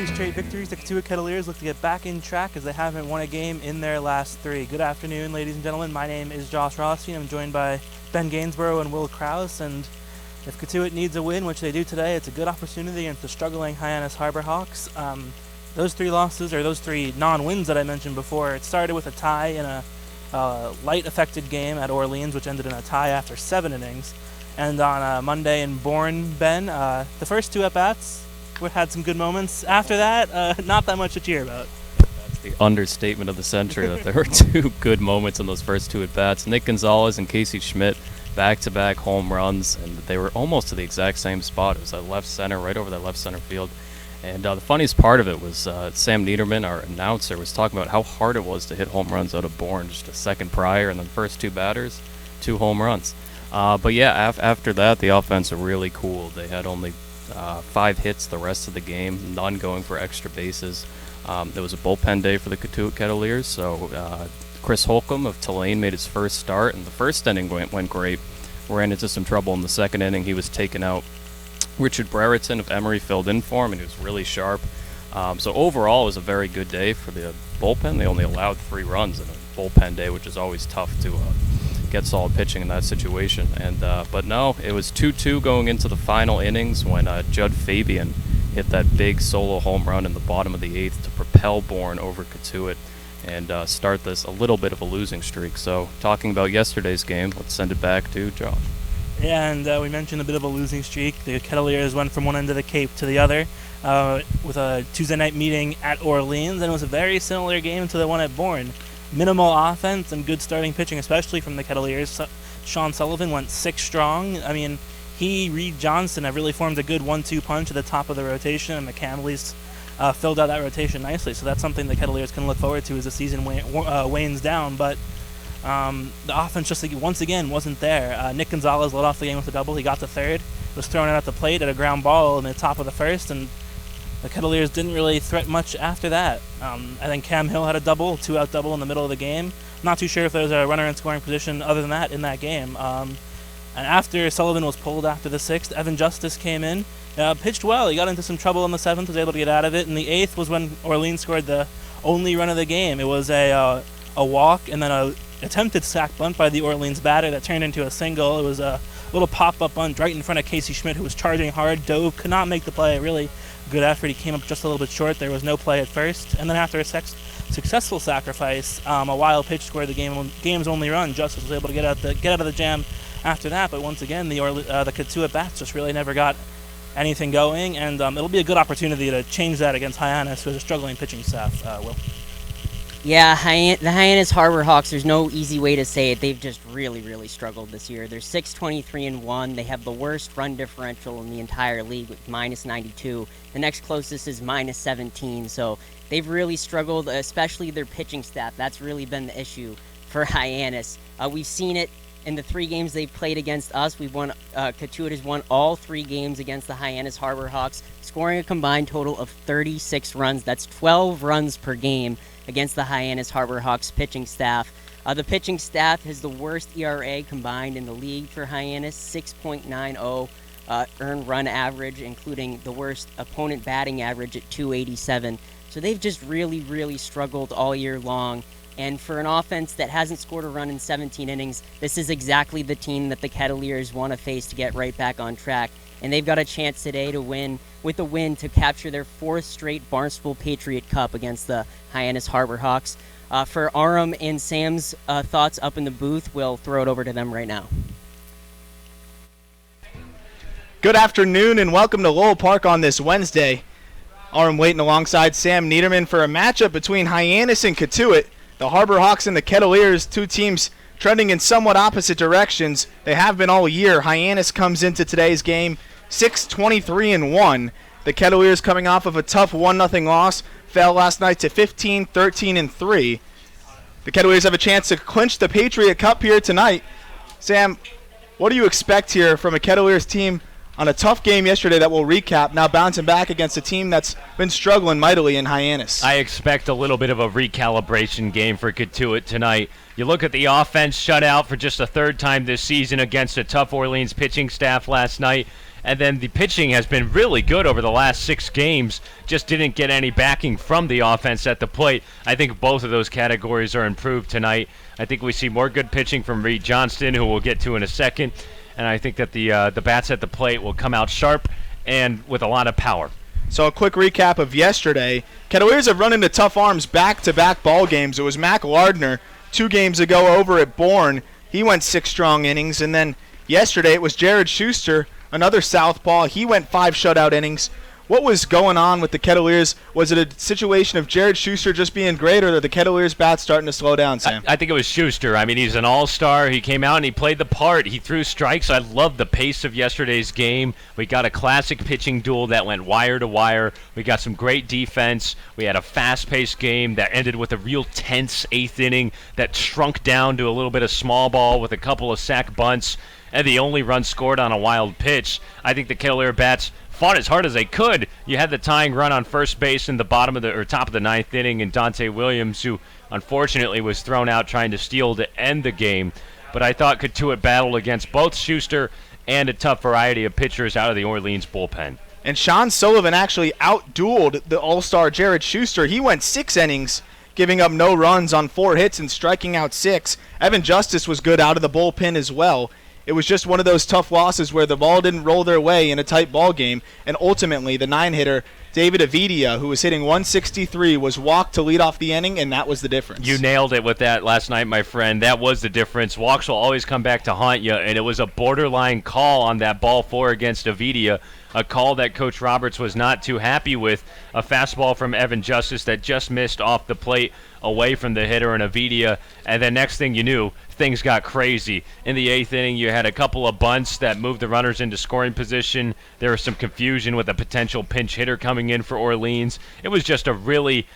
3 straight victories, the Cotuit Kettleers look to get back in track as they haven't won a game in their last 3. Good afternoon, ladies and gentlemen. My name is Josh Rothstein. I'm joined by Ben Gainsborough and Will Krause. And if Cotuit needs a win, which they do today, it's a good opportunity against the struggling Hyannis Harbor Hawks. Those 3 losses, or those 3 non-wins that I mentioned before, it started with a tie in a light-affected game at Orleans, which ended in a tie after 7 innings. And on Monday in Bourne, Ben, the first 2 at-bats, we had some good moments. After that, not that much to cheer about. That's the understatement of the century, that there were 2 good moments in those first 2 at-bats. Nick Gonzalez and Casey Schmidt, back-to-back home runs, and they were almost to the exact same spot. It was at left center, right over that left center field. And the funniest part of it was Sam Niederman, our announcer, was talking about how hard it was to hit home runs out of Bourne just a second prior, and then the first 2 batters, 2 home runs. But yeah, after that, the offense really cooled. They had only 5 hits the rest of the game, none going for extra bases. There was a bullpen day for the Cotuit Kettleers, so Chris Holcomb of Tulane made his first start, and the first inning went great. Ran into some trouble in the second inning. He was taken out. Richard Brereton of Emory filled in for him, and he was really sharp. So overall, it was a very good day for the bullpen. They only allowed 3 runs in a bullpen day, which is always tough to get solid pitching in that situation. And but no, it was 2-2 going into the final innings when Judd Fabian hit that big solo home run in the bottom of the 8th to propel Bourne over Cotuit and start this a little bit of a losing streak. So talking about yesterday's game, let's send it back to Josh. Yeah, and we mentioned a bit of a losing streak. The Kettleers went from one end of the Cape to the other with a Tuesday night meeting at Orleans, and it was a very similar game to the one at Bourne. Minimal offense and good starting pitching, especially from the Kettleers. Sean Sullivan went 6 strong. I mean, Reed Johnson have really formed a good 1-2 punch at the top of the rotation, and McCandless filled out that rotation nicely. So that's something the Kettleers can look forward to as the season wanes down. But the offense just once again wasn't there. Nick Gonzalez led off the game with a double. He got to third, was thrown out at the plate at a ground ball in the top of the first, and the Kettleers didn't really threat much after that. And then Cam Hill had a double, 2-out double in the middle of the game. Not too sure if there was a runner in scoring position other than that in that game. And after Sullivan was pulled after the 6th, Evan Justice came in, pitched well. He got into some trouble in the 7th, was able to get out of it. And the 8th was when Orleans scored the only run of the game. It was a walk and then a attempted sac bunt by the Orleans batter that turned into a single. It was a little pop-up bunt right in front of Casey Schmidt, who was charging hard, dove, could not make the play. Really good effort. He came up just a little bit short. There was no play at first. And then after a successful sacrifice, a wild pitch scored the game's only run. Justice was able to get out of the jam after that. But once again, the Cotuit bats just really never got anything going. And it'll be a good opportunity to change that against Hyannis, who has a struggling pitching staff, Will. Yeah, the Hyannis Harbor Hawks, there's no easy way to say it. They've just really, really struggled this year. They're 6-23-1. They have the worst run differential in the entire league with -92. The next closest is -17. So they've really struggled, especially their pitching staff. That's really been the issue for Hyannis. We've seen it in the 3 games they've played against us. Cotuit has won all 3 games against the Hyannis Harbor Hawks, scoring a combined total of 36 runs. That's 12 runs per game against the Hyannis Harbor Hawks pitching staff. The pitching staff has the worst ERA combined in the league for Hyannis, 6.90 earned run average, including the worst opponent batting average at 287. So they've just really, really struggled all year long. And for an offense that hasn't scored a run in 17 innings, this is exactly the team that the Kettleers want to face to get right back on track. And they've got a chance today to win, with a win, to capture their 4th straight Barnstable Patriot Cup against the Hyannis Harbor Hawks. For Aram and Sam's thoughts up in the booth, we'll throw it over to them right now. Good afternoon and welcome to Lowell Park on this Wednesday. Aram waiting alongside Sam Niederman for a matchup between Hyannis and Cotuit. The Harbor Hawks and the Kettleers, 2 teams trending in somewhat opposite directions. They have been all year. Hyannis comes into today's game 6-23-1. The Kettleers coming off of a tough 1-0 loss, fell last night to 15-13-3. The Kettleers have a chance to clinch the Patriot Cup here tonight. Sam, what do you expect here from a Kettleers team on a tough game yesterday that we'll recap, now bouncing back against a team that's been struggling mightily in Hyannis? I expect a little bit of a recalibration game for Cotuit tonight. You look at the offense shut out for just a 3rd time this season against a tough Orleans pitching staff last night, And then the pitching has been really good over the last 6 games, just didn't get any backing from the offense at the plate. I think both of those categories are improved tonight. I think we see more good pitching from Reed Johnston, who we'll get to in a second. And I think that the bats at the plate will come out sharp and with a lot of power. So a quick recap of yesterday. Kettleers have run into tough arms back-to-back ball games. It was Mac Lardner 2 games ago over at Bourne. He went 6 strong innings. And then yesterday it was Jared Schuster, another southpaw. He went 5 shutout innings. What was going on with the Kettleers? Was it a situation of Jared Schuster just being great, or the Kettleers bats starting to slow down, Sam? I think it was Schuster. I mean, he's an all-star. He came out and he played the part. He threw strikes. I love the pace of yesterday's game. We got a classic pitching duel that went wire to wire. We got some great defense. We had a fast-paced game that ended with a real tense 8th inning that shrunk down to a little bit of small ball with a couple of sack bunts and the only run scored on a wild pitch. I think the Kettleer bats fought as hard as they could. You had the tying run on first base in the top of the 9th inning, and Dante Williams, who unfortunately was thrown out trying to steal to end the game. But I thought Cotuit battled against both Schuster and a tough variety of pitchers out of the Orleans bullpen. And Sean Sullivan actually outdueled the all-star Jared Schuster. He went 6 innings, giving up no runs on 4 hits and striking out 6. Evan Justice was good out of the bullpen as well. It was just one of those tough losses where the ball didn't roll their way in a tight ball game, and ultimately the 9-hitter, David Avidia, who was hitting 163, was walked to lead off the inning, and that was the difference. You nailed it with that last night, my friend. That was the difference. Walks will always come back to haunt you, and it was a borderline call on that ball 4 against Avidia, a call that Coach Roberts was not too happy with. A fastball from Evan Justice that just missed off the plate away from the hitter and Avidia, and then next thing you knew, things got crazy. In the 8th inning, you had a couple of bunts that moved the runners into scoring position. There was some confusion with a potential pinch hitter coming in for Orleans. It was just a really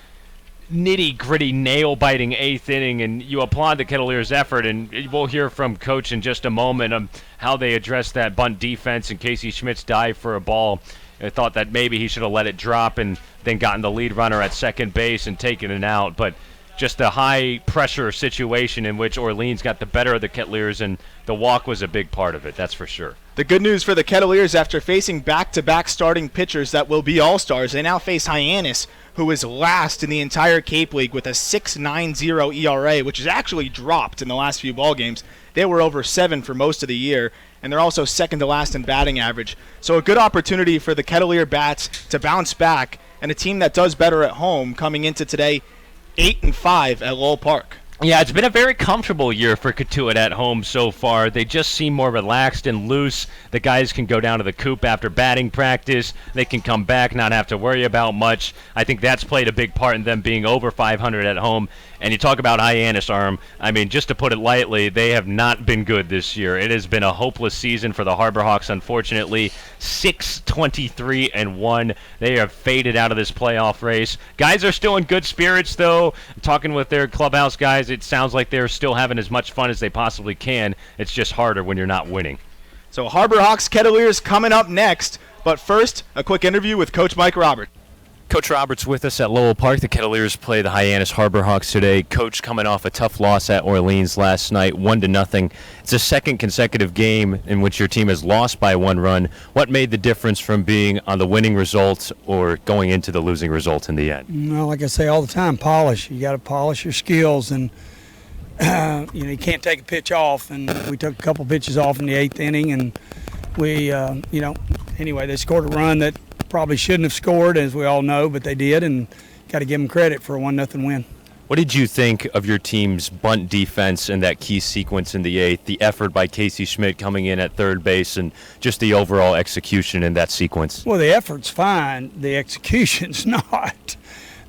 nitty-gritty, nail-biting 8th inning, and you applaud the Kettleers' effort, and we'll hear from Coach in just a moment on how they addressed that bunt defense and Casey Schmidt's dive for a ball. I thought that maybe he should have let it drop and then gotten the lead runner at second base and taken it out, but just a high-pressure situation in which Orleans got the better of the Kettleers, and the walk was a big part of it, that's for sure. The good news for the Kettleers, after facing back-to-back starting pitchers that will be all-stars, they now face Hyannis, who is last in the entire Cape League with a 6.90 ERA, which has actually dropped in the last few ball games. They were over 7 for most of the year, and they're also second to last in batting average. So a good opportunity for the Kettleer bats to bounce back, and a team that does better at home coming into today 8-5 at Lowell Park. Yeah, it's been a very comfortable year for Cotuit at home so far. They just seem more relaxed and loose. The guys can go down to the coop after batting practice. They can come back, not have to worry about much. I think that's played a big part in them being over 500 at home. And you talk about Hyannis, Arm. I mean, just to put it lightly, they have not been good this year. It has been a hopeless season for the Harbor Hawks, unfortunately. 6-23-1. They have faded out of this playoff race. Guys are still in good spirits, though. Talking with their clubhouse guys, it sounds like they're still having as much fun as they possibly can. It's just harder when you're not winning. So Harbor Hawks Kettleers coming up next. But first, a quick interview with Coach Mike Roberts. Coach Roberts with us at Lowell Park. The Kettleers play the Hyannis Harbor Hawks today. Coach coming off a tough loss at Orleans last night, 1-0. It's a second consecutive game in which your team has lost by 1 run. What made the difference from being on the winning result or going into the losing result in the end? Well, like I say all the time, polish. You got to polish your skills, and you can't take a pitch off. And we took a couple pitches off in the 8th inning, and we, anyway, they scored a run that probably shouldn't have scored, as we all know, but they did, and got to give them credit for a 1-0 win. What did you think of your team's bunt defense in that key sequence in the 8th, the effort by Casey Schmidt coming in at third base, and just the overall execution in that sequence? Well, the effort's fine. The execution's not,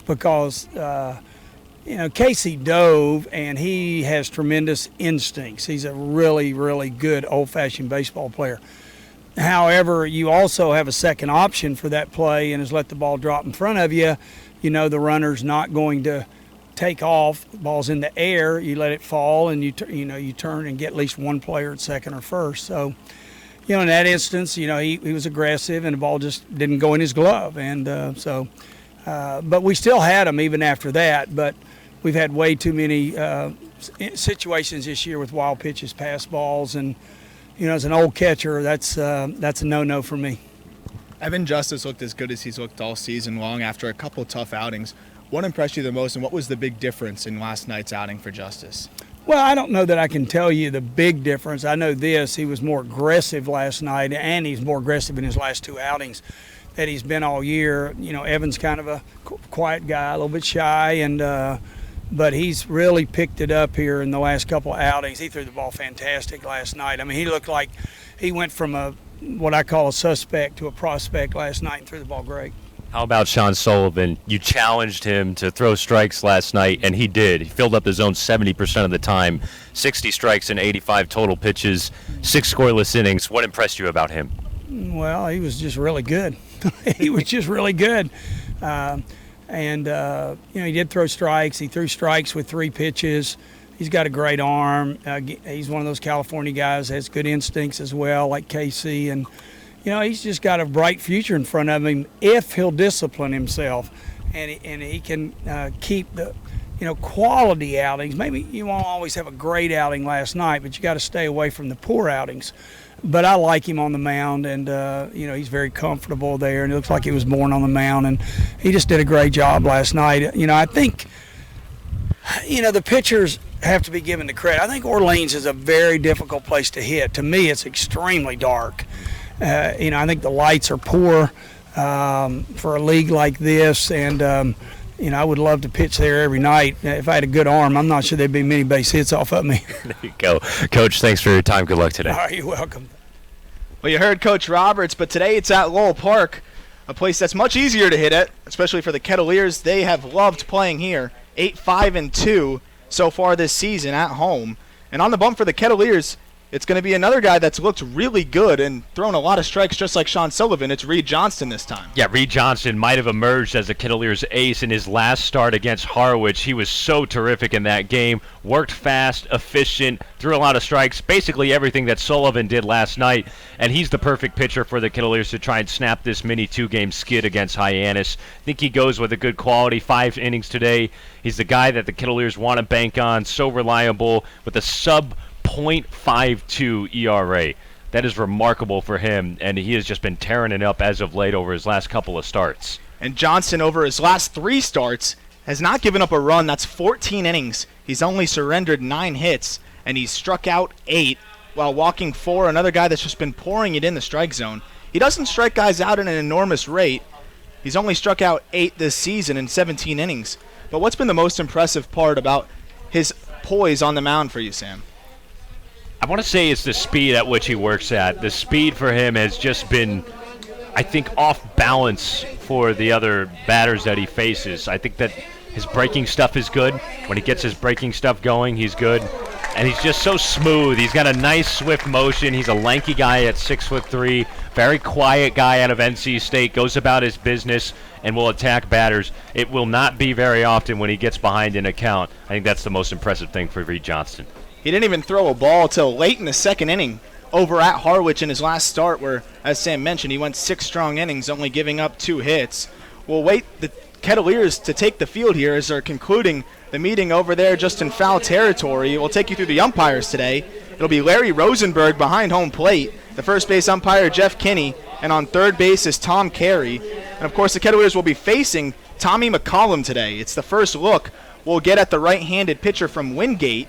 because, Casey dove, and he has tremendous instincts. He's a really, really good old-fashioned baseball player. However, you also have a second option for that play, and is let the ball drop in front of you. The runner's not going to take off. The ball's in the air. You let it fall, and you turn and get at least one player at second or first. So, in that instance, he was aggressive, and the ball just didn't go in his glove. And but we still had him even after that. But we've had way too many situations this year with wild pitches, pass balls, and as an old catcher, that's a no-no for me. Evan Justice looked as good as he's looked all season long after a couple tough outings. What impressed you the most, and what was the big difference in last night's outing for Justice? Well, I don't know that I can tell you the big difference. I know this: he was more aggressive last night, and he's more aggressive in his last two outings that he's been all year. Evan's kind of a quiet guy, a little bit shy, and but he's really picked it up here in the last couple of outings. He threw the ball fantastic last night. I mean, he looked like he went from what I call a suspect to a prospect last night and threw the ball great. How about Sean Sullivan? You challenged him to throw strikes last night, and he did. He filled up the zone 70% of the time, 60 strikes and 85 total pitches, 6 scoreless innings. What impressed you about him? Well, he was just really good. He was just really good. He did throw strikes. He threw strikes with 3 pitches. He's got a great arm. He's one of those California guys that has good instincts as well, like Casey. And, he's just got a bright future in front of him if he'll discipline himself. And he can keep the, quality outings. Maybe you won't always have a great outing last night, but you got to stay away from the poor outings. But I like him on the mound, and, he's very comfortable there, and it looks like he was born on the mound, and he just did a great job last night. I think, the pitchers have to be given the credit. I think Orleans is a very difficult place to hit. To me, it's extremely dark. I think the lights are poor for a league like this, and, I would love to pitch there every night. If I had a good arm, I'm not sure there'd be many base hits off of me. There you go. Coach, thanks for your time. Good luck today. All right, you're welcome. Well, you heard Coach Roberts, but today it's at Lowell Park, a place that's much easier to hit at, especially for the Kettleers. They have loved playing here, 8-5-2 so far this season at home. And on the bump for the Kettleers, it's going to be another guy that's looked really good and thrown a lot of strikes just like Sean Sullivan. It's Reed Johnston this time. Yeah, Reed Johnston might have emerged as the Kettleers' ace in his last start against Harwich. He was so terrific in that game. Worked fast, efficient, threw a lot of strikes, basically everything that Sullivan did last night. And he's the perfect pitcher for the Kettleers to try and snap this mini 2-game skid against Hyannis. I think he goes with a good quality, 5 innings today. He's the guy that the Kettleers want to bank on, so reliable with a sub .52 ERA. That is remarkable for him, and he has just been tearing it up as of late over his last couple of starts. And Johnston, over his last 3 starts, has not given up a run. That's 14 innings. He's only surrendered 9 hits, and he's struck out 8 while walking 4. Another guy that's just been pouring it in the strike zone. He doesn't strike guys out at an enormous rate. He's only struck out 8 this season in 17 innings. But what's been the most impressive part about his poise on the mound for you, Sam? I want to say it's the speed at which he works at. The speed for him has just been, I think, off balance for the other batters that he faces. I think that his breaking stuff is good. When he gets his breaking stuff going, he's good. And he's just so smooth. He's got a nice, swift motion. He's a lanky guy at 6'3", very quiet guy out of NC State, goes about his business and will attack batters. It will not be very often when he gets behind in a count. I think that's the most impressive thing for Reed Johnston. He didn't even throw a ball till late in the second inning over at Harwich in his last start where, as Sam mentioned, he went 6 strong innings, only giving up 2 hits. We'll wait the Kettleers to take the field here as they're concluding the meeting over there just in foul territory. We'll take you through the umpires today. It'll be Larry Rosenberg behind home plate, the first base umpire Jeff Kinney, and on third base is Tom Carey. And, of course, the Kettleers will be facing Tommy McCollum today. It's the first look we'll get at the right-handed pitcher from Wingate.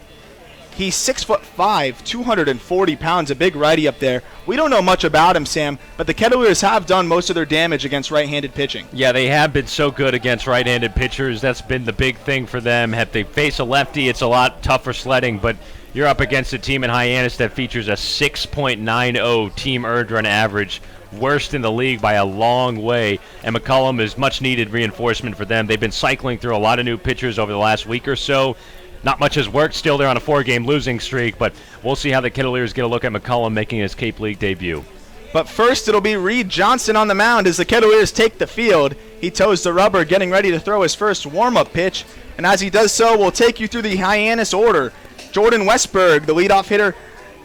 He's 6'5", 240 pounds, a big righty up there. We don't know much about him, Sam, but the Kettleers have done most of their damage against right-handed pitching. Yeah, they have been so good against right-handed pitchers. That's been the big thing for them. If they face a lefty, it's a lot tougher sledding, but you're up against a team in Hyannis that features a 6.90 team earned run average, worst in the league by a long way, and McCollum is much-needed reinforcement for them. They've been cycling through a lot of new pitchers over the last week or so. Not much has worked. Still, they're on a 4-game losing streak, but we'll see how the Kettleers get a look at McCollum making his Cape League debut. But first, it'll be Reed Johnston on the mound as the Kettleers take the field. He toes the rubber, getting ready to throw his first warm-up pitch. And as he does so, we'll take you through the Hyannis order. Jordan Westberg, the leadoff hitter,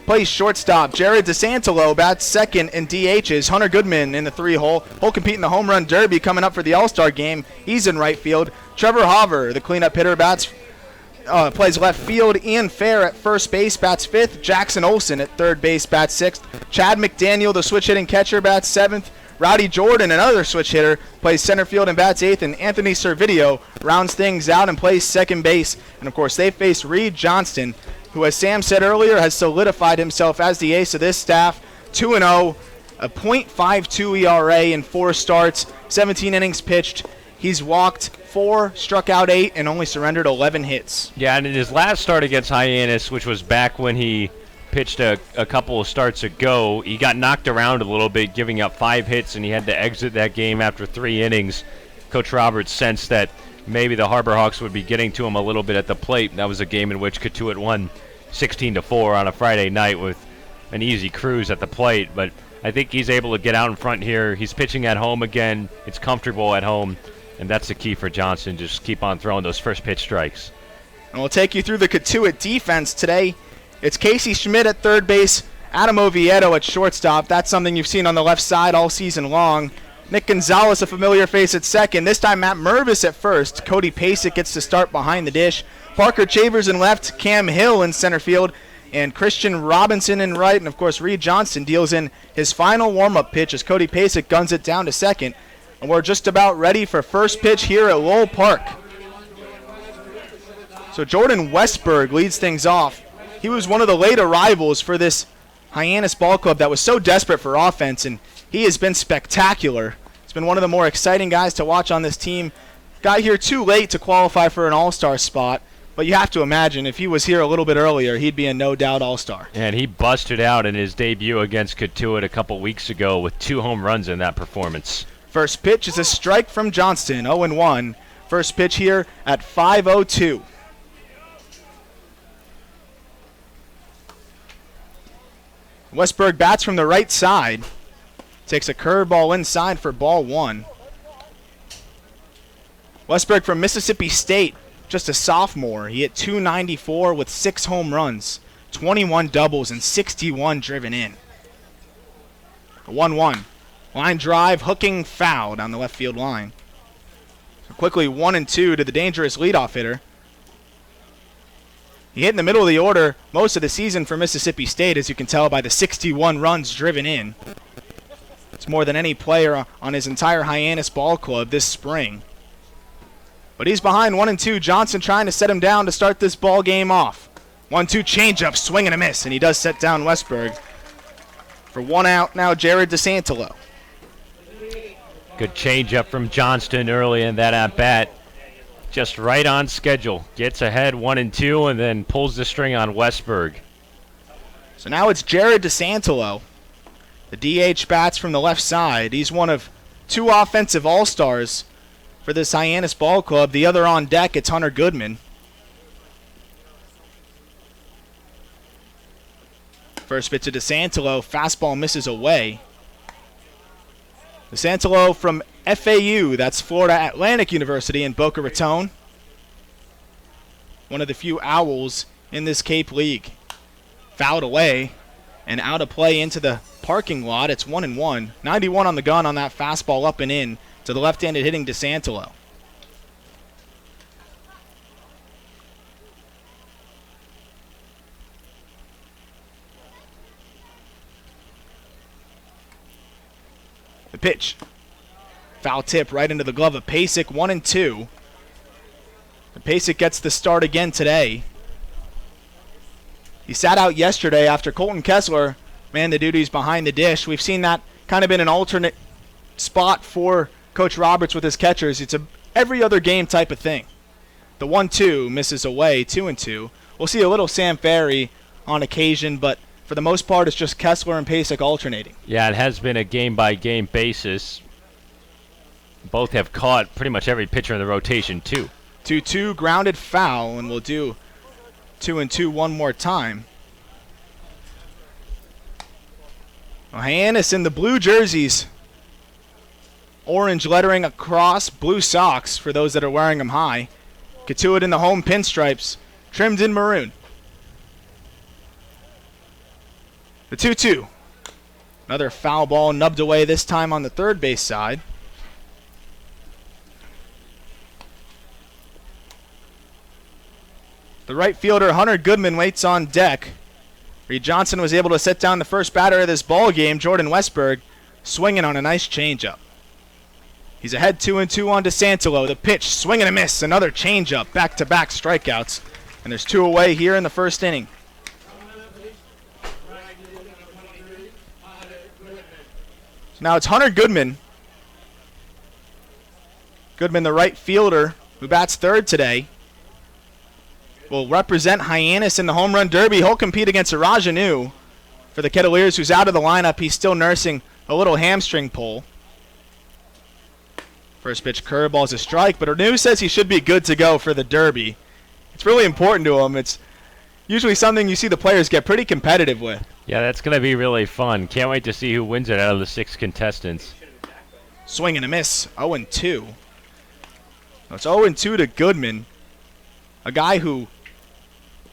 plays shortstop. Jared DeSantolo bats second and DHs. Hunter Goodman in the 3-hole. He'll compete in the home run derby coming up for the All-Star game. He's in right field. Trevor Hoover, the cleanup hitter, bats plays left field. Ian Fair at first base, bats fifth. Jackson Olsen at third base, bats sixth. Chad McDaniel, the switch-hitting catcher, bats seventh. Rowdy Jordan, another switch hitter, plays center field and bats eighth. And Anthony Servideo rounds things out and plays second base. And, of course, they face Reed Johnston, who, as Sam said earlier, has solidified himself as the ace of this staff. 2-0, a .52 ERA in 4 starts, 17 innings pitched. He's walked 4, struck out 8, and only surrendered 11 hits. Yeah, and in his last start against Hyannis, which was back when he pitched a couple of starts ago, he got knocked around a little bit, giving up 5 hits, and he had to exit that game after 3 innings. Coach Roberts sensed that maybe the Harbor Hawks would be getting to him a little bit at the plate. That was a game in which Cotuit won 16-4 on a Friday night with an easy cruise at the plate, but I think he's able to get out in front here. He's pitching at home again. It's comfortable at home, and that's the key for Johnson. Just keep on throwing those first pitch strikes. And we'll take you through the Cotuit defense today. It's Casey Schmidt at third base, Adam Oviedo at shortstop. That's something you've seen on the left side all season long. Nick Gonzalez, a familiar face at second. This time Matt Mervis at first. Cody Pasek gets to start behind the dish. Parker Chavers in left, Cam Hill in center field, and Christian Robinson in right. And, of course, Reed Johnston deals in his final warm-up pitch as Cody Pasek guns it down to second. And we're just about ready for first pitch here at Lowell Park. So Jordan Westberg leads things off. He was one of the late arrivals for this Hyannis ball club that was so desperate for offense, and he has been spectacular. He's been one of the more exciting guys to watch on this team. Got here too late to qualify for an all-star spot, but you have to imagine if he was here a little bit earlier, he'd be a no-doubt all-star. And he busted out in his debut against Cotuit a couple weeks ago with 2 home runs in that performance. First pitch is a strike from Johnston, 0-1. First pitch here at 5:02. Westberg bats from the right side. Takes a curveball inside for ball 1. Westberg from Mississippi State, just a sophomore. He hit .294 with 6 home runs, 21 doubles, and 61 driven in. 1-1. Line drive, hooking foul down the left field line. So quickly 1-2 to the dangerous leadoff hitter. He hit in the middle of the order most of the season for Mississippi State, as you can tell by the 61 runs driven in. It's more than any player on his entire Hyannis ball club this spring. But he's behind 1-2. Johnson trying to set him down to start this ball game off. 1-2 changeup, swing and a miss, and he does set down Westberg. For 1 out now, Jared DeSantolo. Good changeup from Johnston early in that at-bat. Just right on schedule. Gets ahead 1-2 and then pulls the string on Westberg. So now it's Jared DeSantolo. The DH bats from the left side. He's one of 2 offensive all-stars for this Hyannis ball club. The other on deck, it's Hunter Goodman. First pitch to DeSantolo. Fastball misses away. DeSantolo from FAU, that's Florida Atlantic University in Boca Raton. One of the few Owls in this Cape League. Fouled away and out of play into the parking lot. It's 1-1. 91 on the gun on that fastball up and in to the left-handed hitting DeSantolo. The pitch. Foul tip right into the glove of Pasek, 1-2. Pasek gets the start again today. He sat out yesterday after Colton Kessler manned the duties behind the dish. We've seen that kind of been an alternate spot for Coach Roberts with his catchers. It's a every other game type of thing. The 1-2 misses away, 2-2. We'll see a little Sam Ferry on occasion, but for the most part, it's just Kessler and Pasek alternating. Yeah, it has been a game-by-game basis. Both have caught pretty much every pitcher in the rotation, too. 2-2, grounded foul, and we'll do 2-2 one more time. Hyannis in the blue jerseys. Orange lettering across, blue socks for those that are wearing them high. Cotuit in the home pinstripes, trimmed in maroon. The 2-2. Another foul ball nubbed away, this time on the third base side. The right fielder, Hunter Goodman, waits on deck. Reed Johnson was able to set down the first batter of this ball game, Jordan Westberg, swinging on a nice changeup. He's ahead 2-2 on DeSantolo. The pitch, swing and a miss. Another changeup, back-to-back strikeouts. And there's 2 away here in the first inning. Now it's Hunter Goodman. Goodman, the right fielder, who bats third today, will represent Hyannis in the home run derby. He'll compete against Arajanu for the Kettleers, who's out of the lineup. He's still nursing a little hamstring pull. First pitch curveball is a strike, but Arajanu says he should be good to go for the derby. It's really important to him. It's usually something you see the players get pretty competitive with. Yeah, that's going to be really fun. Can't wait to see who wins it out of the 6 contestants. Swing and a miss, 0-2. It's 0-2 to Goodman, a guy who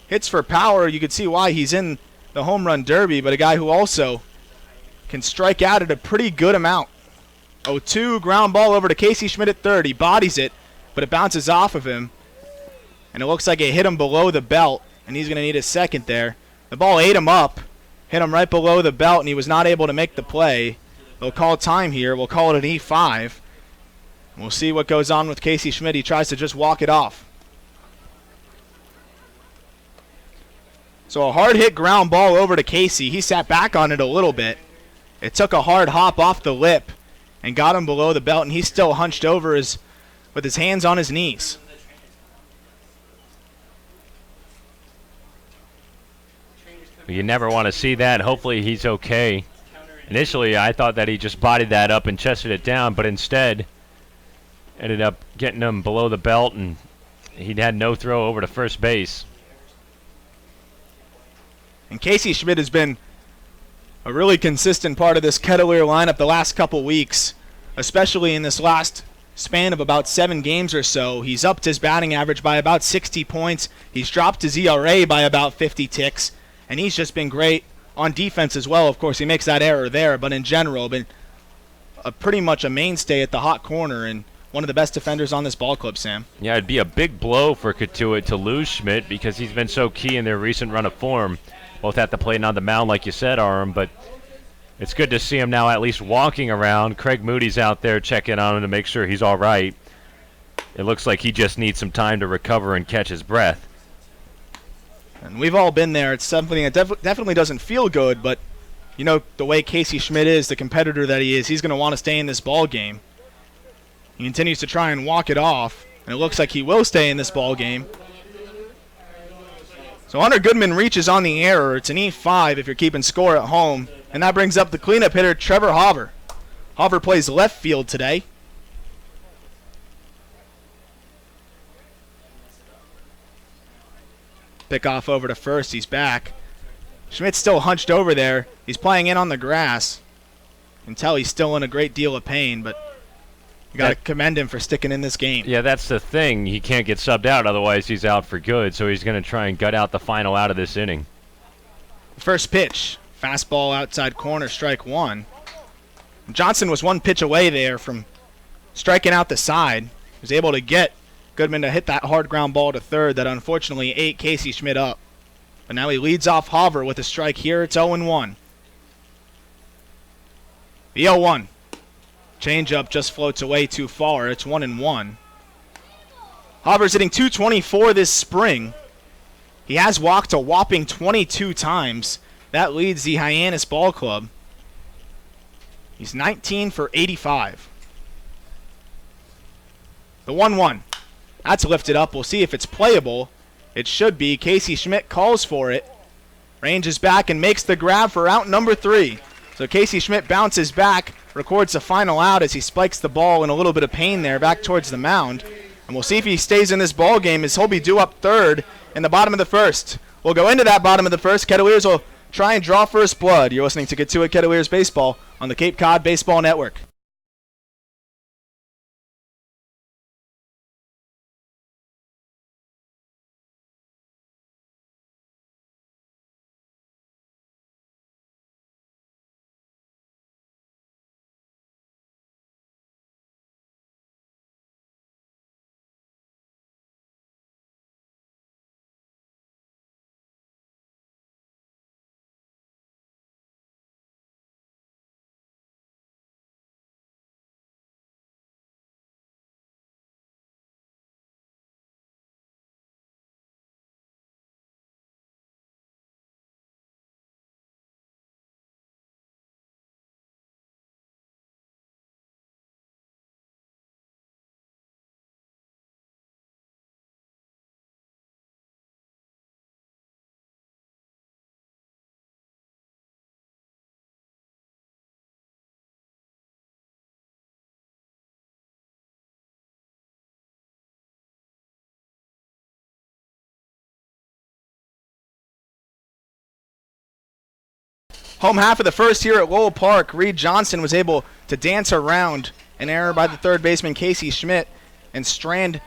hits for power. You can see why he's in the home run derby, but a guy who also can strike out at a pretty good amount. 0-2, ground ball over to Casey Schmidt at third. He bodies it, but it bounces off of him, and it looks like it hit him below the belt, and he's going to need a second there. The ball ate him up, hit him right below the belt, and he was not able to make the play. They'll call time here. We'll call it an E5. We'll see what goes on with Casey Schmidt. He tries to just walk it off. So a hard hit ground ball over to Casey. He sat back on it a little bit. It took a hard hop off the lip and got him below the belt, and he's still hunched over with his hands on his knees. You never want to see that. Hopefully he's okay. Initially, I thought that he just bodied that up and chested it down, but instead ended up getting him below the belt, and he had no throw over to first base. And Casey Schmidt has been a really consistent part of this Kettleer lineup the last couple weeks, especially in this last span of about 7 games or so. He's upped his batting average by about 60 points. He's dropped his ERA by about 50 ticks, and he's just been great on defense as well. Of course, he makes that error there, but in general, been pretty much a mainstay at the hot corner and one of the best defenders on this ball club, Sam. Yeah, it'd be a big blow for Cotuit to lose Schmidt because he's been so key in their recent run of form, both at the plate and on the mound, like you said, Aram. But it's good to see him now at least walking around. Craig Moody's out there checking on him to make sure he's all right. It looks like he just needs some time to recover and catch his breath. And we've all been there. It's something that definitely doesn't feel good, but you know the way Casey Schmidt is, the competitor that he is, he's going to want to stay in this ball game. He continues to try and walk it off, and it looks like he will stay in this ball game. So Hunter Goodman reaches on the error. It's an E5 if you're keeping score at home, and that brings up the cleanup hitter, Trevor Hauver. Hauver plays left field today. Pick off over to first. He's back. Schmidt's still hunched over there. He's playing in on the grass. You can tell he's still in a great deal of pain, but you got to commend him for sticking in this game. Yeah, that's the thing. He can't get subbed out, otherwise he's out for good. So he's going to try and gut out the final out of this inning. First pitch, fastball outside corner, strike 1. Johnson was 1 pitch away there from striking out the side. He was able to get Goodman to hit that hard ground ball to third that unfortunately ate Casey Schmidt up. But now he leads off Hauver with a strike here. It's 0-1. The 0-1. Changeup just floats away too far. It's 1-1. Hauver's hitting .224 this spring. He has walked a whopping 22 times. That leads the Hyannis Ball Club. He's 19 for 85. The 1-1. That's lifted up. We'll see if it's playable. It should be. Casey Schmidt calls for it. Ranges back and makes the grab for out number 3. So Casey Schmidt bounces back, records the final out as he spikes the ball in a little bit of pain there back towards the mound. And we'll see if he stays in this ball game as he'll be due up third in the bottom of the first. We'll go into that bottom of the first. Kettleers will try and draw first blood. You're listening to Cotuit Kettleers Baseball on the Cape Cod Baseball Network. Home half of the first here at Lowell Park, Reed Johnson was able to dance around an error by the third baseman Casey Schmidt and strand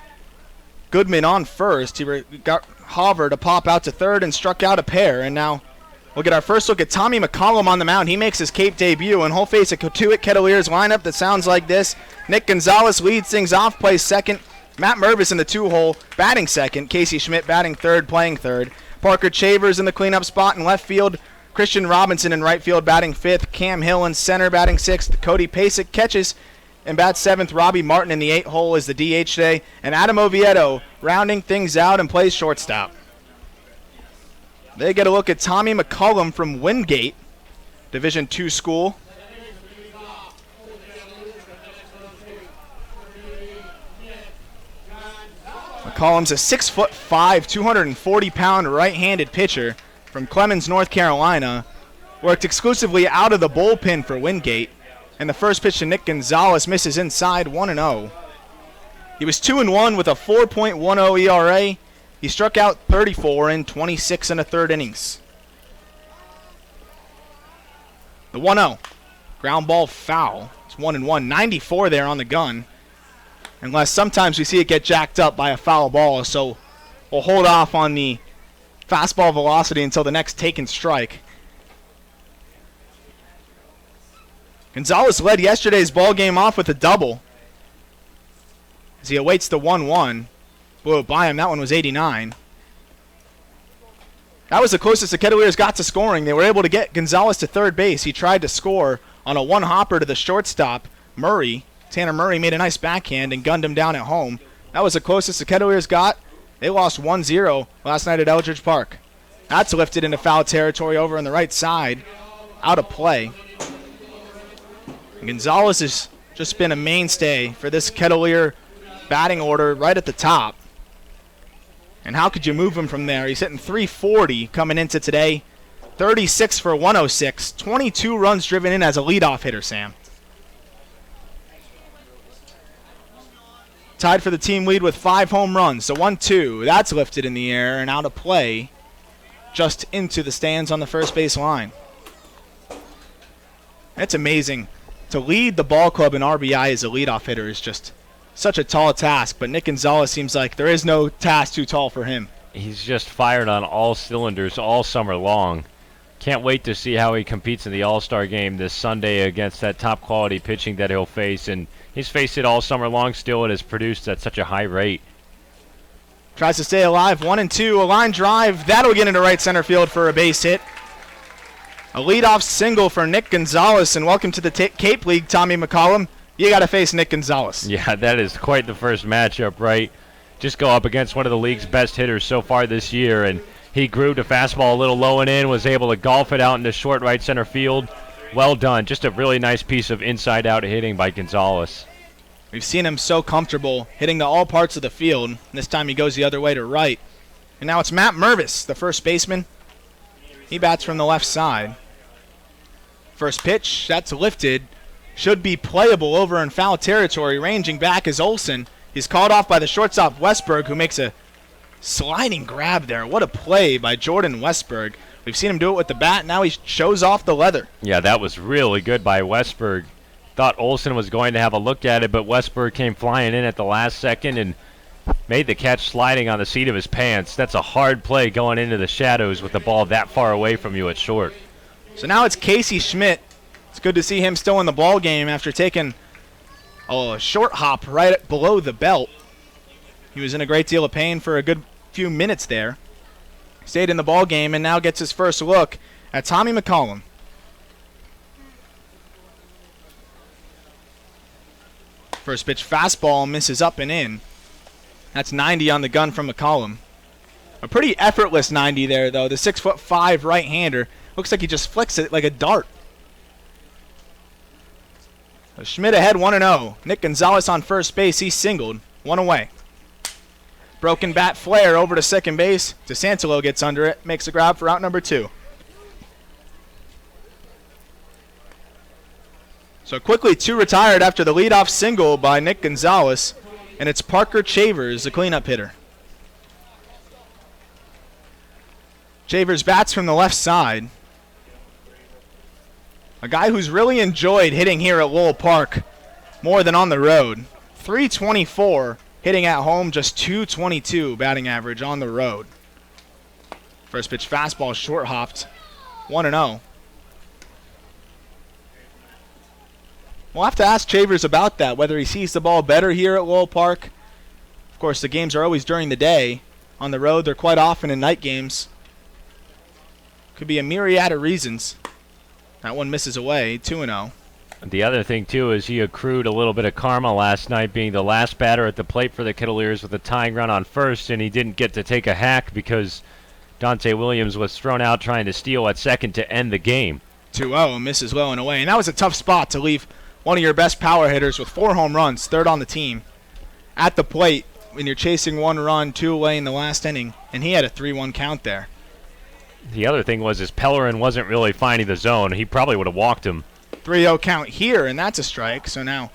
Goodman on first. He got Hover to pop out to third and struck out a pair. And now we'll get our first look at Tommy McCollum on the mound. He makes his Cape debut, and he'll face a Cotuit Kettleers lineup that sounds like this. Nick Gonzalez leads things off, plays second. Matt Mervis in the 2-hole, batting second. Casey Schmidt batting third, playing third. Parker Chavers in the cleanup spot in left field. Christian Robinson in right field batting fifth. Cam Hill in center batting sixth. Cody Pasek catches and bats seventh. Robbie Martin in the 8-hole is the DH today. And Adam Oviedo rounding things out and plays shortstop. They get a look at Tommy McCollum from Wingate, Division II school. McCollum's a 6'5", 240-pound right-handed pitcher from Clemens, North Carolina. Worked exclusively out of the bullpen for Wingate. And the first pitch to Nick Gonzalez misses inside, 1-0. He was 2-1 with a 4.10 ERA. He struck out 34 in 26 and a third innings. The 1-0. Ground ball foul. It's 1-1. 94 there on the gun. Unless sometimes we see it get jacked up by a foul ball, so we'll hold off on the fastball velocity until the next taken strike. Gonzalez led yesterday's ball game off with a double as he awaits the 1-1. Blew it by him. That one was 89. That was the closest the Kettleers got to scoring. They were able to get Gonzalez to third base. He tried to score on a one-hopper to the shortstop, Murray. Tanner Murray made a nice backhand and gunned him down at home. That was the closest the Kettleers got. They lost 1-0 last night at Eldridge Park. That's lifted into foul territory over on the right side. Out of play. And Gonzalez has just been a mainstay for this Kettleer batting order right at the top. And how could you move him from there? He's hitting .340 coming into today. 36 for 106. 22 runs driven in as a leadoff hitter, Sam. Tied for the team lead with 5 home runs. So 1-2. That's lifted in the air and out of play. Just into the stands on the first base line. That's amazing. To lead the ball club in RBI as a leadoff hitter is just such a tall task, but Nick Gonzalez seems like there is no task too tall for him. He's just fired on all cylinders all summer long. Can't wait to see how he competes in the All-Star game this Sunday against that top-quality pitching that he'll face, and he's faced it all summer long still and has produced at such a high rate. Tries to stay alive, 1-2, a line drive. That'll get into right center field for a base hit. A leadoff single for Nick Gonzalez, and welcome to the Cape League, Tommy McCollum. You got to face Nick Gonzalez. Yeah, that is quite the first matchup, right? Just go up against one of the league's best hitters so far this year, and he grew to fastball a little low and in, was able to golf it out into short right center field. Well done. Just a really nice piece of inside-out hitting by Gonzalez. We've seen him so comfortable hitting to all parts of the field. This time he goes the other way to right. And now it's Matt Mervis, the first baseman. He bats from the left side. First pitch, that's lifted. Should be playable over in foul territory. Ranging back is Olsen. He's called off by the shortstop Westberg, who makes a sliding grab there. What a play by Jordan Westberg. We've seen him do it with the bat. Now he shows off the leather. Yeah, that was really good by Westberg. Thought Olsen was going to have a look at it, but Westberg came flying in at the last second and made the catch sliding on the seat of his pants. That's a hard play going into the shadows with the ball that far away from you at short. So now it's Casey Schmidt. It's good to see him still in the ball game after taking a short hop right below the belt. He was in a great deal of pain for a good few minutes there. Stayed in the ball game and now gets his first look at Tommy McCollum. First pitch fastball misses up and in. That's 90 on the gun from McCollum. A pretty effortless 90 there, though. The 6'5" right-hander looks like he just flicks it like a dart. So Schmidt ahead 1-0. Nick Gonzalez on first base. He singled. One away. Broken bat flare over to second base. DeSantelo gets under it. Makes a grab for out number 2. So quickly 2 retired after the leadoff single by Nick Gonzalez. And it's Parker Chavers, the cleanup hitter. Chavers bats from the left side. A guy who's really enjoyed hitting here at Lowell Park more than on the road. 324 hitting at home, just 222 batting average on the road. First pitch fastball short hopped, 1-0. We'll have to ask Chavers about that, whether he sees the ball better here at Lowell Park. Of course, the games are always during the day. On the road, they're quite often in night games. Could be a myriad of reasons. That one misses away, 2-0. The other thing, too, is he accrued a little bit of karma last night, being the last batter at the plate for the Kettleers with a tying run on first, and he didn't get to take a hack because Dante Williams was thrown out trying to steal at second to end the game. 2-0, misses low and away. And that was a tough spot to leave one of your best power hitters with 4 home runs, third on the team, at the plate when you're chasing 1 run, 2 away in the last inning, and he had a 3-1 count there. The other thing was Pellerin wasn't really finding the zone. He probably would have walked him. 3-0 count here, and that's a strike. So now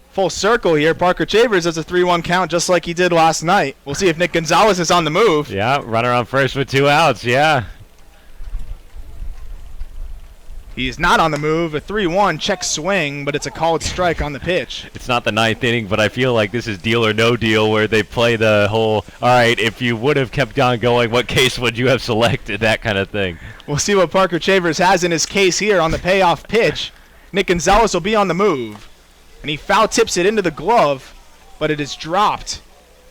full circle here. Parker Chavers has a 3-1 count just like he did last night. We'll see if Nick Gonzalez is on the move. Yeah, runner on first with 2 outs, yeah. He's not on the move. A 3-1 check swing, but it's a called strike on the pitch. It's not the 9th inning, but I feel like this is deal or no deal where they play the whole, all right, if you would have kept on going, what case would you have selected, that kind of thing. We'll see what Parker Chavers has in his case here on the payoff pitch. Nick Gonzalez will be on the move, and he foul tips it into the glove, but it is dropped.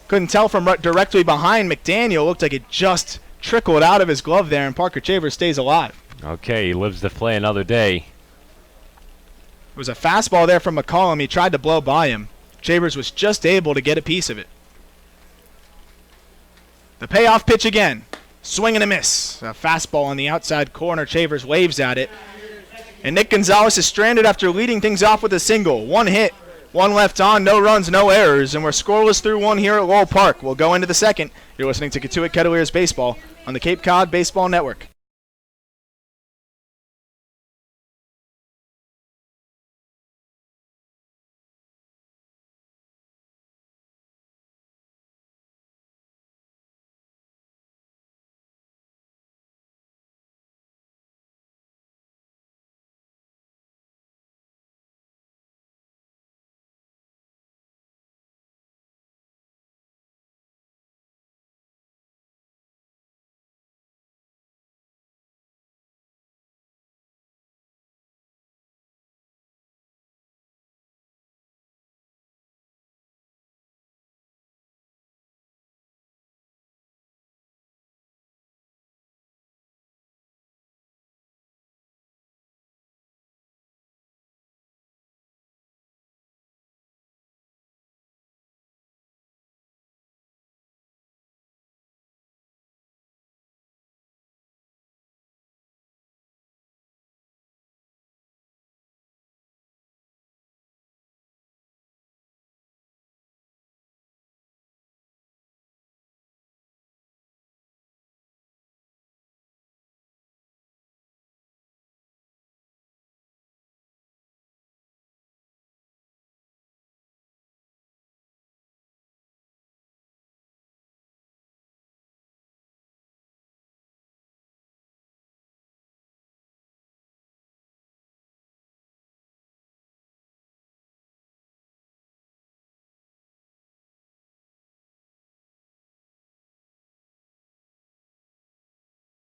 Couldn't tell from directly behind McDaniel. Looked like it just trickled out of his glove there, and Parker Chavers stays alive. Okay, he lives to play another day. It was a fastball there from McCollum. He tried to blow by him. Chavers was just able to get a piece of it. The payoff pitch again. Swing and a miss. A fastball on the outside corner. Chavers waves at it. And Nick Gonzalez is stranded after leading things off with a single. 1 hit, 1 left on, no runs, no errors, and we're scoreless through 1 here at Lowell Park. We'll go into the second. You're listening to Cotuit Kettleers Baseball on the Cape Cod Baseball Network.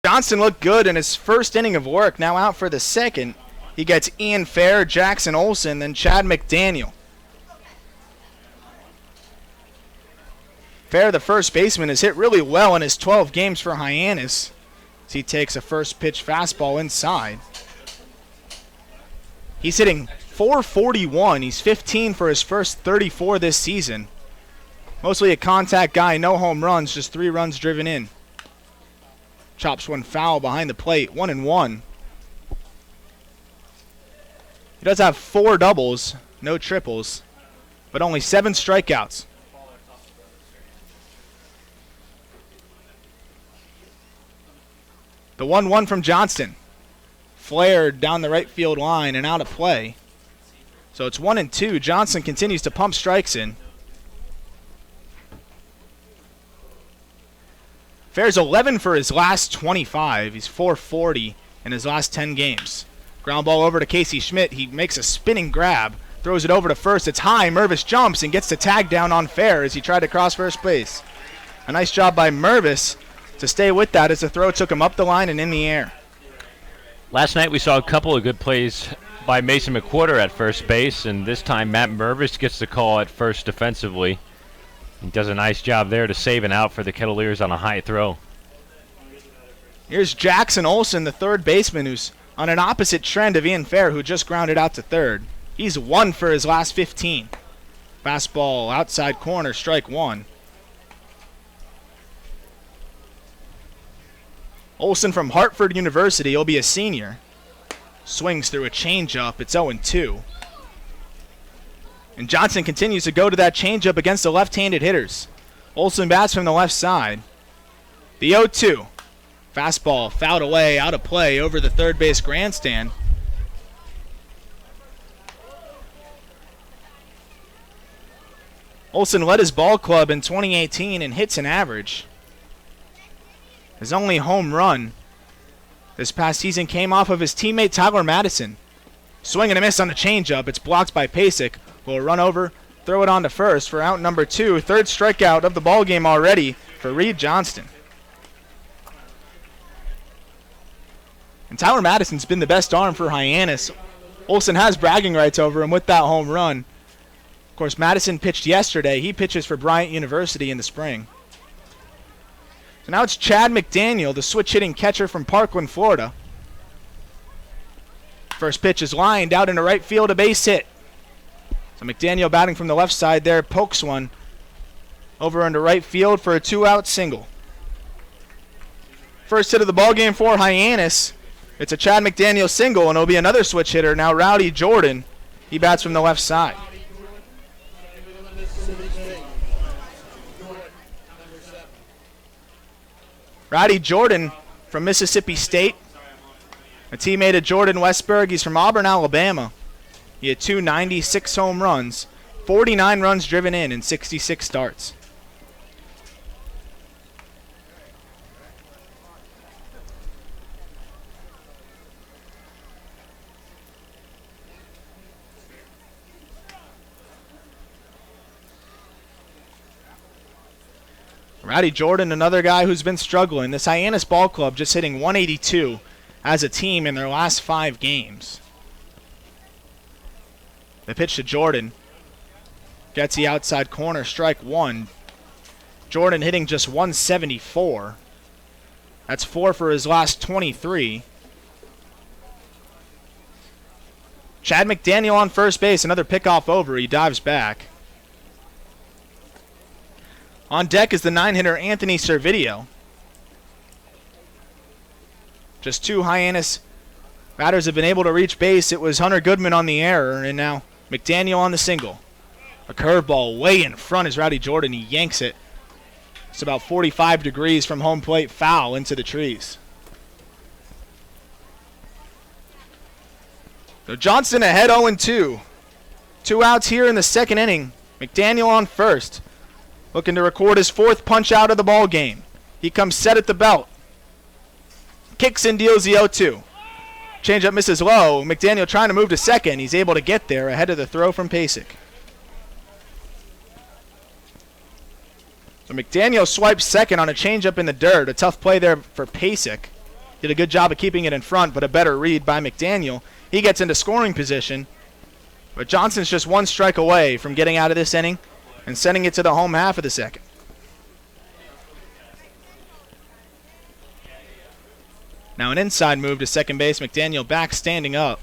Johnston looked good in his first inning of work. Now out for the second. He gets Ian Fair, Jackson Olsen, then Chad McDaniel. Fair, the first baseman, has hit really well in his 12 games for Hyannis as he takes a first pitch fastball inside. He's hitting .441. He's 15 for his first 34 this season. Mostly a contact guy, no home runs, just 3 runs driven in. Chops one foul behind the plate, 1-1. He does have 4 doubles, no triples, but only 7 strikeouts. The 1-1 from Johnston. Flared down the right field line and out of play. So it's 1-2. Johnston continues to pump strikes in. Fair's 11 for his last 25. He's .440 in his last 10 games. Ground ball over to Casey Schmidt. He makes a spinning grab, throws it over to first. It's high. Mervis jumps and gets the tag down on fair as he tried to cross first base. A nice job by Mervis to stay with that as the throw took him up the line and in the air. Last night we saw a couple of good plays by Mason McWhorter at first base, and this time Matt Mervis gets the call at first defensively. He does a nice job there to save an out for the Kettleers on a high throw. Here's Jackson Olsen, the third baseman, who's on an opposite trend of Ian Fair, who just grounded out to third. He's 1 for his last 15. Fastball outside corner, strike 1. Olsen from Hartford University, he'll be a senior. Swings through a changeup, it's 0-2. And Johnson continues to go to that changeup against the left-handed hitters. Olsen bats from the left side. The 0-2. Fastball fouled away, out of play over the third base grandstand. Olsen led his ball club in 2018 in hits and average. His only home run this past season came off of his teammate Tyler Madison. Swing and a miss on the changeup. It's blocked by Pasek. Will run over, throw it on to first for out number 2. Third strikeout of the ball game already for Reed Johnston. And Tyler Madison's been the best arm for Hyannis. Olsen has bragging rights over him with that home run. Of course, Madison pitched yesterday. He pitches for Bryant University in the spring. So now it's Chad McDaniel, the switch-hitting catcher from Parkland, Florida. First pitch is lined out into right field, a base hit. So McDaniel batting from the left side there, pokes one over into right field for a 2-out single. First hit of the ballgame for Hyannis. It's a Chad McDaniel single, and it'll be another switch hitter. Now Rowdy Jordan, he bats from the left side. Rowdy Jordan from Mississippi State, a teammate of Jordan Westberg. He's from Auburn, Alabama. He had 296 home runs, 49 runs driven in 66 starts. Rowdy Jordan, another guy who's been struggling. This Hyannis ball club just hitting 182 as a team in their last 5 games. The pitch to Jordan. Gets the outside corner, strike 1. Jordan hitting just 174. That's 4 for his last 23. Chad McDaniel on first base, another pickoff over. He dives back. On deck is the 9-hitter Anthony Servideo. Just 2 Hyannis batters have been able to reach base. It was Hunter Goodman on the error, and now McDaniel on the single. A curveball way in front is Rowdy Jordan. He yanks it. It's about 45 degrees from home plate, foul into the trees. So Johnson ahead 0-2. 2 outs here in the second inning. McDaniel on first, looking to record his 4th punch out of the ball game. He comes set at the belt. Kicks and deals the 0-2. Changeup misses low. McDaniel trying to move to second. He's able to get there ahead of the throw from Pasek. So McDaniel swipes second on a changeup in the dirt. A tough play there for Pasek. Did a good job of keeping it in front, but a better read by McDaniel. He gets into scoring position, but Johnson's just 1 strike away from getting out of this inning and sending it to the home half of the second. Now an inside move to second base. McDaniel back standing up.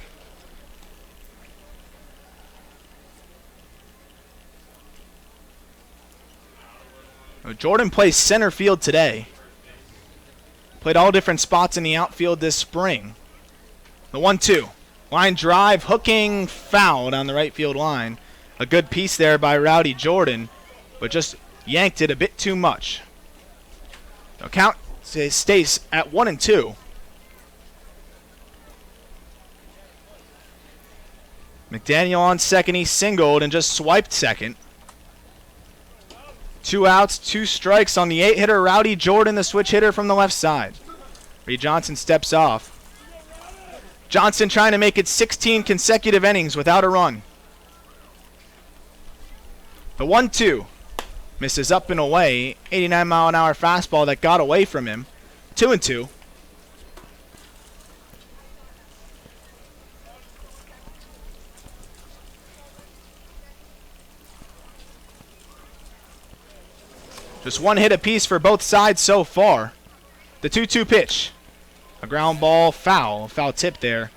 Jordan plays center field today. Played all different spots in the outfield this spring. The 1-2. Line drive, hooking, foul down the right field line. A good piece there by Rowdy Jordan, but just yanked it a bit too much. The count stays at 1-2. McDaniel on second. He singled and just swiped second. 2 outs, 2 strikes on the 8-hitter Rowdy Jordan, the switch hitter from the left side. Reed Johnson steps off. Johnson trying to make it 16 consecutive innings without a run. The 1-2 misses up and away. 89-mile-an-hour fastball that got away from him. 2-2. Just one hit apiece for both sides so far. The 2-2 pitch. A ground ball foul. A foul tip there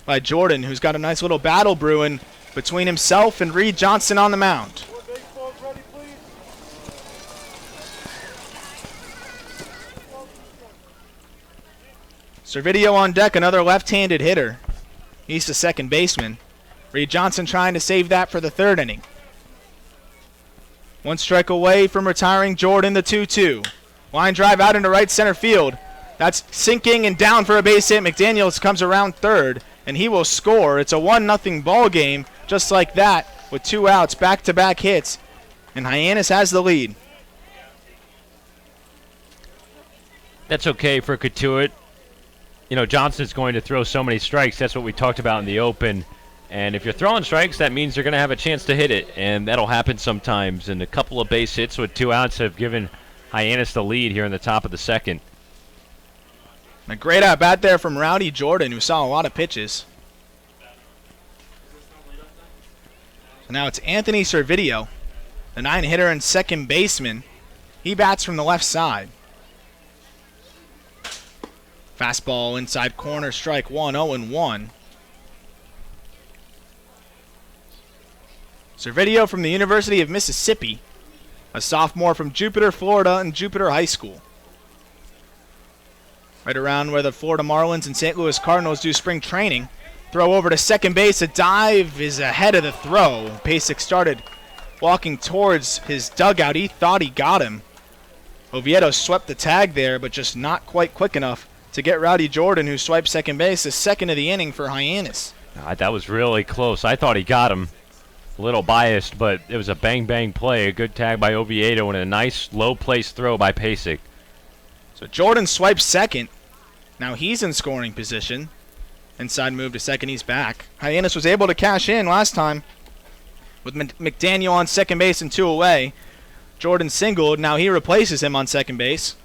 by Jordan, who's got a nice little battle brewing between himself and Reed Johnson on the mound. Servideo on deck, another left-handed hitter. He's the second baseman. Reed Johnson trying to save that for the third inning. One strike away from retiring Jordan, the 2-2. Line drive out into right center field. That's sinking and down for a base hit. McDaniels comes around third, and he will score. It's a 1-0 ball game, just like that, with 2 outs, back-to-back hits, and Hyannis has the lead. That's okay for Cotuit. You know, Johnson's going to throw so many strikes. That's what we talked about in the open. And if you're throwing strikes, that means you're going to have a chance to hit it, and that'll happen sometimes. And a couple of base hits with 2 outs have given Hyannis the lead here in the top of the second. A great at-bat there from Rowdy Jordan, who saw a lot of pitches. So now it's Anthony Servideo, the 9-hitter and second baseman. He bats from the left side. Fastball inside corner, strike 1, 0-1. Servideo from the University of Mississippi, a sophomore from Jupiter, Florida, and Jupiter High School. Right around where the Florida Marlins and St. Louis Cardinals do spring training. Throw over to second base. A dive is ahead of the throw. Pasek started walking towards his dugout. He thought he got him. Oviedo swept the tag there, but just not quite quick enough to get Rowdy Jordan, who swiped second base, the second of the inning for Hyannis. That was really close. I thought he got him. A little biased, but it was a bang-bang play. A good tag by Oviedo and a nice low-place throw by Pasek. So Jordan swipes second. Now he's in scoring position. Inside move to second, he's back. Hyannis was able to cash in last time with McDaniel on second base and 2 away. Jordan singled. Now he replaces him on second base,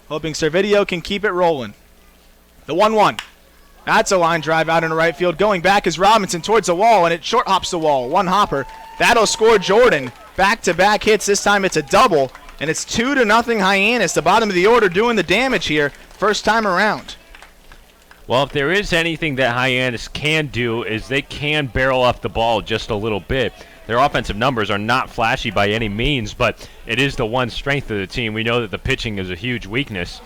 hoping Servideo can keep it rolling. The 1-1. That's a line drive out into right field. Going back is Robinson towards the wall, and it short hops the wall. One hopper. That'll score Jordan. Back-to-back hits. This time it's a double, and it's 2-0 Hyannis. The bottom of the order doing the damage here. First time around. Well, if there is anything that Hyannis can do is they can barrel up the ball just a little bit. Their offensive numbers are not flashy by any means, but it is the one strength of the team. We know that the pitching is a huge weakness.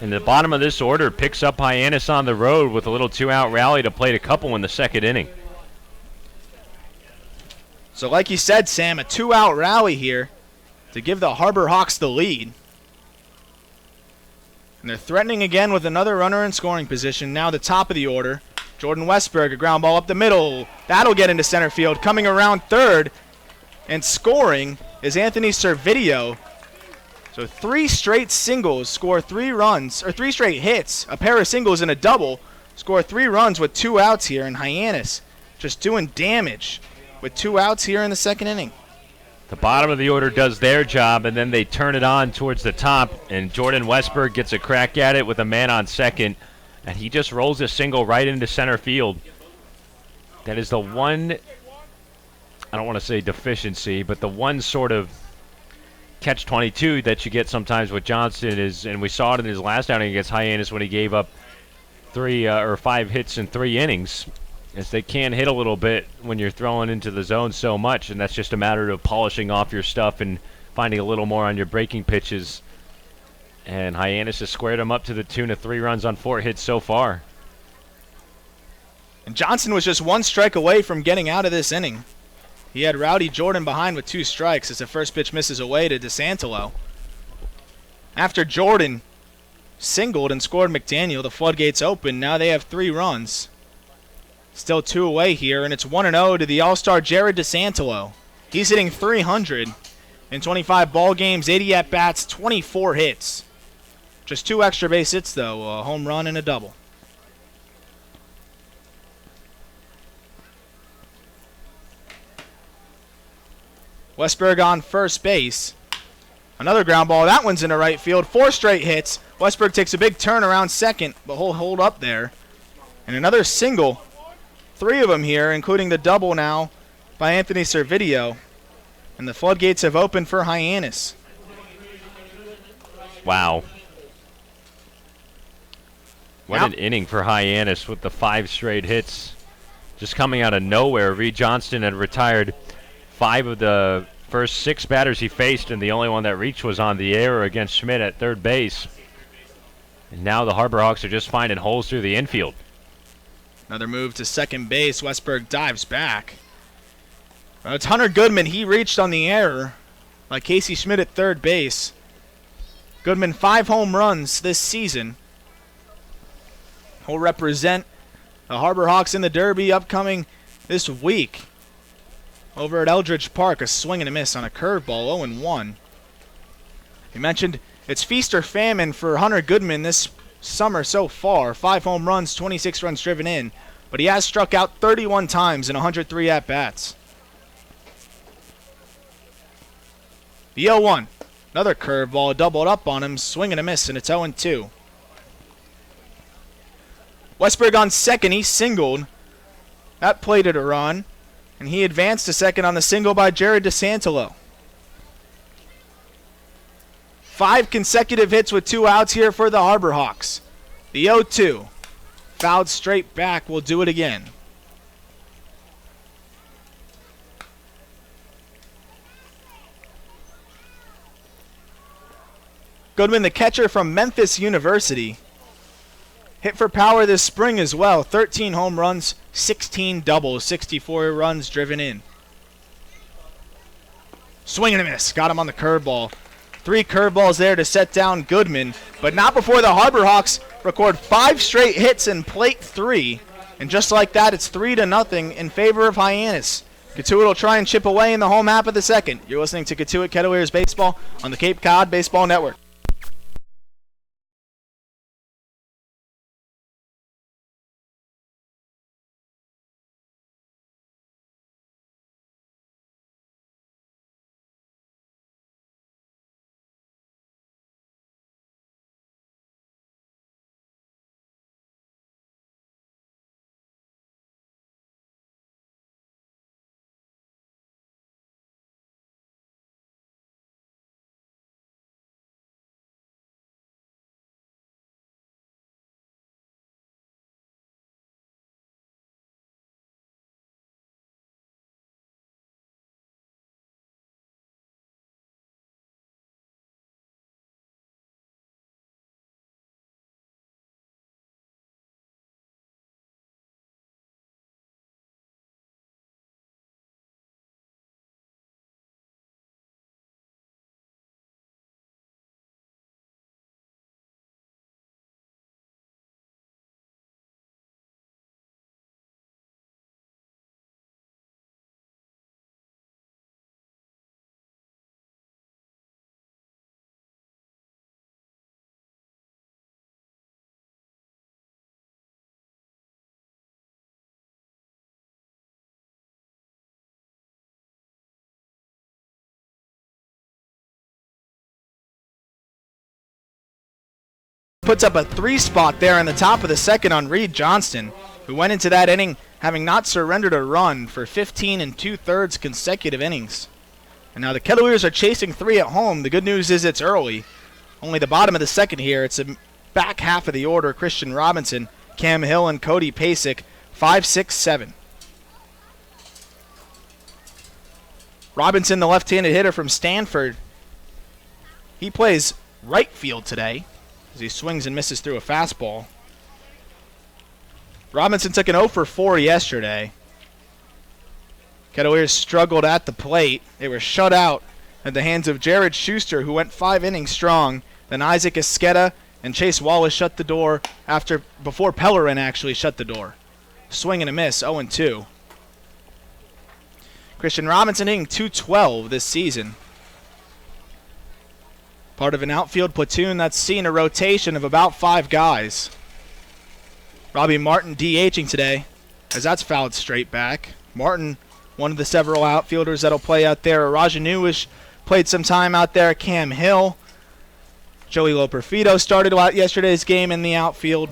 And the bottom of this order picks up Hyannis on the road with a little 2-out rally to play a couple in the second inning. So like you said, Sam, a 2-out rally here to give the Harbor Hawks the lead. And they're threatening again with another runner in scoring position. Now the top of the order. Jordan Westberg, a ground ball up the middle. That'll get into center field. Coming around third and scoring is Anthony Servideo. So 3 straight singles score 3 runs, or 3 straight hits, a pair of singles and a double, score 3 runs with 2 outs here. And Hyannis just doing damage with 2 outs here in the second inning. The bottom of the order does their job, and then they turn it on towards the top, and Jordan Westberg gets a crack at it with a man on second, and he just rolls a single right into center field. That is the one, I don't want to say deficiency, but the one sort of catch-22 that you get sometimes with Johnson is, and we saw it in his last outing against Hyannis when he gave up 3 or 5 hits in 3 innings. Is they can hit a little bit when you're throwing into the zone so much, and that's just a matter of polishing off your stuff and finding a little more on your breaking pitches. And Hyannis has squared him up to the tune of 3 runs on 4 hits so far. And Johnson was just 1 strike away from getting out of this inning. He had Rowdy Jordan behind with 2 strikes as the first pitch misses away to DeSantolo. After Jordan singled and scored McDaniel, the floodgates open. Now they have 3 runs. Still 2 away here, and it's 1-0 to the All-Star Jared DeSantolo. He's hitting .300 in 25 ball games, 80 at-bats, 24 hits. Just 2 extra base hits, though, a home run and a double. Westberg on first base. Another ground ball. That one's into right field. 4 straight hits. Westberg takes a big turn around second, but he'll hold up there. And another single. 3 of them here, including the double now by Anthony Servideo. And the floodgates have opened for Hyannis. Wow. What an inning for Hyannis with the 5 straight hits. Just coming out of nowhere. Reed Johnston had retired 5 of the first 6 batters he faced, and the only one that reached was on the error against Schmidt at third base. And now the Harbor Hawks are just finding holes through the infield. Another move to second base. Westberg dives back. It's Hunter Goodman. He reached on the error by Casey Schmidt at third base. Goodman 5 home runs this season. He'll represent the Harbor Hawks in the Derby upcoming this week. Over at Eldridge Park, a swing and a miss on a curveball, 0-1. You mentioned it's feast or famine for Hunter Goodman this summer so far. 5 home runs, 26 runs driven in. But he has struck out 31 times in 103 at-bats. The 0-1. Another curveball doubled up on him, swing and a miss, and it's 0-2. Westberg on second, he singled. That plated a run, and he advanced to second on the single by Jared DeSantolo. 5 consecutive hits with 2 outs here for the Harbor Hawks. The 0-2. Fouled straight back, will do it again. Goodman, the catcher from Memphis University, hit for power this spring as well. 13 home runs, 16 doubles, 64 runs driven in. Swing and a miss. Got him on the curveball. 3 curveballs there to set down Goodman, but not before the Harbor Hawks record 5 straight hits in plate 3. And just like that, it's 3-0 in favor of Hyannis. Cotuit will try and chip away in the home half of the second. You're listening to Cotuit Kettleers Baseball on the Cape Cod Baseball Network. Puts up a 3 spot there in the top of the second on Reed Johnston, who went into that inning having not surrendered a run for 15 2/3 consecutive innings. And now the Kettleers are chasing 3 at home. The good news is it's early. Only the bottom of the second here. It's the back half of the order. Christian Robinson, Cam Hill, and Cody Pasek, 5, 6, 7. Robinson, the left-handed hitter from Stanford, he plays right field today as he swings and misses through a fastball. Robinson took an 0 for 4 yesterday. Kettleers struggled at the plate. They were shut out at the hands of Jared Schuster, who went 5 innings strong. Then Isaac Esqueda and Chase Wallace shut the door before Pellerin actually shut the door. Swing and a miss, 0-2. Christian Robinson hitting .212 this season. Part of an outfield platoon that's seen a rotation of about 5 guys. Robbie Martin DHing today, as that's fouled straight back. Martin one of the several outfielders that'll play out there. Rajanu played some time out there. Cam Hill. Joey Loperfido started out yesterday's game in the outfield.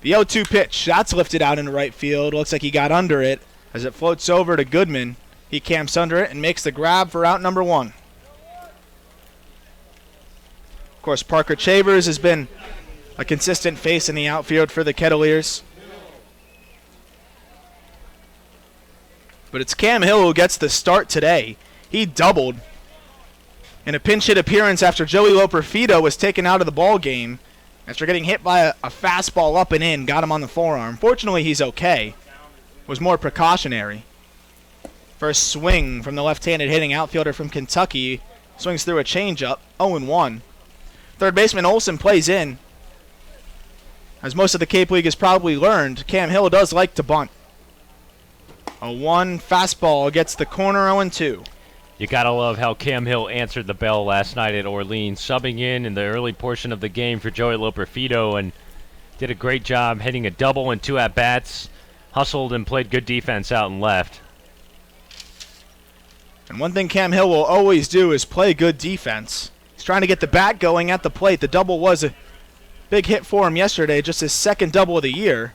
The 0-2 pitch. That's lifted out into right field. Looks like he got under it as it floats over to Goodman. He camps under it and makes the grab for out number 1. Of course, Parker Chavers has been a consistent face in the outfield for the Kettleers. But it's Cam Hill who gets the start today. He doubled in a pinch hit appearance after Joey Loperfido was taken out of the ball game after getting hit by a fastball up and in, got him on the forearm. Fortunately, he's okay. Was more precautionary. First swing from the left-handed hitting outfielder from Kentucky. Swings through a changeup, 0-1. Third baseman Olsen plays in. As most of the Cape League has probably learned, Cam Hill does like to bunt. A 1 fastball gets the corner, 0-2. You got to love how Cam Hill answered the bell last night at Orleans, subbing in the early portion of the game for Joey Loperfido, and did a great job hitting a double and 2 at-bats. Hustled and played good defense out and left. And one thing Cam Hill will always do is play good defense. He's trying to get the bat going at the plate. The double was a big hit for him yesterday, just his second double of the year,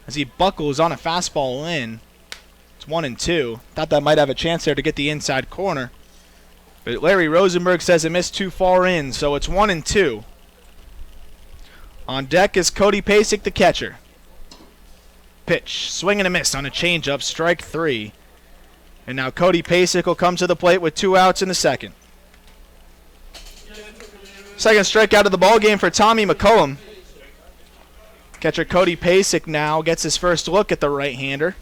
as he buckles on a fastball in. It's 1-2. Thought that might have a chance there to get the inside corner. But Larry Rosenberg says it missed too far in, so it's 1-2. On deck is Cody Pasek, the catcher. Pitch, swing and a miss on a changeup, strike 3. And now Cody Pasek will come to the plate with 2 outs in the second. Second strikeout of the ball game for Tommy McCullum. Catcher Cody Pasek now gets his first look at the right-hander.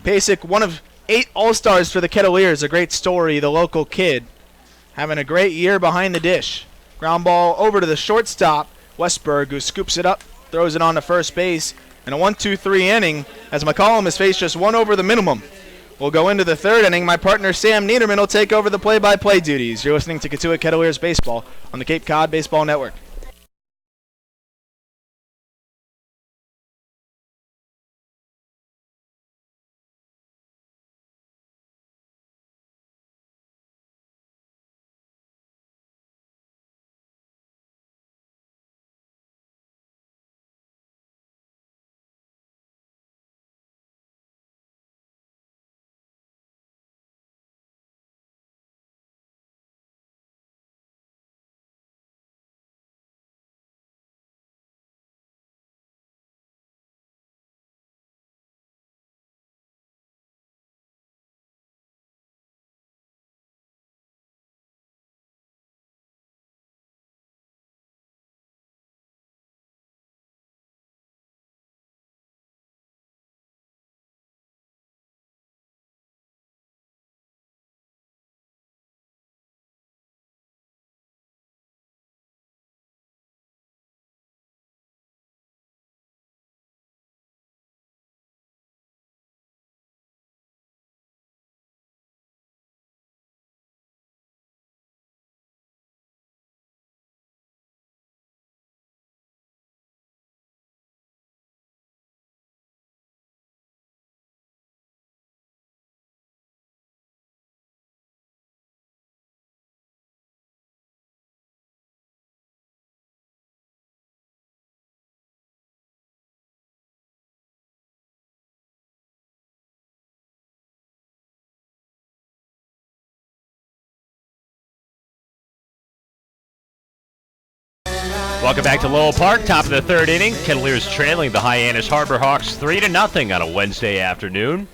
Pasek, one of 8 All-Stars for the Kettleers, a great story, the local kid. Having a great year behind the dish. Ground ball over to the shortstop, Westberg, who scoops it up, throws it on to first base. And a 1-2-3 inning as McCollum has faced just 1 over the minimum. We'll go into the 3rd inning. My partner Sam Niederman will take over the play-by-play duties. You're listening to Cotuit Kettleers Baseball on the Cape Cod Baseball Network. Welcome back to Lowell Park, top of the 3rd inning. Kettleers trailing the Hyannis Harbor Hawks 3-0 on a Wednesday afternoon.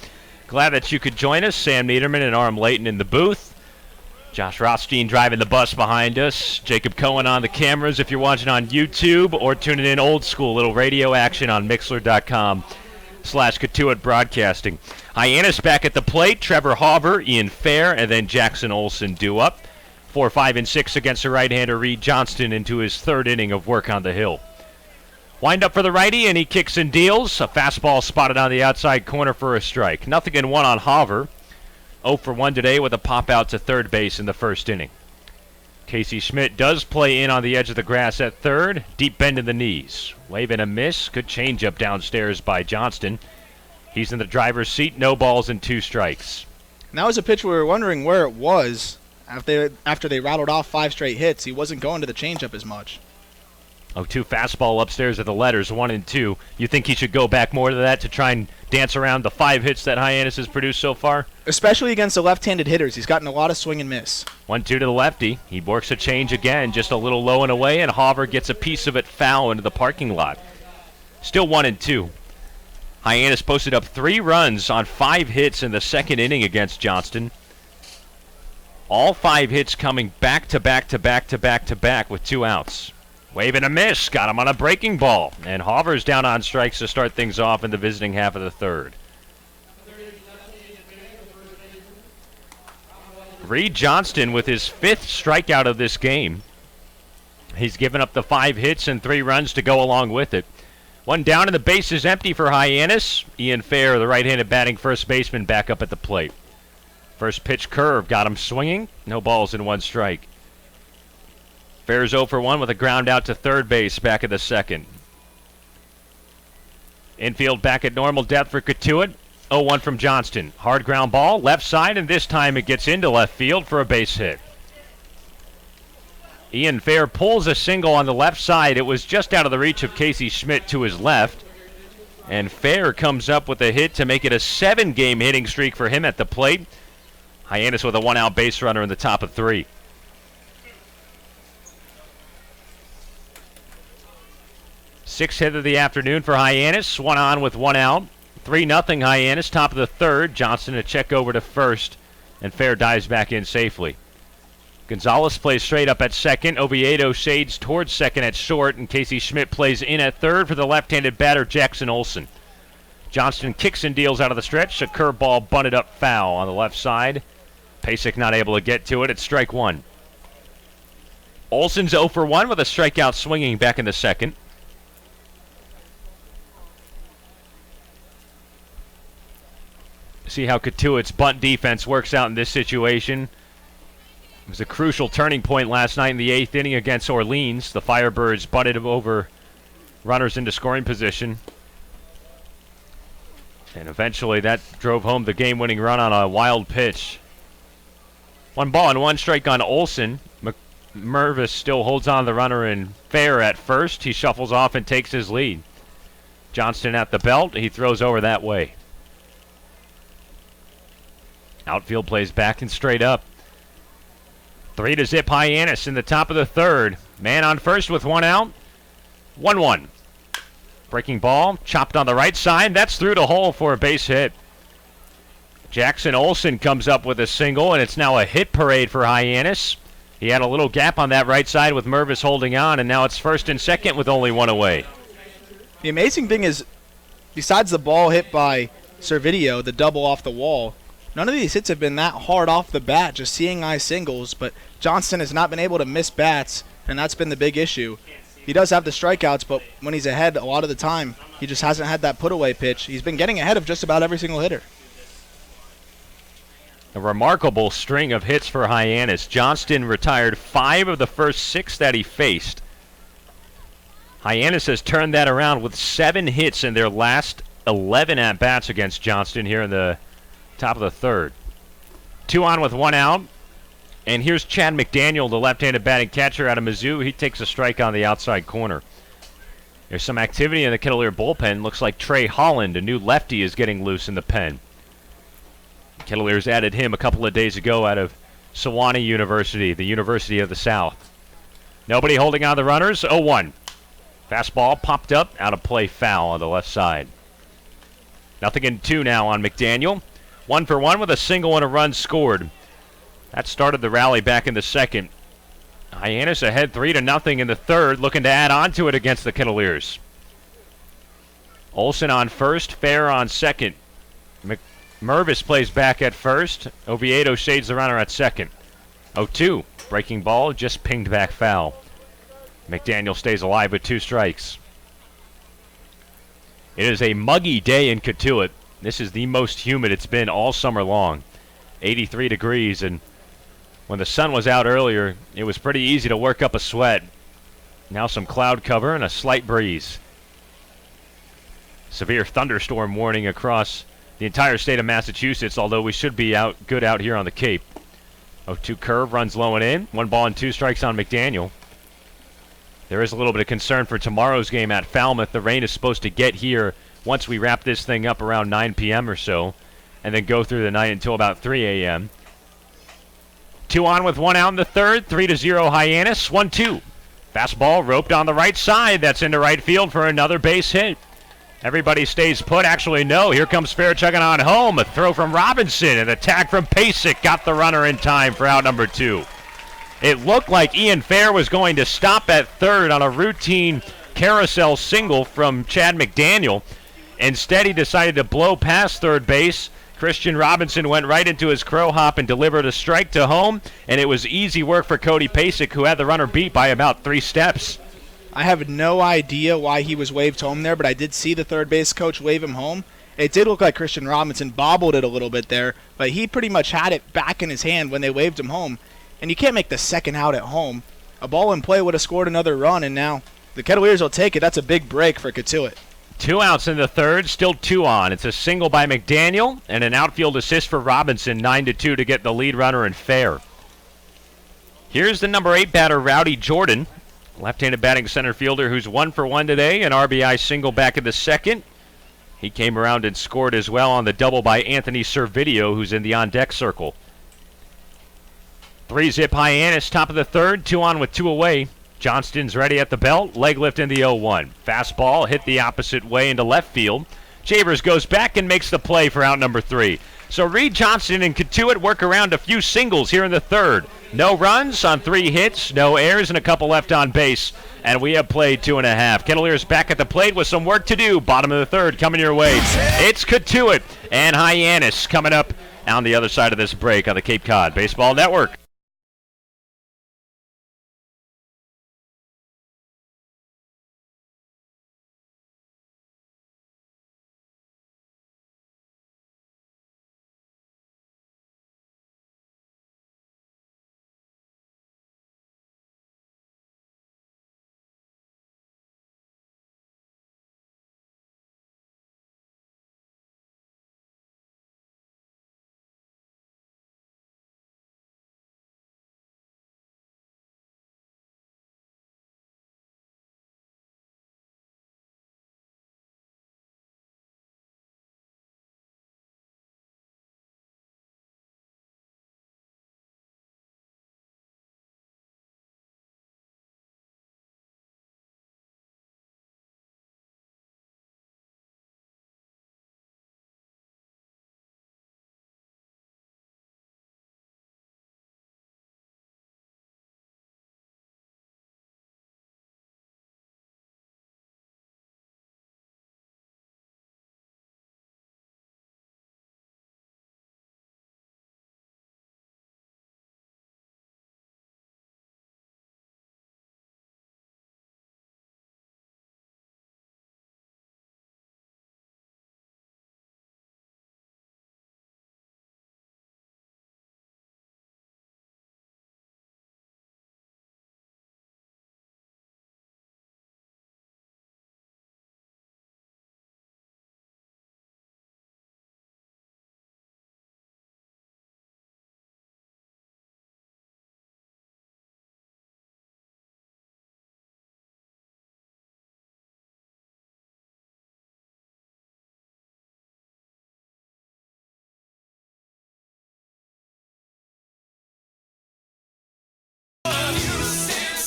Glad that you could join us. Sam Niederman and Arm Layton in the booth. Josh Rothstein driving the bus behind us. Jacob Cohen on the cameras if you're watching on YouTube or tuning in old school, little radio action on Mixler.com/Cotuit Broadcasting. Hyannis back at the plate. Trevor Hauber, Ian Fair, and then Jackson Olsen due up. 4, 5, and 6 against the right-hander Reed Johnston into his 3rd inning of work on the hill. Wind up for the righty, and he kicks and deals. A fastball spotted on the outside corner for a strike. 0-1 on Hauber. 0 for 1 today with a pop out to 3rd base in the 1st inning. Casey Schmidt does play in on the edge of the grass at third. Deep bend in the knees. Wave and a miss. Good changeup downstairs by Johnston. He's in the driver's seat. No balls and 2 strikes. And that was a pitch we were wondering where it was after they rattled off 5 straight hits. He wasn't going to the changeup as much. 0-2 fastball upstairs at the letters, 1 and 2. You think he should go back more to that to try and dance around the 5 hits that Hyannis has produced so far? Especially against the left-handed hitters. He's gotten a lot of swing and miss. 1-2 to the lefty. He works a change again, just a little low and away, and Hauver gets a piece of it foul into the parking lot. Still 1 and 2. Hyannis posted up 3 runs on 5 hits in the second inning against Johnston. All 5 hits coming back to back to back to back to back with 2 outs. Wave and a miss. Got him on a breaking ball. And Hauver's down on strikes to start things off in the visiting half of the third. Reed Johnston with his 5th strikeout of this game. He's given up the 5 hits and 3 runs to go along with it. 1 down and the base is empty for Hyannis. Ian Fair, the right-handed batting first baseman, back up at the plate. First pitch curve got him swinging. No balls and 1 strike. Fair's 0 for 1 with a ground out to third base back of the second. Infield back at normal depth for Cotuit. 0-1 from Johnston. Hard ground ball, left side, and this time it gets into left field for a base hit. Ian Fair pulls a single on the left side. It was just out of the reach of Casey Schmidt to his left. And Fair comes up with a hit to make it a 7-game hitting streak for him at the plate. Hyannis with a 1-out base runner in the top of 3. 6th hit of the afternoon for Hyannis. 1 on with 1 out. 3-0 Hyannis, top of the third. Johnston a check over to first, and Fair dives back in safely. Gonzalez plays straight up at second. Oviedo shades towards second at short, and Casey Schmidt plays in at third for the left-handed batter Jackson Olsen. Johnston kicks and deals out of the stretch. A curveball bunted up foul on the left side. Pasek not able to get to it. It's strike 1. Olsen's 0 for 1 with a strikeout swinging back in the second. See how Cotuit's bunt defense works out in this situation. It was a crucial turning point last night in the 8th inning against Orleans. The Firebirds bunted over runners into scoring position. And eventually that drove home the game-winning run on a wild pitch. 1 ball and 1 strike on Olsen. Mervis still holds on the runner in Fair at first. He shuffles off and takes his lead. Johnston at the belt. He throws over that way. Outfield plays back and straight up. 3-0 Hyannis in the top of the third. Man on first with 1 out. 1-1. Breaking ball, chopped on the right side. That's through the hole for a base hit. Jackson Olsen comes up with a single, and it's now a hit parade for Hyannis. He had a little gap on that right side with Mervis holding on, and now it's first and second with only 1 away. The amazing thing is, besides the ball hit by Servideo, the double off the wall, none of these hits have been that hard off the bat, just seeing eye singles, but Johnston has not been able to miss bats, and that's been the big issue. He does have the strikeouts, but when he's ahead a lot of the time, he just hasn't had that put-away pitch. He's been getting ahead of just about every single hitter. A remarkable string of hits for Hyannis. Johnston retired 5 of the first 6 that he faced. Hyannis has turned that around with 7 hits in their last 11 at-bats against Johnston here in the top of the third. 2 on with 1 out. And here's Chad McDaniel, the left-handed batting catcher out of Mizzou. He takes a strike on the outside corner. There's some activity in the Kettleer bullpen. Looks like Trey Holland, a new lefty, is getting loose in the pen. Kettleers added him a couple of days ago out of Sewanee University, the University of the South. Nobody holding on the runners. 0-1. Fastball popped up, out of play, foul on the left side. 0-2 now on McDaniel. 1 for 1 with a single and a run scored. That started the rally back in the second. Hyannis ahead 3-0 in the third, looking to add on to it against the Kettleers. Olsen on first, Fair on second. Mervis plays back at first. Oviedo shades the runner at second. 0-2. Breaking ball, just pinged back foul. McDaniel stays alive with 2 strikes. It is a muggy day in Cotuit. This is the most humid it's been all summer long. 83 degrees, and When the sun was out earlier, it was pretty easy to work up a sweat. Now some cloud cover and a slight breeze. Severe thunderstorm warning across the entire state of Massachusetts, although we should be good out here on the Cape. 0-2 curve runs low and in. 1 ball and 2 strikes on McDaniel. There is a little bit of concern for tomorrow's game at Falmouth. The rain is supposed to get here once we wrap this thing up around 9 p.m. or so, and then go through the night until about 3 a.m. 2 on with 1 out in the third. 3-0 Hyannis. 1-2. Fastball roped on the right side. That's into right field for another base hit. Everybody stays put. Actually, no. Here comes Fairchugging on home. A throw from Robinson and a tag from Pasek. Got the runner in time for out number 2. It looked like Ian Fair was going to stop at third on a routine carousel single from Chad McDaniel. Instead, he decided to blow past third base. Christian Robinson went right into his crow hop and delivered a strike to home, and it was easy work for Cody Pasek, who had the runner beat by about 3 steps. I have no idea why he was waved home there, but I did see the third base coach wave him home. It did look like Christian Robinson bobbled it a little bit there, but he pretty much had it back in his hand when they waved him home. And you can't make the second out at home. A ball in play would have scored another run, and now the Kettleers will take it. That's a big break for Cotuit. 2 outs in the third, still 2 on. It's a single by McDaniel and an outfield assist for Robinson, 9-2 to get the lead runner and Fair. Here's the number 8 batter, Rowdy Jordan, left-handed batting center fielder who's 1 for 1 today, an RBI single back in the second. He came around and scored as well on the double by Anthony Servideo, who's in the on-deck circle. 3-zip Hyannis, top of the third, 2 on with 2 away. Johnston's ready at the belt, leg lift in the 0-1. Fastball hit the opposite way into left field. Chavers goes back and makes the play for out number 3. So Reed Johnston and Cotuit work around a few singles here in the third. No runs on 3 hits, no errors, and a couple left on base. And we have played 2.5. Kettleers back at the plate with some work to do. Bottom of the third coming your way. It's Cotuit and Hyannis coming up on the other side of this break on the Cape Cod Baseball Network.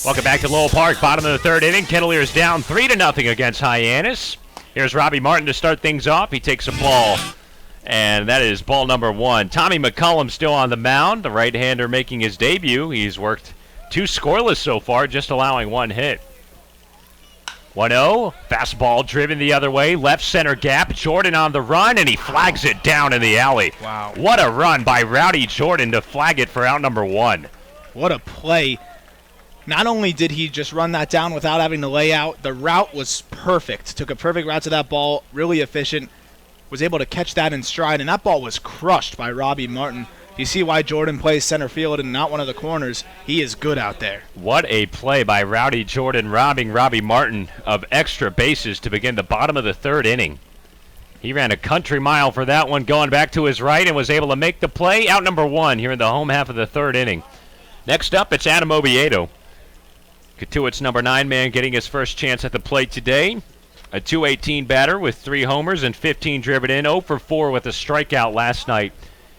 Welcome back to Lowell Park, bottom of the third inning. Kettleers down 3-0 against Hyannis. Here's Robbie Martin to start things off. He takes a ball, and that is ball number 1. Tommy McCullum still on the mound, the right-hander making his debut. He's worked 2 scoreless so far, just allowing 1 hit. 1-0, fastball driven the other way, left center gap. Jordan on the run, and he flags it down in the alley. Wow. What a run by Rowdy Jordan to flag it for out number 1. What a play. Not only did he just run that down without having to lay out, the route was perfect. Took a perfect route to that ball, really efficient. Was able to catch that in stride, and that ball was crushed by Robbie Martin. You see why Jordan plays center field and not one of the corners. He is good out there. What a play by Rowdy Jordan, robbing Robbie Martin of extra bases to begin the bottom of the third inning. He ran a country mile for that one, going back to his right, and was able to make the play. Out number one here in the home half of the third inning. Next up, it's Adam Oviedo. Cotuit's number 9 man getting his first chance at the plate today. A .218 batter with 3 homers and 15 driven in. 0 for 4 with a strikeout last night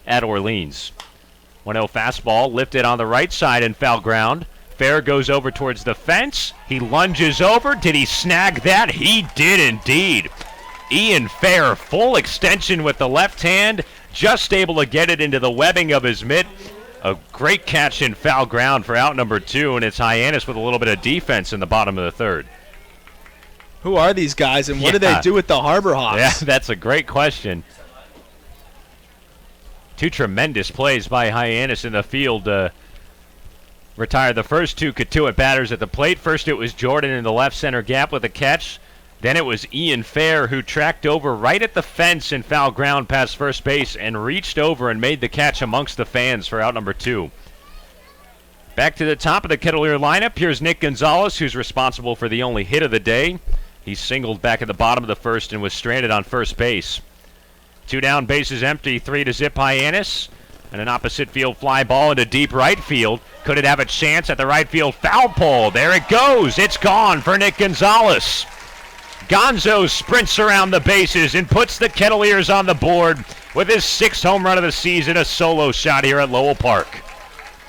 at Orleans. 1-0 fastball lifted on the right side and foul ground. Fair goes over towards the fence. He lunges over. Did he snag that? He did indeed. Ian Fair, full extension with the left hand, just able to get it into the webbing of his mitt. A great catch in foul ground for out number 2, and it's Hyannis with a little bit of defense in the bottom of the third. Who are these guys, and what do they do with the Harbor Hawks? Yeah, that's a great question. 2 tremendous plays by Hyannis in the field to retire the first 2 Cotuit batters at the plate. First it was Jordan in the left center gap with a catch. Then it was Ian Fair who tracked over right at the fence in foul ground past first base and reached over and made the catch amongst the fans for out number 2. Back to the top of the Kettleer lineup. Here's Nick Gonzalez, who's responsible for the only hit of the day. He singled back at the bottom of the first and was stranded on first base. 2 down, bases empty, 3 to zip Hyannis. And an opposite field fly ball into deep right field. Could it have a chance at the right field foul pole? There it goes. It's gone for Nick Gonzalez. Gonzo sprints around the bases and puts the Kettleers on the board with his 6th home run of the season, a solo shot here at Lowell Park.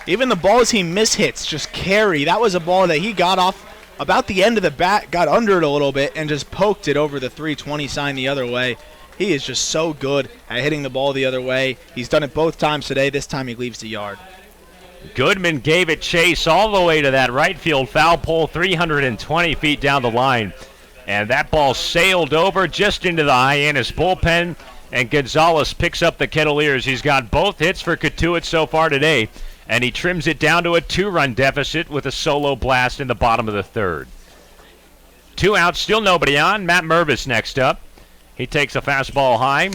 Even the balls he mishits just carry. That was a ball that he got off about the end of the bat, got under it a little bit, and just poked it over the 320 sign the other way. He is just so good at hitting the ball the other way. He's done it both times today. This time he leaves the yard. Goodman gave it chase all the way to that right field foul pole, 320 feet down the line. And that ball sailed over just into the Hyannis bullpen, and Gonzalez picks up the Kettleers. He's got both hits for Cotuit so far today, and he trims it down to a 2-run deficit with a solo blast in the bottom of the third. 2 outs, still nobody on. Matt Mervis next up. He takes a fastball high.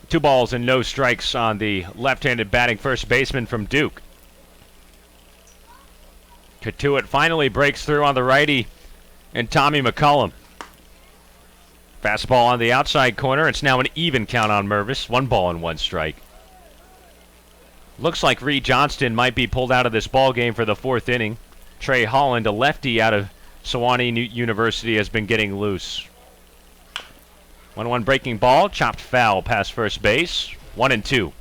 2 balls and no strikes on the left-handed batting first baseman from Duke. Cotuit finally breaks through on the righty and Tommy McCullum. Fastball on the outside corner. It's now an even count on Mervis. 1 ball and 1 strike. Looks like Reed Johnston might be pulled out of this ball game for the 4th inning. Trey Holland, a lefty out of Sewanee University, has been getting loose. 1-1 breaking ball, chopped foul past first base. 1-2.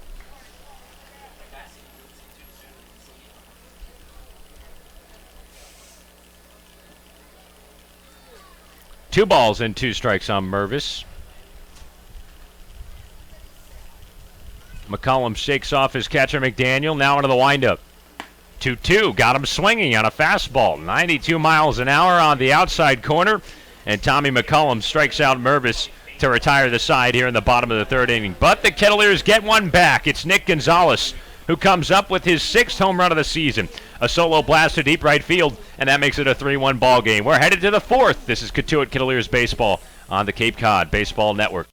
Two balls and 2 strikes on Mervis. McCollum shakes off his catcher McDaniel. Now into the windup. 2-2. Got him swinging on a fastball. 92 miles an hour on the outside corner. And Tommy McCollum strikes out Mervis to retire the side here in the bottom of the 3rd inning. But the Kettleers get one back. It's Nick Gonzalez who comes up with his 6th home run of the season. A solo blast to deep right field, and that makes it a 3-1 ball game. We're headed to the 4th. This is Cotuit Kettleers baseball on the Cape Cod Baseball Network.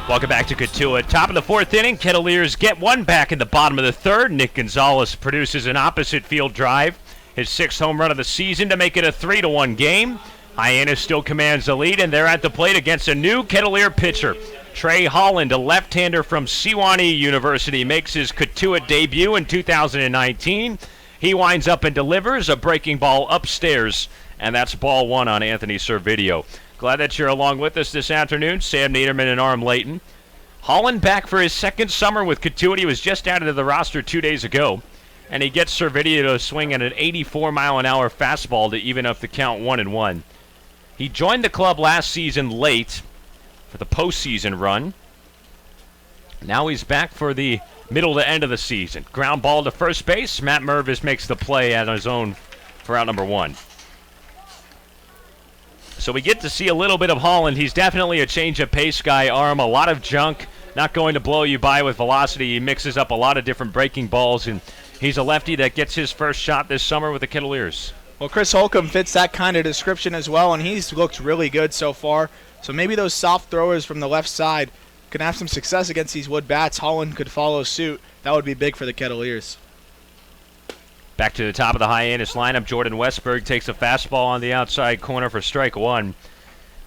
Welcome back to Cotuit. Top of the fourth inning, Kettleers get one back in the bottom of the third. Nick Gonzalez produces an opposite field drive, his sixth home run of the season to make it a 3-1 game. Hyannis still commands the lead, and they're at the plate against a new Kettleer pitcher. Trey Holland, a left-hander from Sewanee University, makes his Cotuit debut in 2019. He winds up and delivers a breaking ball upstairs, and that's ball one on Anthony Servideo. Glad that you're along with us this afternoon. Sam Niederman and Arm Layton. Holland back for his second summer with Cotuit. He was just added to the roster 2 days ago, and he gets Servideo to swing at an 84-mile-an-hour fastball to even up the count 1-1. He joined the club last season late for the postseason run. Now he's back for the middle to end of the season. Ground ball to first base. Matt Mervis makes the play at his own for out number one. So we get to see a little bit of Holland. He's definitely a change of pace guy. Arm, a lot of junk, not going to blow you by with velocity. He mixes up a lot of different breaking balls, and he's a lefty that gets his first shot this summer with the Kettleers. Well, Chris Holcomb fits that kind of description as well, and he's looked really good so far. So maybe those soft throwers from the left side can have some success against these wood bats. Holland could follow suit. That would be big for the Kettleers. Back to the top of the Hyannis lineup, Jordan Westberg takes a fastball on the outside corner for strike one.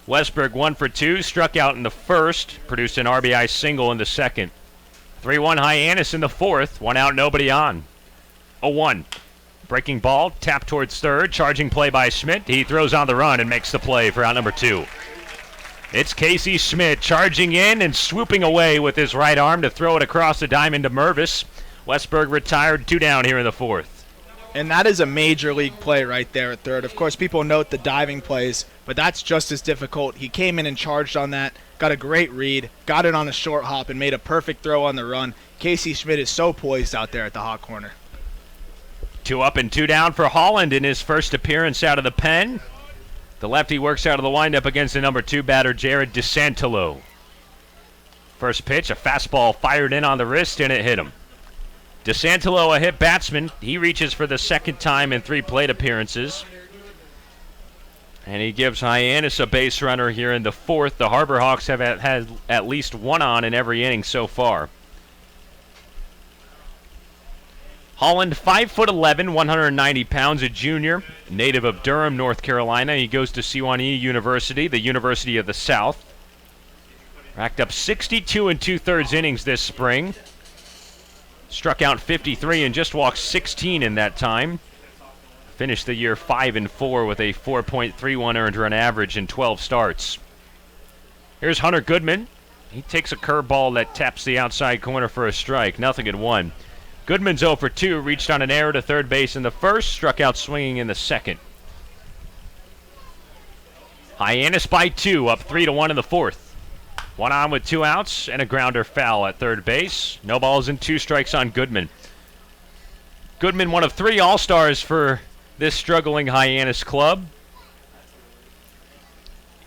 Westberg 1 for 2, struck out in the first, produced an RBI single in the second. 3-1 Hyannis in the fourth, one out, nobody on. 0-1. Breaking ball, tap towards third, charging play by Schmidt. He throws on the run and makes the play for out number 2. It's Casey Schmidt charging in and swooping away with his right arm to throw it across the diamond to Mervis. Westberg retired, 2 down here in the fourth. And that is a major league play right there at third. Of course, people note the diving plays, but that's just as difficult. He came in and charged on that, got a great read, got it on a short hop, and made a perfect throw on the run. Casey Schmidt is so poised out there at the hot corner. 2 up and 2 down for Holland in his first appearance out of the pen. The lefty works out of the windup against the number 2 batter, Jared DeSantolo. First pitch, a fastball fired in on the wrist, and it hit him. DeSantolo, a hit batsman. He reaches for the second time in 3 plate appearances. And he gives Hyannis a base runner here in the fourth. The Harbor Hawks have had at least one on in every inning so far. Holland, 5'11", 190 pounds, a junior, native of Durham, North Carolina. He goes to Sewanee University, the University of the South. Racked up 62 2/3 innings this spring. Struck out 53 and just walked 16 in that time. Finished the year 5-4 with a 4.31 earned run average in 12 starts. Here's Hunter Goodman. He takes a curveball that taps the outside corner for a strike. Nothing at 1. Goodman's 0 for 2, reached on an error to third base in the first, struck out swinging in the second. Hyannis by 2, up 3-1 in the fourth. 1 on with 2 outs and a grounder foul at third base. No balls and 2 strikes on Goodman. Goodman, one of 3 All-Stars for this struggling Hyannis club.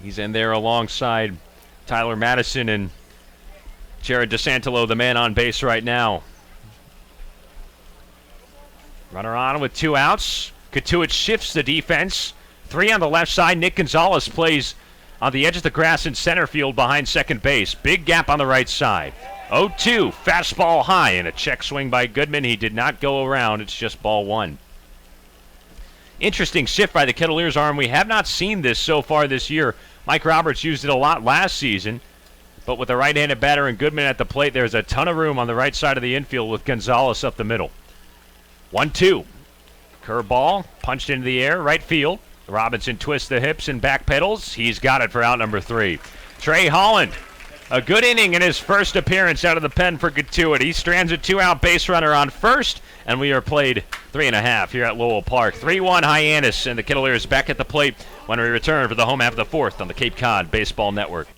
He's in there alongside Tyler Madison and Jared DeSantolo, the man on base right now. Runner on with 2 outs. Cotuit shifts the defense. 3 on the left side. Nick Gonzalez plays on the edge of the grass in center field behind second base. Big gap on the right side. 0-2, fastball high, and a check swing by Goodman. He did not go around. It's just ball 1. Interesting shift by the Kettleers arm. We have not seen this so far this year. Mike Roberts used it a lot last season, but with a right-handed batter and Goodman at the plate, there's a ton of room on the right side of the infield with Gonzalez up the middle. 1-2. Curveball, punched into the air, right field. Robinson twists the hips and back pedals. He's got it for out number 3. Trey Holland, a good inning in his first appearance out of the pen for Cotuit. He strands a 2-out base runner on first, and we are played 3.5 here at Lowell Park. 3-1 Hyannis, and the Kettleers back at the plate when we return for the home half of the fourth on the Cape Cod Baseball Network.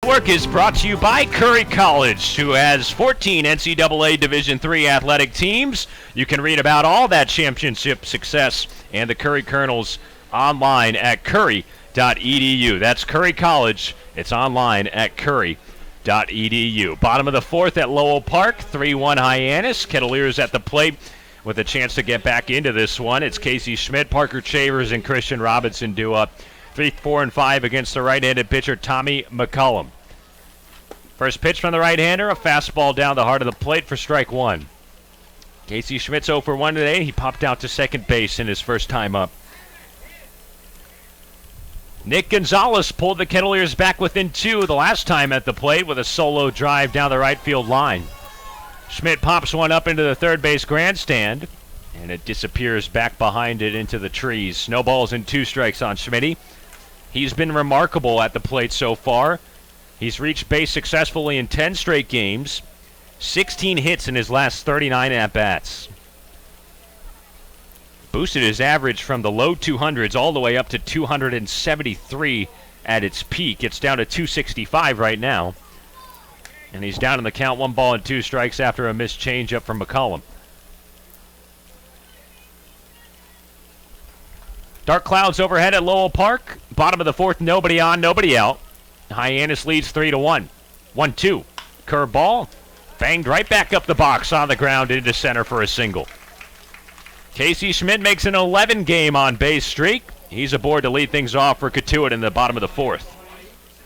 Work is brought to you by Curry College, who has 14 NCAA Division III athletic teams. You can read about all that championship success and the Curry Colonels online at curry.edu. That's Curry College. It's online at curry.edu. Bottom of the fourth at Lowell Park, 3-1 Hyannis. Kettleers at the plate with a chance to get back into this one. It's Casey Schmidt, Parker Chavers, and Christian Robinson due up 3, 4, and 5 against the right-handed pitcher Tommy McCullum. First pitch from the right-hander, a fastball down the heart of the plate for strike one. Casey Schmidt's 0 for 1 today. He popped out to second base in his first time up. Nick Gonzalez pulled the Kettleers back within 2 the last time at the plate with a solo drive down the right field line. Schmidt pops one up into the third base grandstand, and it disappears back behind it into the trees. No balls and 2 strikes on Schmidt. He's been remarkable at the plate so far. He's reached base successfully in 10 straight games, 16 hits in his last 39 at-bats. Boosted his average from the low 200s all the way up to 273 at its peak. It's down to 265 right now. And he's down in the count, 1 ball and 2 strikes after a missed changeup from McCullum. Dark clouds overhead at Lowell Park. Bottom of the fourth, nobody on, nobody out. Hyannis leads 3-1. 1-2. Curveball. Banged right back up the box on the ground into center for a single. Casey Schmidt makes an 11-game on-base streak. He's aboard to lead things off for Cotuit in the bottom of the fourth.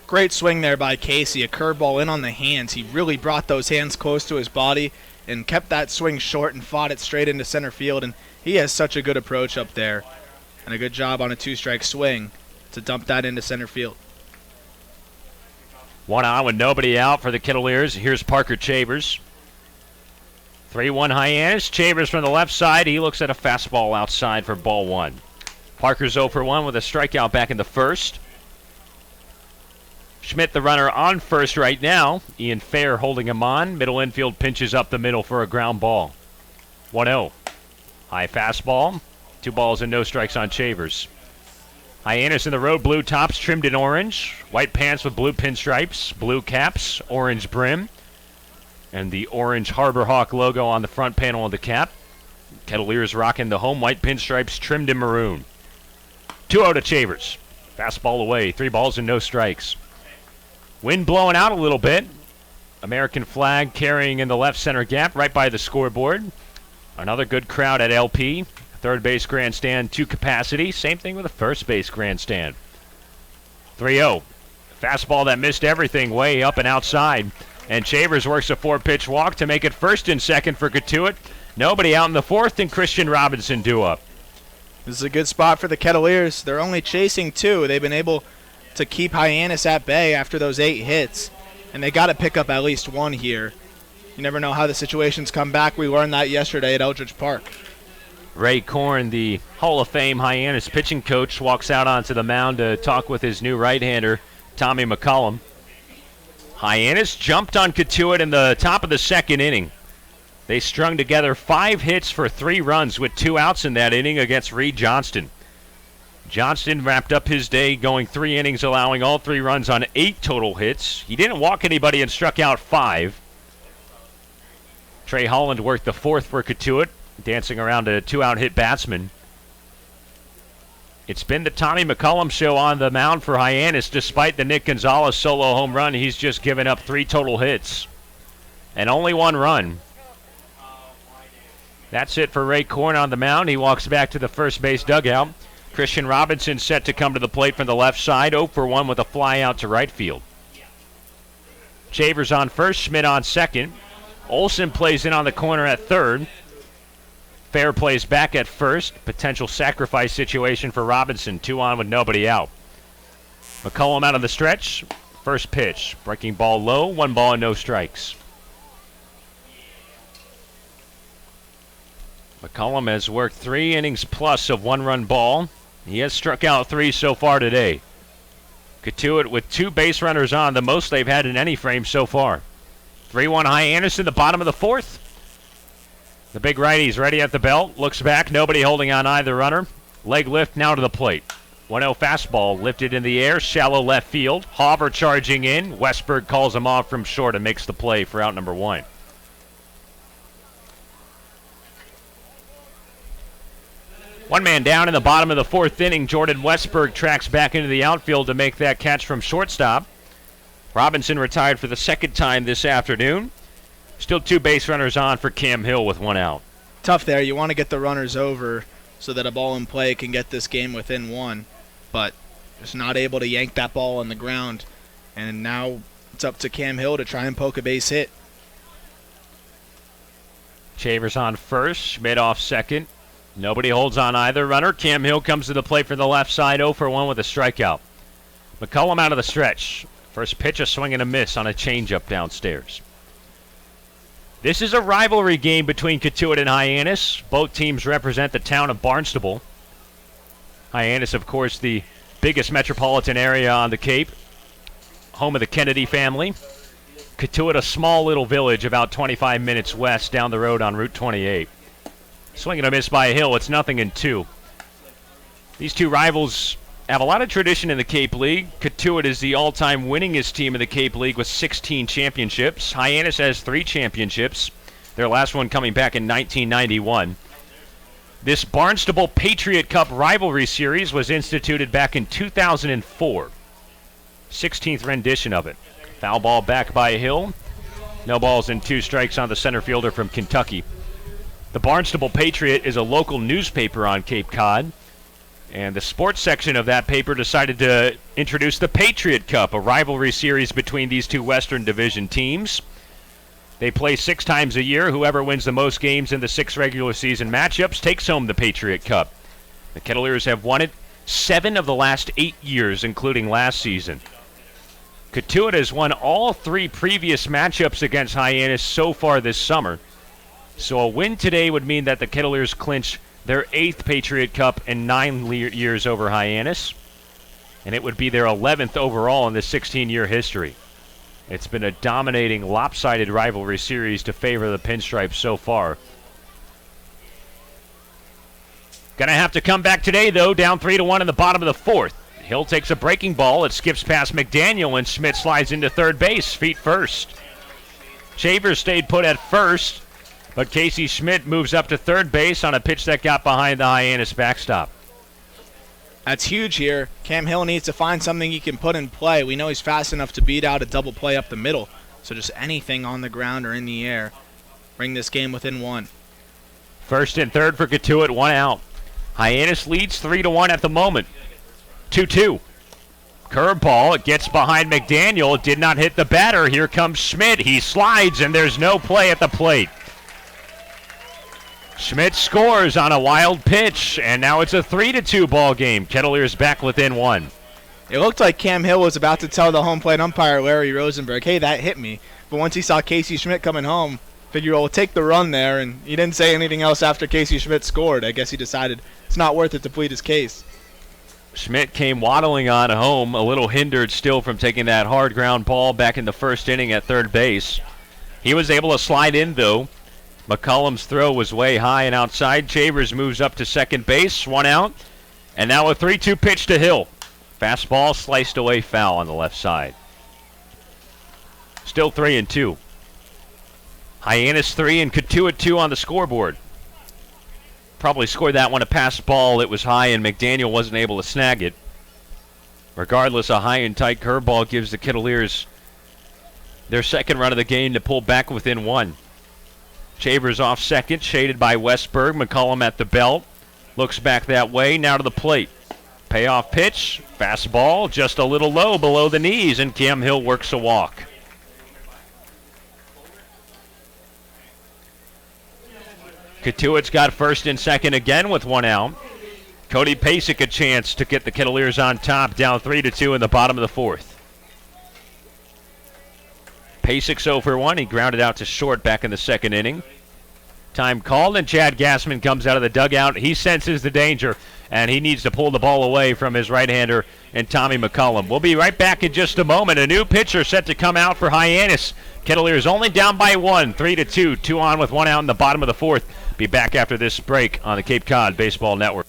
Great swing there by Casey. A curveball in on the hands. He really brought those hands close to his body and kept that swing short and fought it straight into center field. And he has such a good approach up there. And a good job on a 2-strike swing to dump that into center field. 1 on with nobody out for the Kettleers. Here's Parker Chavers. 3-1 Hyannis. Chavers from the left side. He looks at a fastball outside for ball 1. Parker's 0 for 1 with a strikeout back in the first. Schmidt, the runner, on first right now. Ian Fair holding him on. Middle infield pinches up the middle for a ground ball. 1-0. High fastball. 2 balls and no strikes on Chavers. Hyannis in the road, blue tops trimmed in orange. White pants with blue pinstripes, blue caps, orange brim. And the orange Harbor Hawk logo on the front panel of the cap. Kettleers rocking the home white pinstripes trimmed in maroon. 2-0 to Chavers. Fastball away, 3 balls and no strikes. Wind blowing out a little bit. American flag carrying in the left center gap right by the scoreboard. Another good crowd at LP. Third base grandstand to capacity. Same thing with the first base grandstand. 3-0. Fastball that missed everything way up and outside. And Chavers works a 4-pitch walk to make it first and second for Cotuit. Nobody out in the fourth, and Christian Robinson due up. This is a good spot for the Kettleers. They're only chasing 2. They've been able to keep Hyannis at bay after those 8 hits. And they got to pick up at least 1 here. You never know how the situations come back. We learned that yesterday at Eldridge Park. Ray Korn, the Hall of Fame Hyannis pitching coach, walks out onto the mound to talk with his new right-hander, Tommy McCullum. Hyannis jumped on Cotuit in the top of the second inning. They strung together 5 hits for 3 runs with 2 outs in that inning against Reed Johnston. Johnston wrapped up his day going 3 innings, allowing all 3 runs on 8 total hits. He didn't walk anybody and struck out 5. Trey Holland worked the 4th for Cotuit, dancing around a 2-out hit batsman. It's been the Tommy McCullum show on the mound for Hyannis. Despite the Nick Gonzalez solo home run, he's just given up 3 total hits and only 1 run. That's it for Ray Korn on the mound. He walks back to the first base dugout. Christian Robinson set to come to the plate from the left side, 0 for 1 with a fly out to right field. Chavers on first, Schmidt on second. Olsen plays in on the corner at third. Fair plays back at first. Potential sacrifice situation for Robinson. 2 on with nobody out. McCullum out of the stretch. First pitch. Breaking ball low. 1 ball and no strikes. McCullum has worked 3 innings plus of 1-run ball. He has struck out 3 so far today. Cotuit with 2 base runners on, the most they've had in any frame so far. 3-1 Hyannis in the bottom of the fourth. The big righty's ready at the belt. Looks back. Nobody holding on either runner. Leg lift now to the plate. 1-0 fastball lifted in the air, shallow left field. Hauber charging in. Westberg calls him off from short and makes the play for out number 1. One man down in the bottom of the 4th inning. Jordan Westberg tracks back into the outfield to make that catch from shortstop. Robinson retired for the 2nd time this afternoon. Still 2 base runners on for Cam Hill with 1 out. Tough there. You want to get the runners over so that a ball in play can get this game within 1, but just not able to yank that ball on the ground. And now it's up to Cam Hill to try and poke a base hit. Chavers on first, Schmidt off second. Nobody holds on either runner. Cam Hill comes to the plate from the left side, 0 for 1 with a strikeout. McCullum out of the stretch. First pitch, a swing and a miss on a changeup downstairs. This is a rivalry game between Cotuit and Hyannis. Both teams represent the town of Barnstable. Hyannis, of course, the biggest metropolitan area on the Cape, home of the Kennedy family. Cotuit, a small little village about 25 minutes west down the road on Route 28. Swing and a miss by Hill. It's 0-2. These two rivals have a lot of tradition in the Cape League. Cotuit is the all-time winningest team in the Cape League with 16 championships. Hyannis has 3 championships, their last one coming back in 1991. This Barnstable Patriot Cup rivalry series was instituted back in 2004. 16th rendition of it. Foul ball back by Hill. No balls and 2 strikes on the center fielder from Kentucky. The Barnstable Patriot is a local newspaper on Cape Cod, and the sports section of that paper decided to introduce the Patriot Cup, a rivalry series between these 2 Western Division teams. They play 6 times a year. Whoever wins the most games in the 6 regular season matchups takes home the Patriot Cup. The Kettleers have won it 7 of the last 8 years, including last season. Cotuit has won all 3 previous matchups against Hyannis so far this summer. So a win today would mean that the Kettleers clinch their 8th Patriot Cup in 9 years over Hyannis, and it would be their 11th overall in this 16-year history. It's been a dominating, lopsided rivalry series to favor the Pinstripes so far. Gonna have to come back today, though, down 3-1 in the bottom of the 4th. Hill takes a breaking ball. It skips past McDaniel, and Schmidt slides into third base, feet first. Chavers stayed put at first, but Casey Schmidt moves up to third base on a pitch that got behind the Hyannis backstop. That's huge here. Cam Hill needs to find something he can put in play. We know he's fast enough to beat out a double play up the middle. So just anything on the ground or in the air. Bring this game within 1. First and third for Cotuit, 1 out. Hyannis leads 3-1 at the moment. 2-2. Curveball, it gets behind McDaniel. It did not hit the batter. Here comes Schmidt. He slides, and there's no play at the plate. Schmidt scores on a wild pitch, and now it's a 3-2 ball game. Kettleers back within 1. It looked like Cam Hill was about to tell the home plate umpire, Larry Rosenberg, hey, that hit me. But once he saw Casey Schmidt coming home, figured, well, we'll take the run there, and he didn't say anything else after Casey Schmidt scored. I guess he decided it's not worth it to plead his case. Schmidt came waddling on home, a little hindered still from taking that hard ground ball back in the first inning at third base. He was able to slide in, though. McCullum's throw was way high and outside. Chavers moves up to second base, 1 out. And now a 3-2 pitch to Hill. Fastball sliced away foul on the left side. Still 3-2. Hyannis 3 and Cotuit 2 on the scoreboard. Probably scored that one a pass ball. It was high and McDaniel wasn't able to snag it. Regardless, a high and tight curveball gives the Kettleers their second run of the game to pull back within 1. Chavers off second, shaded by Westberg. McCullum at the belt. Looks back that way, now to the plate. Payoff pitch, fastball, just a little low below the knees, and Cam Hill works a walk. Cotuit's got first and second again with 1 out. Cody Pasek a chance to get the Kettleers on top, down 3-2 in the bottom of the 4th. Pasek 0 for 1. He grounded out to short back in the second inning. Time called, and Chad Gassman comes out of the dugout. He senses the danger, and he needs to pull the ball away from his right-hander and Tommy McCullum. We'll be right back in just a moment. A new pitcher set to come out for Hyannis. Kettleers only down by 1, 3-2. 2 on with 1 out in the bottom of the 4th. Be back after this break on the Cape Cod Baseball Network.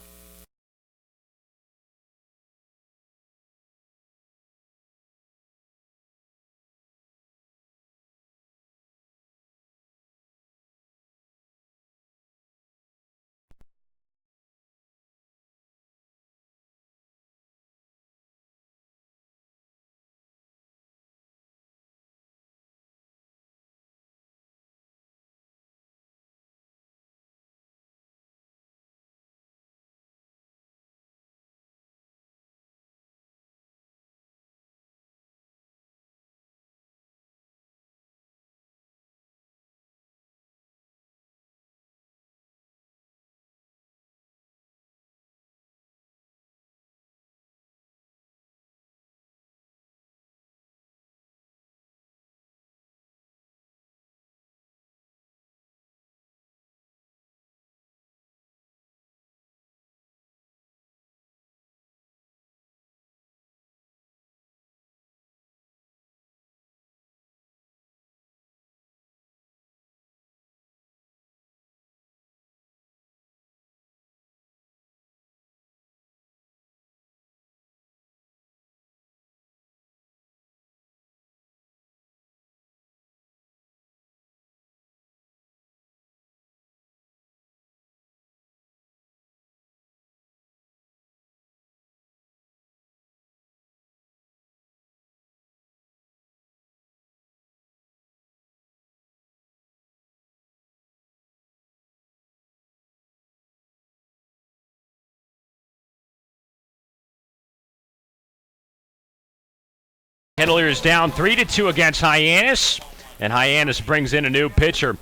Kettleers down 3-2 against Hyannis, and Hyannis brings in a new pitcher.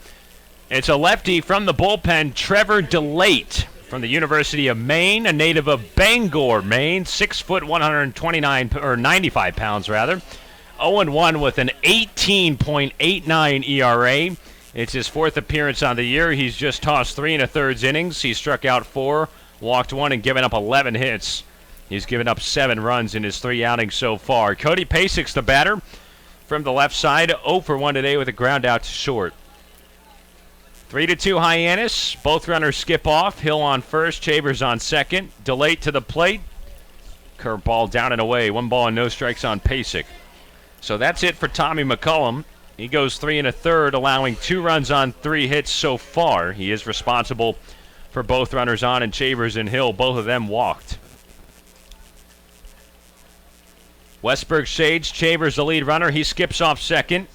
It's a lefty from the bullpen, Trevor DeLate from the University of Maine, a native of Bangor, Maine, 6 foot 95 pounds rather. 0-1 with an 18.89 ERA. It's his 4th appearance on the year. He's just tossed 3 1/3 innings. He struck out 4, walked 1, and given up 11 hits. He's given up 7 runs in his 3 outings so far. Cody Pasic's the batter from the left side, 0 for 1 today with a ground out to short. 3-2 Hyannis. Both runners skip off. Hill on first, Chavers on second. DeLate to the plate. Curveball down and away. 1 ball and no strikes on Pasic. So that's it for Tommy McCullum. He goes 3 1/3, allowing 2 runs on 3 hits so far. He is responsible for both runners on, and Chavers and Hill, both of them walked. Westberg shades. Chavers the lead runner. He skips off second.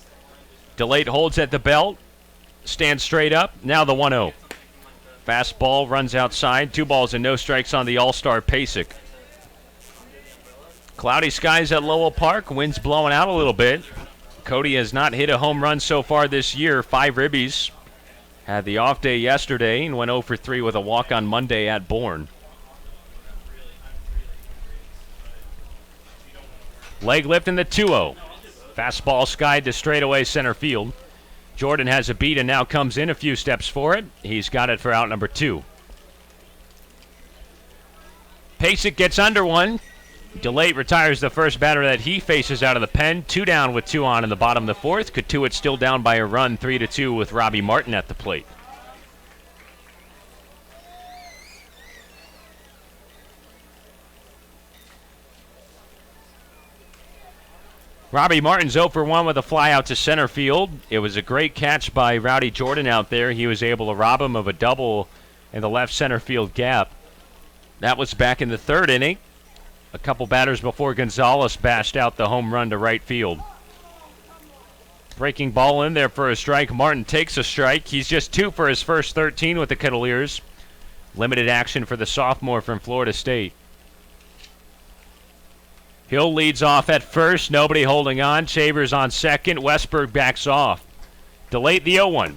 DeLate holds at the belt. Stands straight up. Now the 1-0. Fastball runs outside. 2 balls and no strikes on the all-star Pasic. Cloudy skies at Lowell Park. Wind's blowing out a little bit. Cody has not hit a home run so far this year. 5 ribbies. Had the off day yesterday and went 0 for 3 with a walk on Monday at Bourne. Leg lift in the 2-0. Fastball skied to straightaway center field. Jordan has a beat and now comes in a few steps for it. He's got it for out number 2. Pasic gets under one. DeLate retires the first batter that he faces out of the pen. 2 down with 2 on in the bottom of the 4th. Cotuit still down by a run, 3-2 with Robbie Martin at the plate. Robbie Martin's 0 for 1 with a fly out to center field. It was a great catch by Rowdy Jordan out there. He was able to rob him of a double in the left center field gap. That was back in the 3rd inning. A couple batters before Gonzalez bashed out the home run to right field. Breaking ball in there for a strike. Martin takes a strike. He's just 2 for his first 13 with the Kettleers. Limited action for the sophomore from Florida State. Hill leads off at first. Nobody holding on. Chavers on second. Westberg backs off. DeLate the 0-1.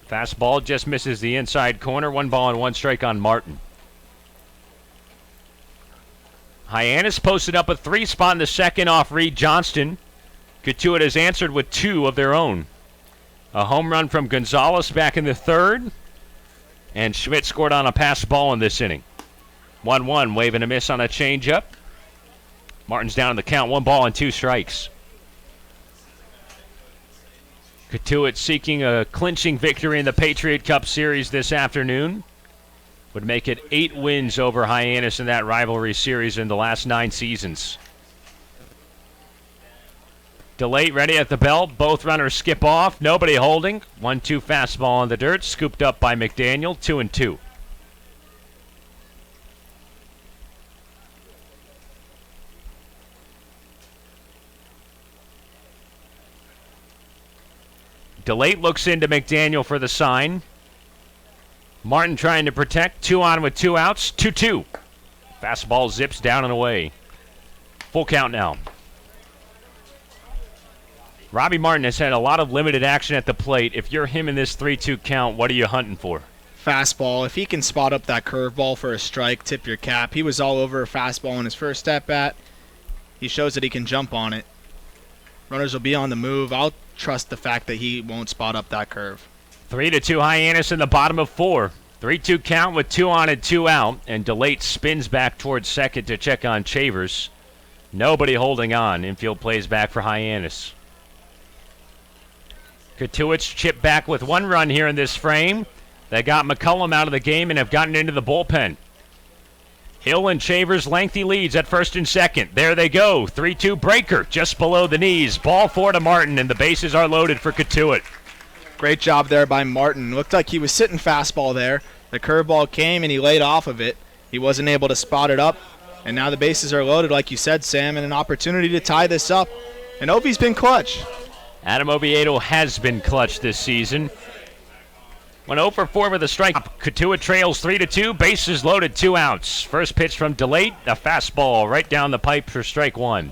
Fastball just misses the inside corner. 1 ball and 1 strike on Martin. Hyannis posted up a 3 spot in the 2nd off Reed Johnston. Cotuit has answered with 2 of their own. A home run from Gonzalez back in the 3rd. And Schmidt scored on a pass ball in this inning. 1-1, wave and a miss on a changeup. Martin's down in the count, 1 ball and 2 strikes. Cotuit seeking a clinching victory in the Patriot Cup Series this afternoon. Would make it 8 wins over Hyannis in that rivalry series in the last 9 seasons. DeLate ready at the belt. Both runners skip off. Nobody holding. 1-2 fastball in the dirt. Scooped up by McDaniel. 2-2. DeLate looks into McDaniel for the sign. Martin trying to protect. 2 on with 2 outs. 2-2. Fastball zips down and away. Full count now. Robbie Martin has had a lot of limited action at the plate. If you're him in this 3-2 count, what are you hunting for? Fastball. If he can spot up that curveball for a strike, tip your cap. He was all over a fastball in his first at-bat. He shows that he can jump on it. Runners will be on the move. I'll trust the fact that he won't spot up that curve. 3-2 Hyannis in the bottom of 4. 3-2 count with 2 on and 2 out. And DeLate spins back towards second to check on Chavers. Nobody holding on. Infield plays back for Hyannis. Cotuit's chip back with 1 run here in this frame. They got McCullum out of the game and have gotten into the bullpen. Hill and Chavers lengthy leads at first and second. There they go. 3-2 breaker just below the knees. Ball 4 to Martin, and the bases are loaded for Cotuit. Great job there by Martin. Looked like he was sitting fastball there. The curveball came and he laid off of it. He wasn't able to spot it up. And now the bases are loaded, like you said, Sam, and an opportunity to tie this up. And Ovi's been clutch. Adam Oviedo has been clutch this season. Went 0 for 4 with a strike. Cotuit trails 3-2. Bases loaded, 2 outs. First pitch from DeLate, a fastball right down the pipe for strike 1.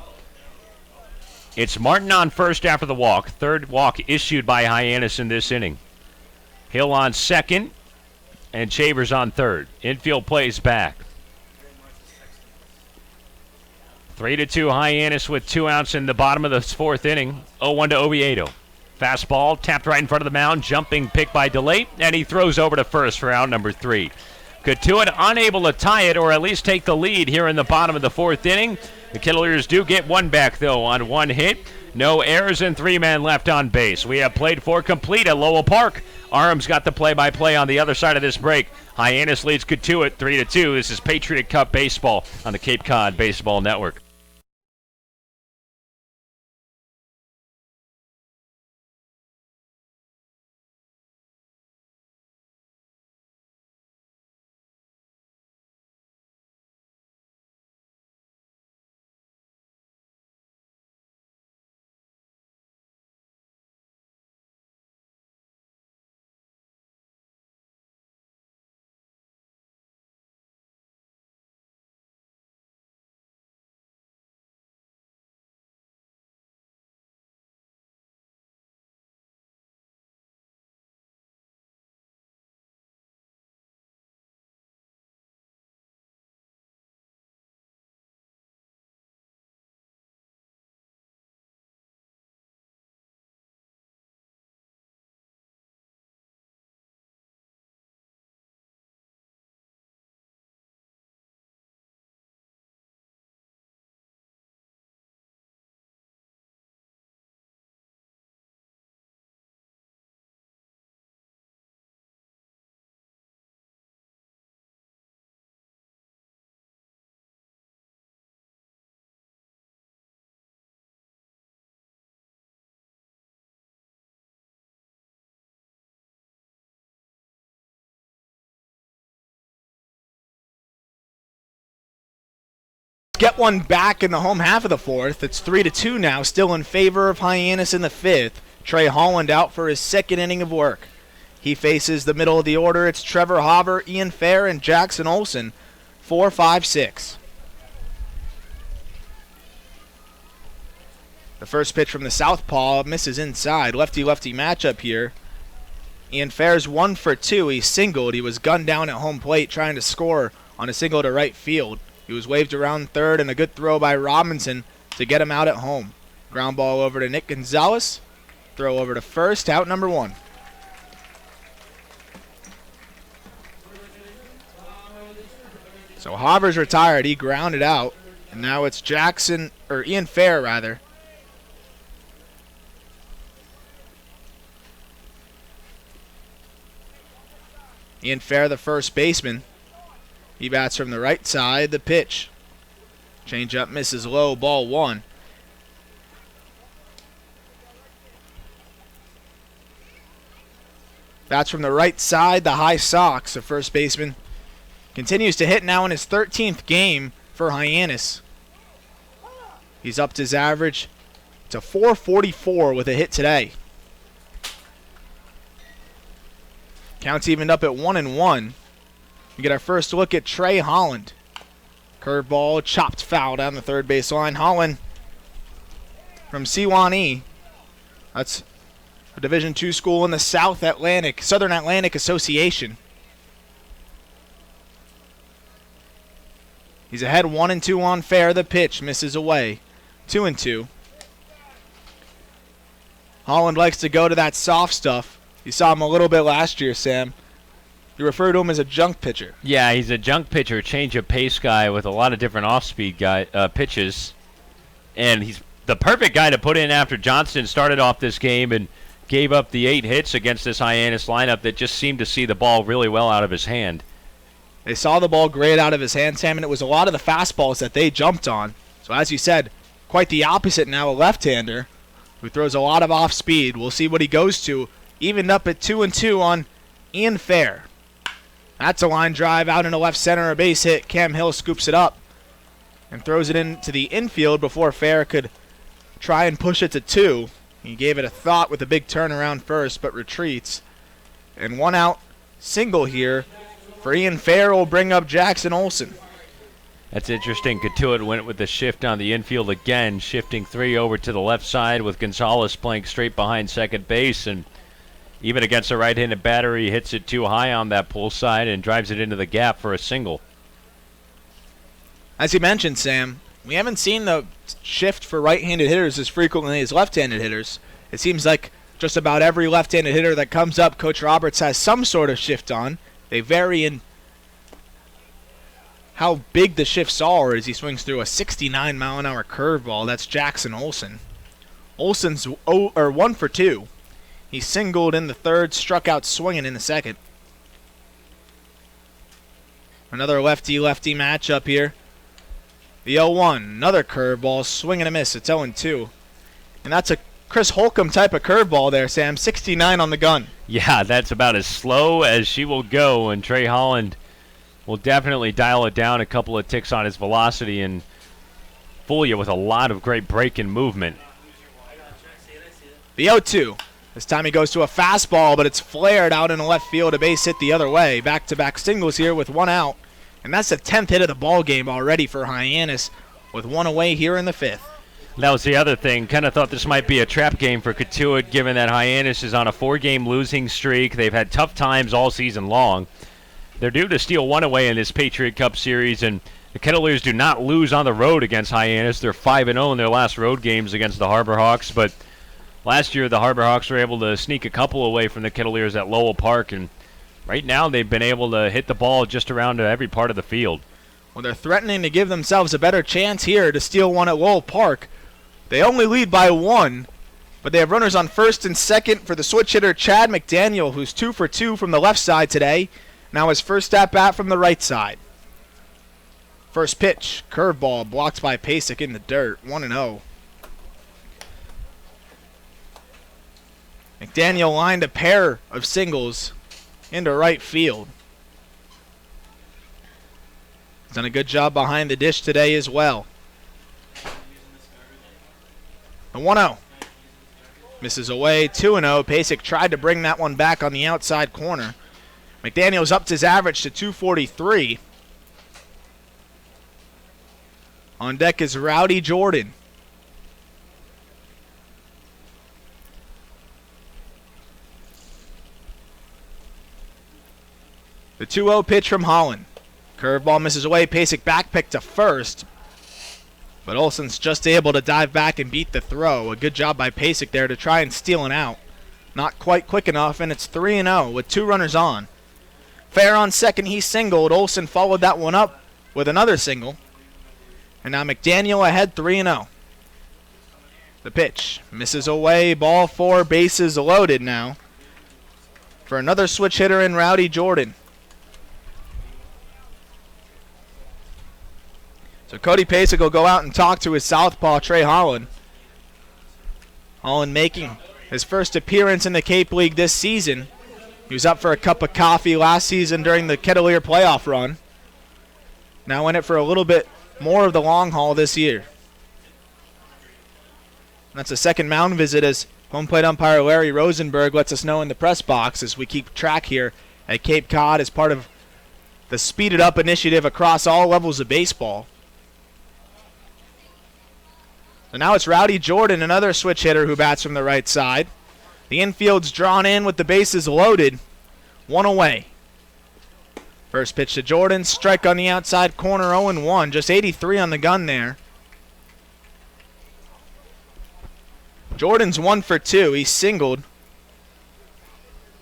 It's Martin on first after the walk. Third walk issued by Hyannis in this inning. Hill on second, and Chavers on third. Infield plays back. 3-2 Hyannis with 2 outs in the bottom of the fourth inning. 0-1 to Oviedo. Fastball tapped right in front of the mound. Jumping pick by DeLate, and he throws over to first for out number 3. Cotuit unable to tie it or at least take the lead here in the bottom of the fourth inning. The Kettleers do get one back, though, on 1 hit. No errors and 3 men left on base. We have played for complete at Lowell Park. Arm's got the play-by-play on the other side of this break. Hyannis leads Cotuit 3-2. This is Patriot Cup Baseball on the Cape Cod Baseball Network. Get one back in the home half of the fourth. It's 3-2 now, still in favor of Hyannis in the fifth. Trey Holland out for his second inning of work. He faces the middle of the order. It's Trevor Hauber, Ian Fair, and Jackson Olsen. 4, 5, 6. The first pitch from the southpaw misses inside. Lefty-lefty matchup here. Ian Fair's 1 for 2. He singled. He was gunned down at home plate trying to score on a single to right field. He was waved around third, and a good throw by Robinson to get him out at home. Ground ball over to Nick Gonzalez. Throw over to first, out number 1. So Hauber's retired. He grounded out. And now it's Ian Fair, rather. Ian Fair, the first baseman. He bats from the right side. The pitch. Changeup misses low. Ball 1. Bats from the right side. The high Sox. The first baseman continues to hit now in his 13th game for Hyannis. He's upped his average to .444 with a hit today. Count's evened up at 1-1. We get our first look at Trey Holland. Curveball, chopped foul down the third base line. Holland from Sewanee. That's a Division II school in the Southern Atlantic Association. He's ahead 1-2 on Fair. The pitch misses away. 2-2. Holland likes to go to that soft stuff. You saw him a little bit last year, Sam. You refer to him as a junk pitcher. Yeah, he's a junk pitcher, change of pace guy with a lot of different off-speed pitches. And he's the perfect guy to put in after Johnston started off this game and gave up the 8 hits against this Hyannis lineup that just seemed to see the ball really well out of his hand. They saw the ball great out of his hand, Sam, and it was a lot of the fastballs that they jumped on. So as you said, quite the opposite now, a left-hander who throws a lot of off-speed. We'll see what he goes to. Evened up at 2-2 on Ian Fair. That's a line drive out into left center, a base hit. Cam Hill scoops it up and throws it into the infield before Fair could try and push it to 2. He gave it a thought with a big turnaround first, but retreats. And 1 out single here for Ian Fair will bring up Jackson Olsen. That's interesting. Cotuit went with the shift on the infield again, shifting 3 over to the left side with Gonzalez playing straight behind second base. And even against a right-handed batter, he hits it too high on that pull side and drives it into the gap for a single. As you mentioned, Sam, we haven't seen the shift for right-handed hitters as frequently as left-handed hitters. It seems like just about every left-handed hitter that comes up, Coach Roberts has some sort of shift on. They vary in how big the shifts are as he swings through a 69-mile-an-hour curveball. That's Jackson Olson. Olson's 1 for 2. He singled in the third, struck out swinging in the second. Another lefty-lefty matchup here. The 0-1, another curveball, swing and a miss. It's 0-2. And that's a Chris Holcomb type of curveball there, Sam. 69 on the gun. Yeah, that's about as slow as she will go, and Trey Holland will definitely dial it down a couple of ticks on his velocity and fool you with a lot of great break and movement. The 0-2. This time he goes to a fastball, but it's flared out in the left field. A base hit the other way. Back-to-back singles here with 1 out. And that's the 10th hit of the ball game already for Hyannis with 1 away here in the 5th. That was the other thing. Kind of thought this might be a trap game for Cotuit, given that Hyannis is on a 4-game losing streak. They've had tough times all season long. They're due to steal 1 away in this Patriot Cup series, and the Kettleers do not lose on the road against Hyannis. They're 5-0 in their last road games against the Harbor Hawks, but last year the Harbor Hawks were able to sneak a couple away from the Kettleers at Lowell Park, and right now they've been able to hit the ball just around every part of the field. Well, they're threatening to give themselves a better chance here to steal 1 at Lowell Park. They only lead by 1, but they have runners on first and second for the switch hitter Chad McDaniel, who's 2 for 2 from the left side today. Now his first at-bat from the right side. First pitch, curveball, blocked by Pasek in the dirt, 1-0. McDaniel lined a pair of singles into right field. He's done a good job behind the dish today as well. A 1-0. Misses away, 2-0. Pasek tried to bring that one back on the outside corner. McDaniel's upped his average to 243. On deck is Rowdy Jordan. The 2-0 pitch from Holland. Curveball misses away. Pasek back pick to first. But Olson's just able to dive back and beat the throw. A good job by Pasek there to try and steal an out. Not quite quick enough, and it's 3-0 with 2 runners on. Fair on second, he singled. Olson followed that one up with another single. And now McDaniel ahead 3-0. The pitch misses away. Ball 4, bases loaded now for another switch hitter in Rowdy Jordan. So Cody Pasek will go out and talk to his southpaw, Trey Holland. Holland making his first appearance in the Cape League this season. He was up for a cup of coffee last season during the Kettleer playoff run. Now in it for a little bit more of the long haul this year. That's a second mound visit as home plate umpire Larry Rosenberg lets us know in the press box as we keep track here at Cape Cod as part of the speeded up initiative across all levels of baseball. So now it's Rowdy Jordan, another switch hitter who bats from the right side. The infield's drawn in with the bases loaded. 1 away. First pitch to Jordan. Strike on the outside corner, 0-1. Just 83 on the gun there. Jordan's 1 for 2. He singled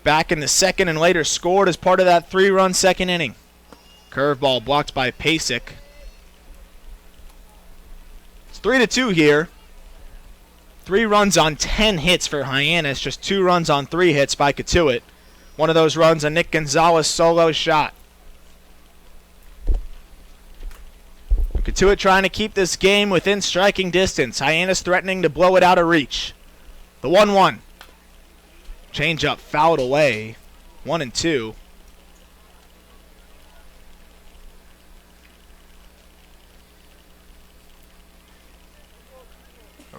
back in the second and later scored as part of that 3-run second inning. Curveball blocked by Pasek. It's 3-2 here. 3 runs on 10 hits for Hyannis, just 2 runs on 3 hits by Cotuit. One of those runs, a Nick Gonzalez solo shot. Cotuit trying to keep this game within striking distance. Hyannis threatening to blow it out of reach. The 1-1. Changeup fouled away. 1-2.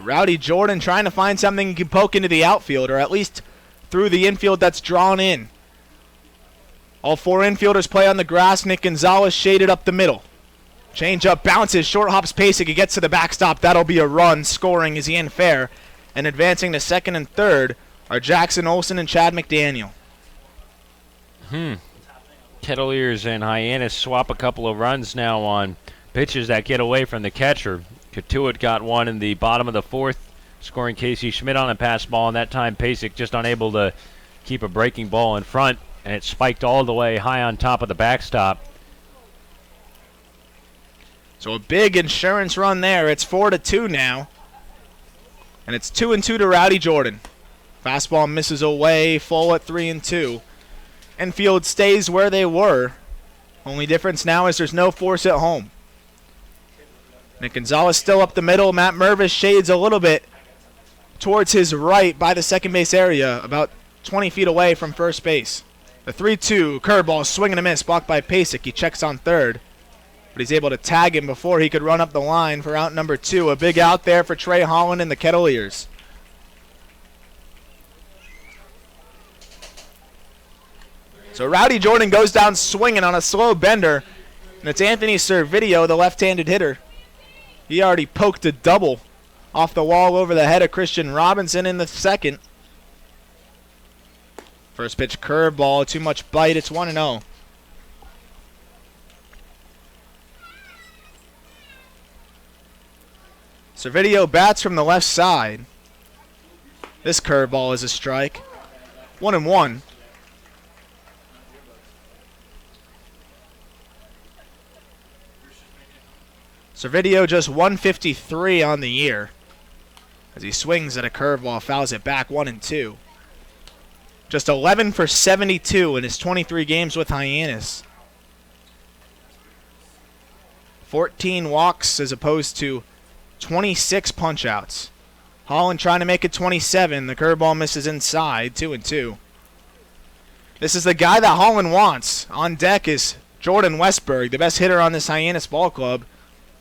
Rowdy Jordan trying to find something he can poke into the outfield, or at least through the infield that's drawn in. All 4 infielders play on the grass. Nick Gonzalez shaded up the middle. Change up, bounces, short hops Pasek. He gets to the backstop. That'll be a run. Scoring is Ian Fair. And advancing to second and third are Jackson Olsen and Chad McDaniel. Kettleers and Hyannis swap a couple of runs now on pitches that get away from the catcher. Cotuit got one in the bottom of the fourth, scoring Casey Schmidt on a pass ball, and that time Pasek just unable to keep a breaking ball in front, and it spiked all the way high on top of the backstop. So a big insurance run there. It's 4-2 now. And it's 2-2 to Rowdy Jordan. Fastball misses away, full at 3-2. Infield stays where they were. Only difference now is there's no force at home. Nick Gonzalez still up the middle. Matt Mervis shades a little bit towards his right by the second base area, about 20 feet away from first base. The 3-2 curveball, swing and a miss, blocked by Pasek. He checks on third, but he's able to tag him before he could run up the line for out number 2. A big out there for Trey Holland and the Kettleers. So Rowdy Jordan goes down swinging on a slow bender, and it's Anthony Servideo, the left-handed hitter. He already poked a double off the wall over the head of Christian Robinson in the second. First pitch curveball, too much bite. It's 1-0. Servideo bats from the left side. This curveball is a strike. 1-1. Servideo just 153 on the year as he swings at a curveball, fouls it back. 1-2. Just 11 for 72 in his 23 games with Hyannis. 14 walks as opposed to 26 punch-outs. Holland trying to make it 27. The curveball misses inside. 2-2. This is the guy that Holland wants. On deck is Jordan Westberg, the best hitter on this Hyannis ball club,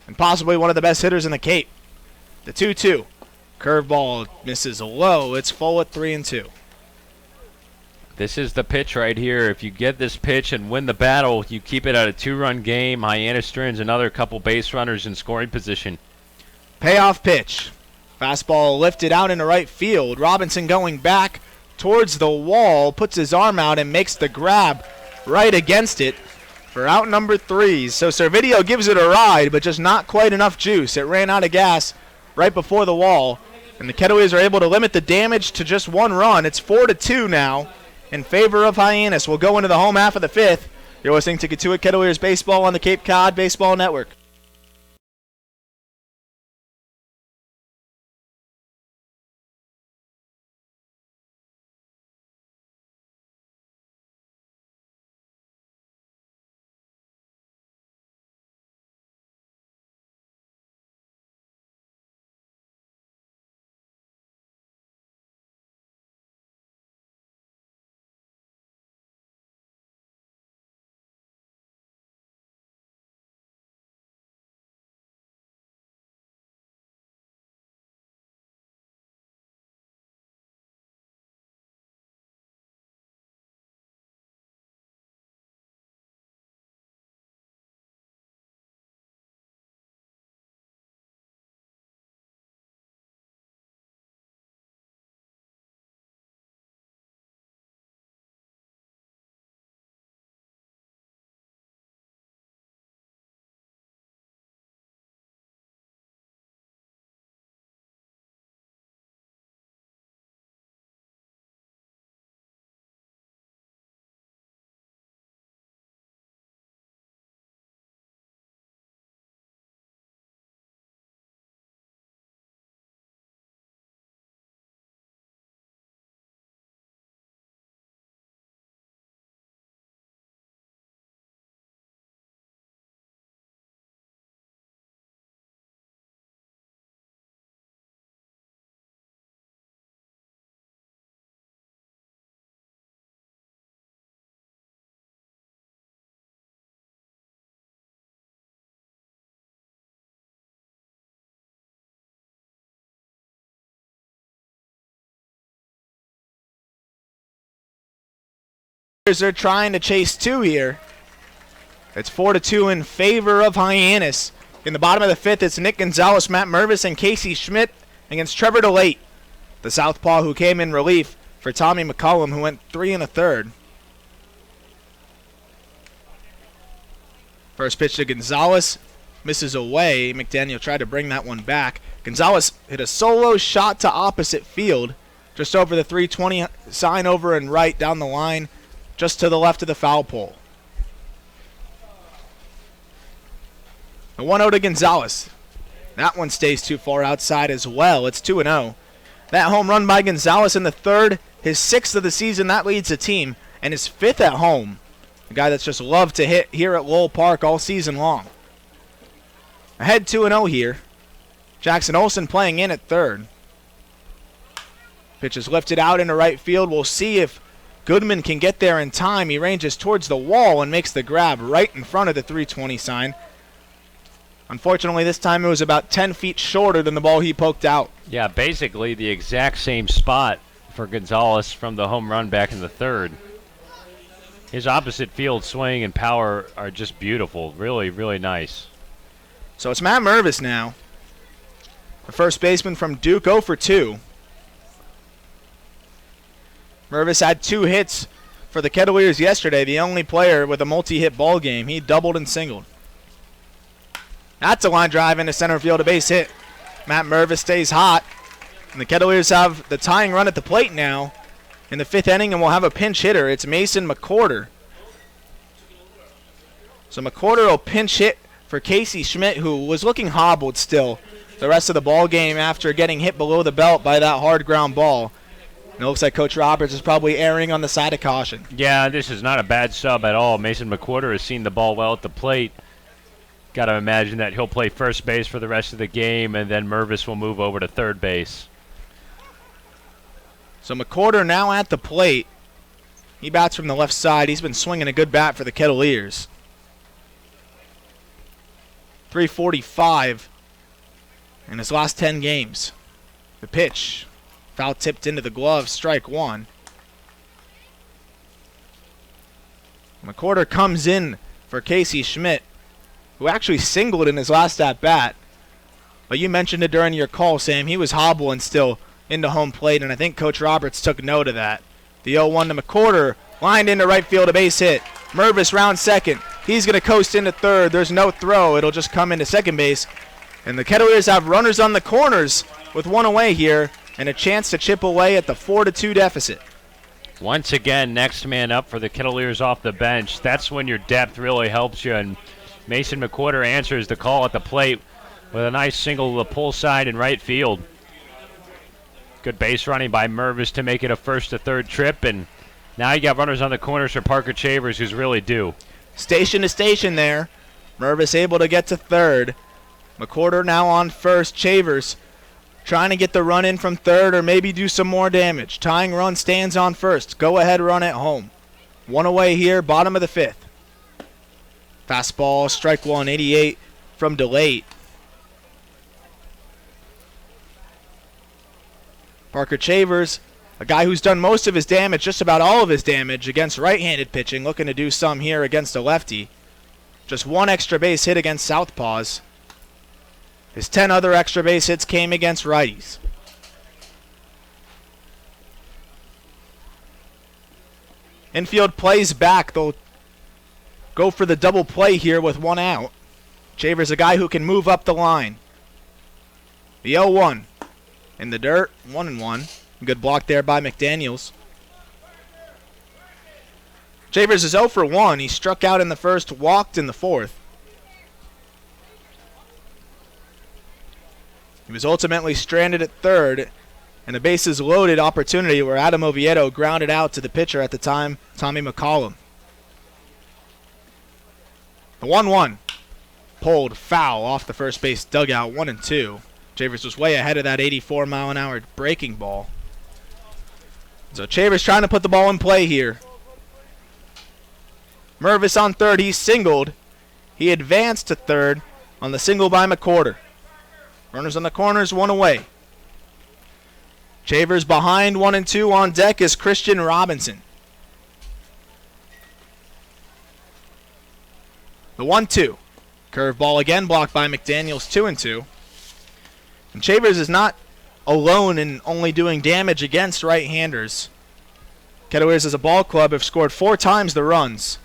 and possibly one of the best hitters in the Cape. The 2-2. Curveball misses low. It's full at 3-2. This is the pitch right here. If you get this pitch and win the battle, you keep it at a 2-run game. Hyannis turns another couple base runners in scoring position. Payoff pitch. Fastball lifted out into right field. Robinson going back towards the wall, puts his arm out and makes the grab right against it for out number 3. So Servideo gives it a ride, but just not quite enough juice. It ran out of gas right before the wall, and the Kettleers are able to limit the damage to just 1 run. It's 4-2 now in favor of Hyannis. We'll go into the home half of the 5th. You're listening to Cotuit Kettleers Baseball on the Cape Cod Baseball Network. They're trying to chase 2 here. It's 4-2 in favor of Hyannis. In the bottom of the fifth, it's Nick Gonzalez, Matt Mervis, and Casey Schmidt against Trevor DeLate, the southpaw who came in relief for Tommy McCollum, who went 3 1/3. First pitch to Gonzalez, misses away. McDaniel tried to bring that one back. Gonzalez hit a solo shot to opposite field, just over the 320 sign over and right down the line, just to the left of the foul pole. The 1-0 to Gonzalez. That one stays too far outside as well. It's 2-0. That home run by Gonzalez in the third, his 6th of the season, that leads the team, and his 5th at home. A guy that's just loved to hit here at Lowell Park all season long. Ahead 2-0 here. Jackson Olsen playing in at third. Pitch is lifted out into right field. We'll see if Goodman can get there in time. He ranges towards the wall and makes the grab right in front of the 320 sign. Unfortunately, this time it was about 10 feet shorter than the ball he poked out. Yeah, basically the exact same spot for Gonzalez from the home run back in the third. His opposite field swing and power are just beautiful. Really, really nice. So it's Matt Mervis now. The first baseman from Duke, 0 for 2. Mervis had 2 hits for the Kettleers yesterday, the only player with a multi-hit ball game. He doubled and singled. That's a line drive into center field, a base hit. Matt Mervis stays hot. And the Kettleers have the tying run at the plate now in the 5th inning, and we'll have a pinch hitter. It's Mason McCorder. So McCorder will pinch hit for Casey Schmidt, who was looking hobbled still the rest of the ball game after getting hit below the belt by that hard ground ball. And it looks like Coach Roberts is probably erring on the side of caution. Yeah, this is not a bad sub at all. Mason McCorder has seen the ball well at the plate. Got to imagine that he'll play first base for the rest of the game, and then Mervis will move over to third base. So McCorder now at the plate. He bats from the left side. He's been swinging a good bat for the Kettleers. 345 in his last 10 games. The pitch, foul tipped into the glove, strike 1. McCorder comes in for Casey Schmidt, who actually singled in his last at-bat. But you mentioned it during your call, Sam. He was hobbling still into home plate, and I think Coach Roberts took note of that. The 0-1 to McCorder, lined into right field, a base hit. Mervis round second. He's going to coast into third. There's no throw. It'll just come into second base. And the Kettleers have runners on the corners with 1 away here and a chance to chip away at the 4-2 deficit. Once again, next man up for the Kettleers off the bench. That's when your depth really helps you, and Mason McCorder answers the call at the plate with a nice single to the pull side in right field. Good base running by Mervis to make it a 1st to 3rd trip, and now you got runners on the corners for Parker Chavers, who's really due. Station to station there. Mervis able to get to 3rd. McCorder now on 1st. Chavers trying to get the run in from 3rd or maybe do some more damage. Tying run stands on 1st. Go ahead run at home. 1 away here, bottom of the 5th. Fastball, strike 1, 88 from DeLate. Parker Chavers, a guy who's done most of his damage, just about all of his damage, against right-handed pitching, looking to do some here against a lefty. Just 1 extra base hit against southpaws. His 10 other extra base hits came against righties. Infield plays back. They'll go for the double play here with 1 out. Chavers, a guy who can move up the line. The 0-1 in the dirt, 1-1. Good block there by McDaniels. Chavers is 0 for 1. He struck out in the 1st, walked in the 4th. He was ultimately stranded at 3rd, and a bases loaded opportunity where Adam Oviedo grounded out to the pitcher at the time, Tommy McCollum. The 1-1 pulled foul off the first base dugout, 1-2. Chavers was way ahead of that 84-mile-an-hour breaking ball. So Chavers trying to put the ball in play here. Mervis on 3rd, he singled. He advanced to 3rd on the single by McCorder. Runners on the corners, 1 away. Chavers behind, 1-2 on deck is Christian Robinson. The 1-2. Curveball again blocked by McDaniels, 2-2. And Chavers is not alone in only doing damage against right-handers. Kettleers as a ball club have scored 4 times the runs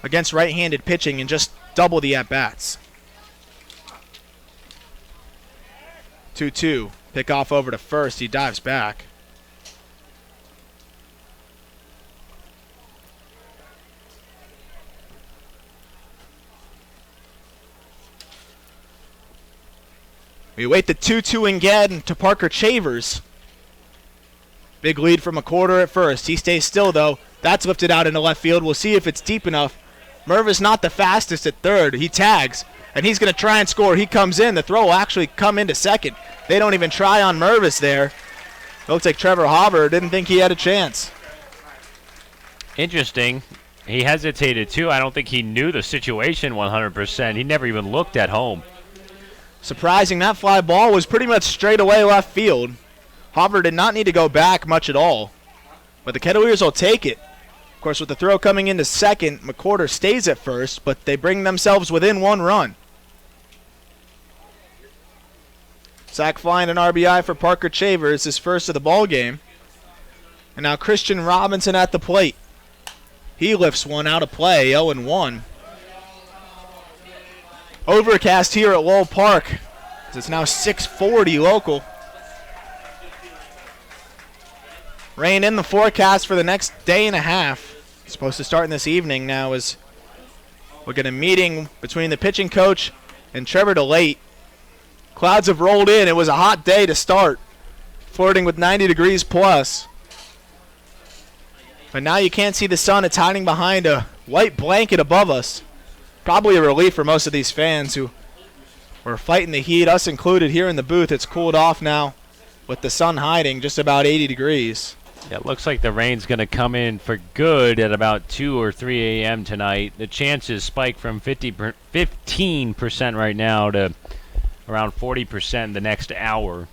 against right-handed pitching and just double the at-bats. 2-2. Pick off over to first. He dives back. We wait the 2-2 again to Parker Chavers. Big lead from McWhorter at first. He stays still, though. That's lifted out into left field. We'll see if it's deep enough. Merv is not the fastest at third. He tags, and he's going to try and score. He comes in. The throw will actually come into second. They don't even try on Mervis there. It looks like Trevor Hauber didn't think he had a chance. Interesting. He hesitated, too. I don't think he knew the situation 100%. He never even looked at home. Surprising, that fly ball was pretty much straight away left field. Hauber did not need to go back much at all. But the Kettleers will take it. Of course, with the throw coming into second, McWhorter stays at first, but they bring themselves within 1 run. Sack fly and an RBI for Parker Chavers, his first of the ball game. And now Christian Robinson at the plate. He lifts one out of play, 0-1. Overcast here at Lowell Park. It's now 6:40 local. Rain in the forecast for the next day and a half. It's supposed to start in this evening now as we'll get a meeting between the pitching coach and Trevor DeLate. Clouds have rolled in. It was a hot day to start, flirting with 90 degrees plus. But now you can't see the sun. It's hiding behind a white blanket above us. Probably a relief for most of these fans who were fighting the heat, us included here in the booth. It's cooled off now with the sun hiding just about 80 degrees. Yeah, it looks like the rain's going to come in for good at about 2 or 3 a.m. tonight. The chances spike from 15% right now to around 40% in the next hour.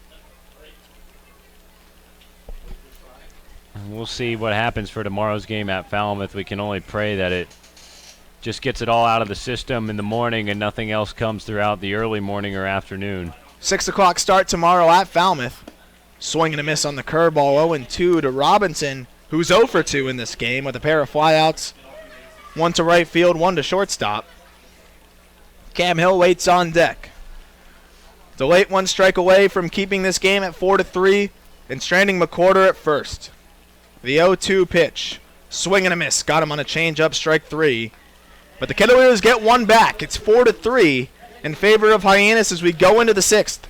And we'll see what happens for tomorrow's game at Falmouth. We can only pray that it just gets it all out of the system in the morning and nothing else comes throughout the early morning or afternoon. 6 o'clock start tomorrow at Falmouth. Swing and a miss on the curveball, 0-2 to Robinson, who's 0 for 2 in this game with a pair of flyouts. 1 to right field, 1 to shortstop. Cam Hill waits on deck. DeLate 1 strike away from keeping this game at 4-3 and stranding McWhorter at first. The 0-2 pitch. Swing and a miss. Got him on a changeup, strike 3. But the Kettleers get 1 back. It's 4-3 in favor of Hyannis as we go into the 6th.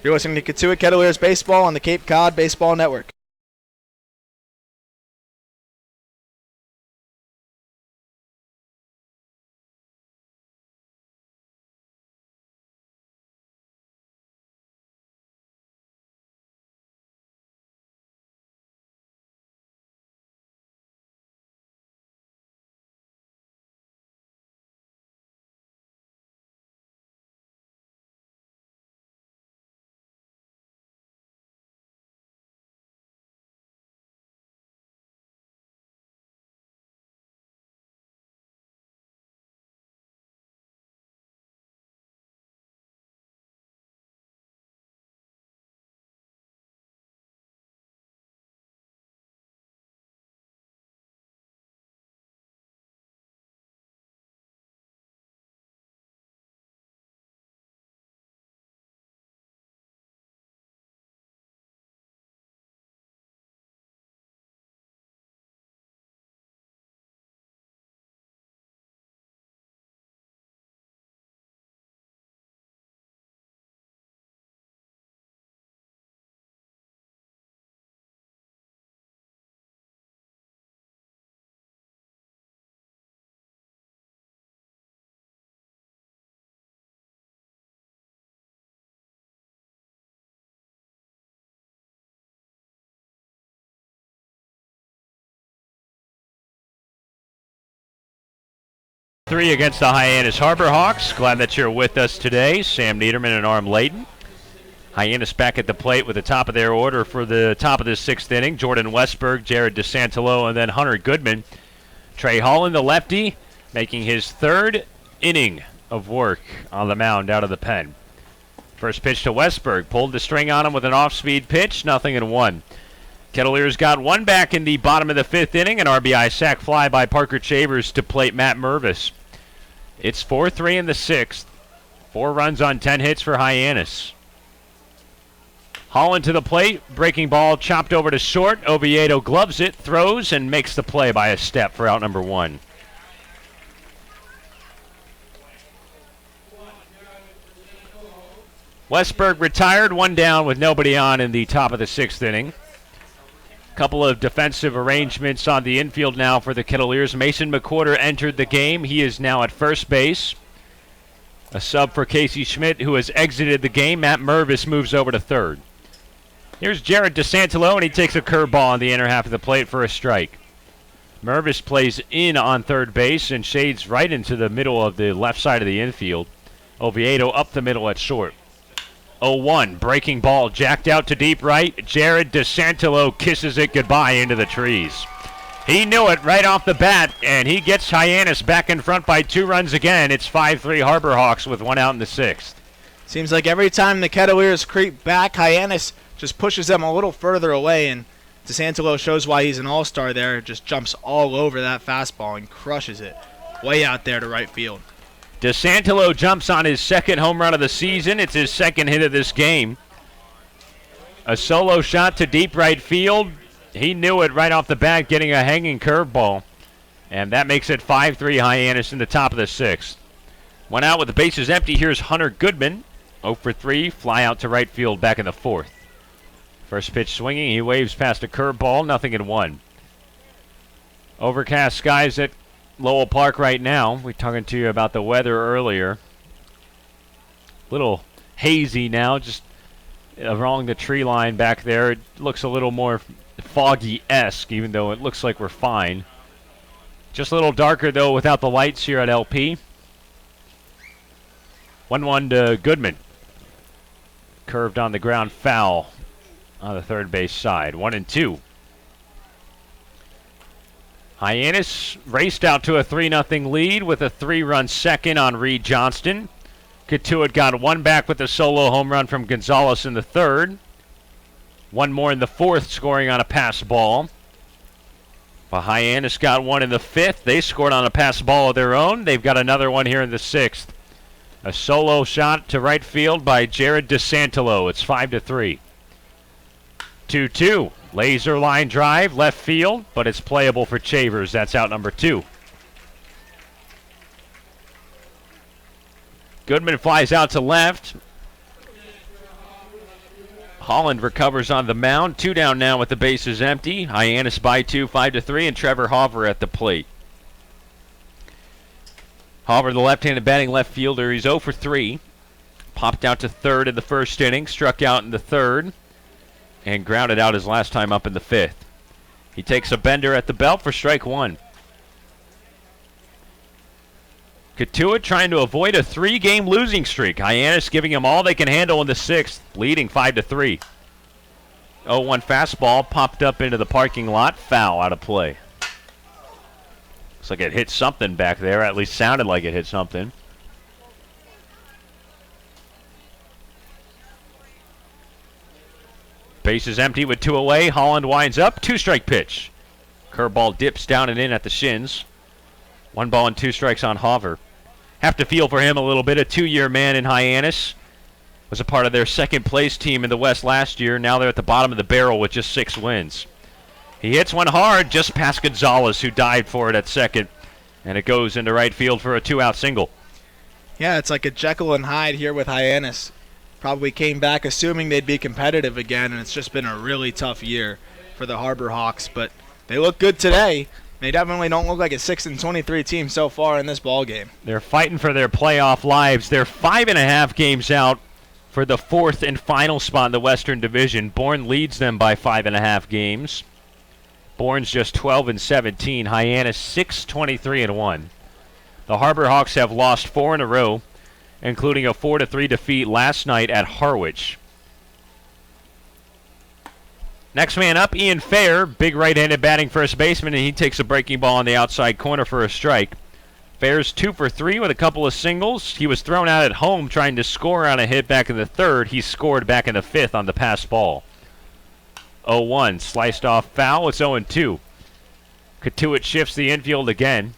You're listening to Cotuit Kettleers Baseball on the Cape Cod Baseball Network. Three against the Hyannis Harbor Hawks. Glad that you're with us today. Sam Niederman and Arm Layton. Hyannis back at the plate with the top of their order for the top of the 6th inning. Jordan Westberg, Jared DeSantolo, and then Hunter Goodman. Trey Holland, the lefty, making his third inning of work on the mound out of the pen. First pitch to Westberg, pulled the string on him with an off-speed pitch, 0-1. Kettleers got one back in the bottom of the fifth inning, an RBI sac fly by Parker Chavers to plate Matt Mervis. It's 4-3 in the sixth. 4 runs on 10 hits for Hyannis. Holland to the plate, breaking ball chopped over to short. Oviedo gloves it, throws, and makes the play by a step for out number 1. Westberg retired, 1 down with nobody on in the top of the sixth inning. Couple of defensive arrangements on the infield now for the Kettleers. Mason McWhorter entered the game. He is now at first base. A sub for Casey Schmidt, who has exited the game. Matt Mervis moves over to third. Here's Jared DeSantelo, and he takes a curveball on the inner half of the plate for a strike. Mervis plays in on third base and shades right into the middle of the left side of the infield. Oviedo up the middle at short. 0-1, breaking ball jacked out to deep right. Jared DeSantelo kisses it goodbye into the trees. He knew it right off the bat, and he gets Hyannis back in front by 2 runs again. It's 5-3 Harbor Hawks with 1 out in the sixth. Seems like every time the Kettleers creep back, Hyannis just pushes them a little further away, and DeSantelo shows why he's an all-star there. Just jumps all over that fastball and crushes it way out there to right field. DeSantelo jumps on his second home run of the season. It's his second hit of this game. A solo shot to deep right field. He knew it right off the bat, getting a hanging curveball. And that makes it 5-3 Hyannis in the top of the sixth. 1 out with the bases empty. Here's Hunter Goodman. 0 for 3. Fly out to right field back in the fourth. First pitch swinging. He waves past a curveball. 0-1. Overcast skies at Lowell Park right now. We were talking to you about the weather earlier. Little hazy now, just along the tree line back there. It looks a little more foggy-esque, even though it looks like we're fine. Just a little darker, though, without the lights here at LP. 1-1 to Goodman. Curved on the ground, foul on the third base side. 1-2. Hyannis raced out to a 3-0 lead with a 3-run second on Reed Johnston. Cotuit got one back with a solo home run from Gonzalez in the third. One more in the fourth, scoring on a pass ball. But Hyannis got one in the fifth. They scored on a pass ball of their own. They've got another one here in the sixth. A solo shot to right field by Jared DeSantelo. It's 5-3. 2-2. Laser line drive, left field, but it's playable for Chavers. That's out number 2. Goodman flies out to left. Holland recovers on the mound. 2 down now with the bases empty. Hyannis by 2, 5-3, and Trevor Hoffer at the plate. Hoffer, the left-handed batting left fielder, he's 0 for 3. Popped out to third in the first inning, struck out in the third, and grounded out his last time up in the fifth. He takes a bender at the belt for strike 1. Cotuit trying to avoid a 3-game losing streak. Hyannis giving him all they can handle in the sixth, leading 5-3. 0-1 fastball popped up into the parking lot, foul out of play. Looks like it hit something back there, at least sounded like it hit something. Base is empty with 2 away. Holland winds up. 2-strike pitch. Curveball dips down and in at the shins. 1 ball and 2 strikes on Hoffer. Have to feel for him a little bit. A 2-year man in Hyannis. Was a part of their second place team in the West last year. Now they're at the bottom of the barrel with just 6 wins. He hits one hard just past Gonzalez, who dived for it at second. And it goes into right field for a 2-out single. Yeah, it's like a Jekyll and Hyde here with Hyannis. Probably came back assuming they'd be competitive again, and it's just been a really tough year for the Harbor Hawks. But they look good today. They definitely don't look like a 6-23 team so far in this ball game. They're fighting for their playoff lives. They're 5.5 games out for the 4th and final spot in the Western Division. Bourne leads them by 5.5 games. Bourne's just 12-17. Hyannis 6-23-1. The Harbor Hawks have lost 4 in a row, including a 4-3 defeat last night at Harwich. Next man up, Ian Fair, big right-handed batting first baseman, and he takes a breaking ball on the outside corner for a strike. Fair's 2 for 3 with a couple of singles. He was thrown out at home trying to score on a hit back in the third. He scored back in the fifth on the pass ball. 0-1, sliced off foul. It's 0-2. Cotuit shifts the infield again.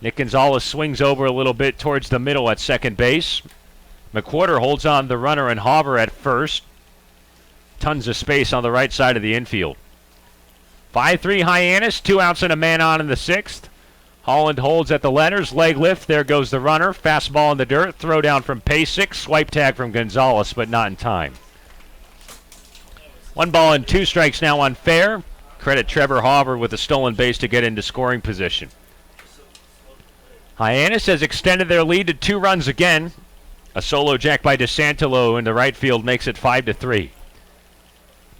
Nick Gonzalez swings over a little bit towards the middle at second base. McWhorter holds on the runner and Hauber at first. Tons of space on the right side of the infield. 5-3 Hyannis, 2 outs and a man on in the sixth. Holland holds at the letters, leg lift, there goes the runner. Fastball in the dirt, throw down from Pasek, swipe tag from Gonzalez, but not in time. 1 ball and 2 strikes now on Fair. Credit Trevor Hauber with a stolen base to get into scoring position. Hyannis has extended their lead to 2 runs again. A solo jack by DeSantolo in the right field makes it 5-3.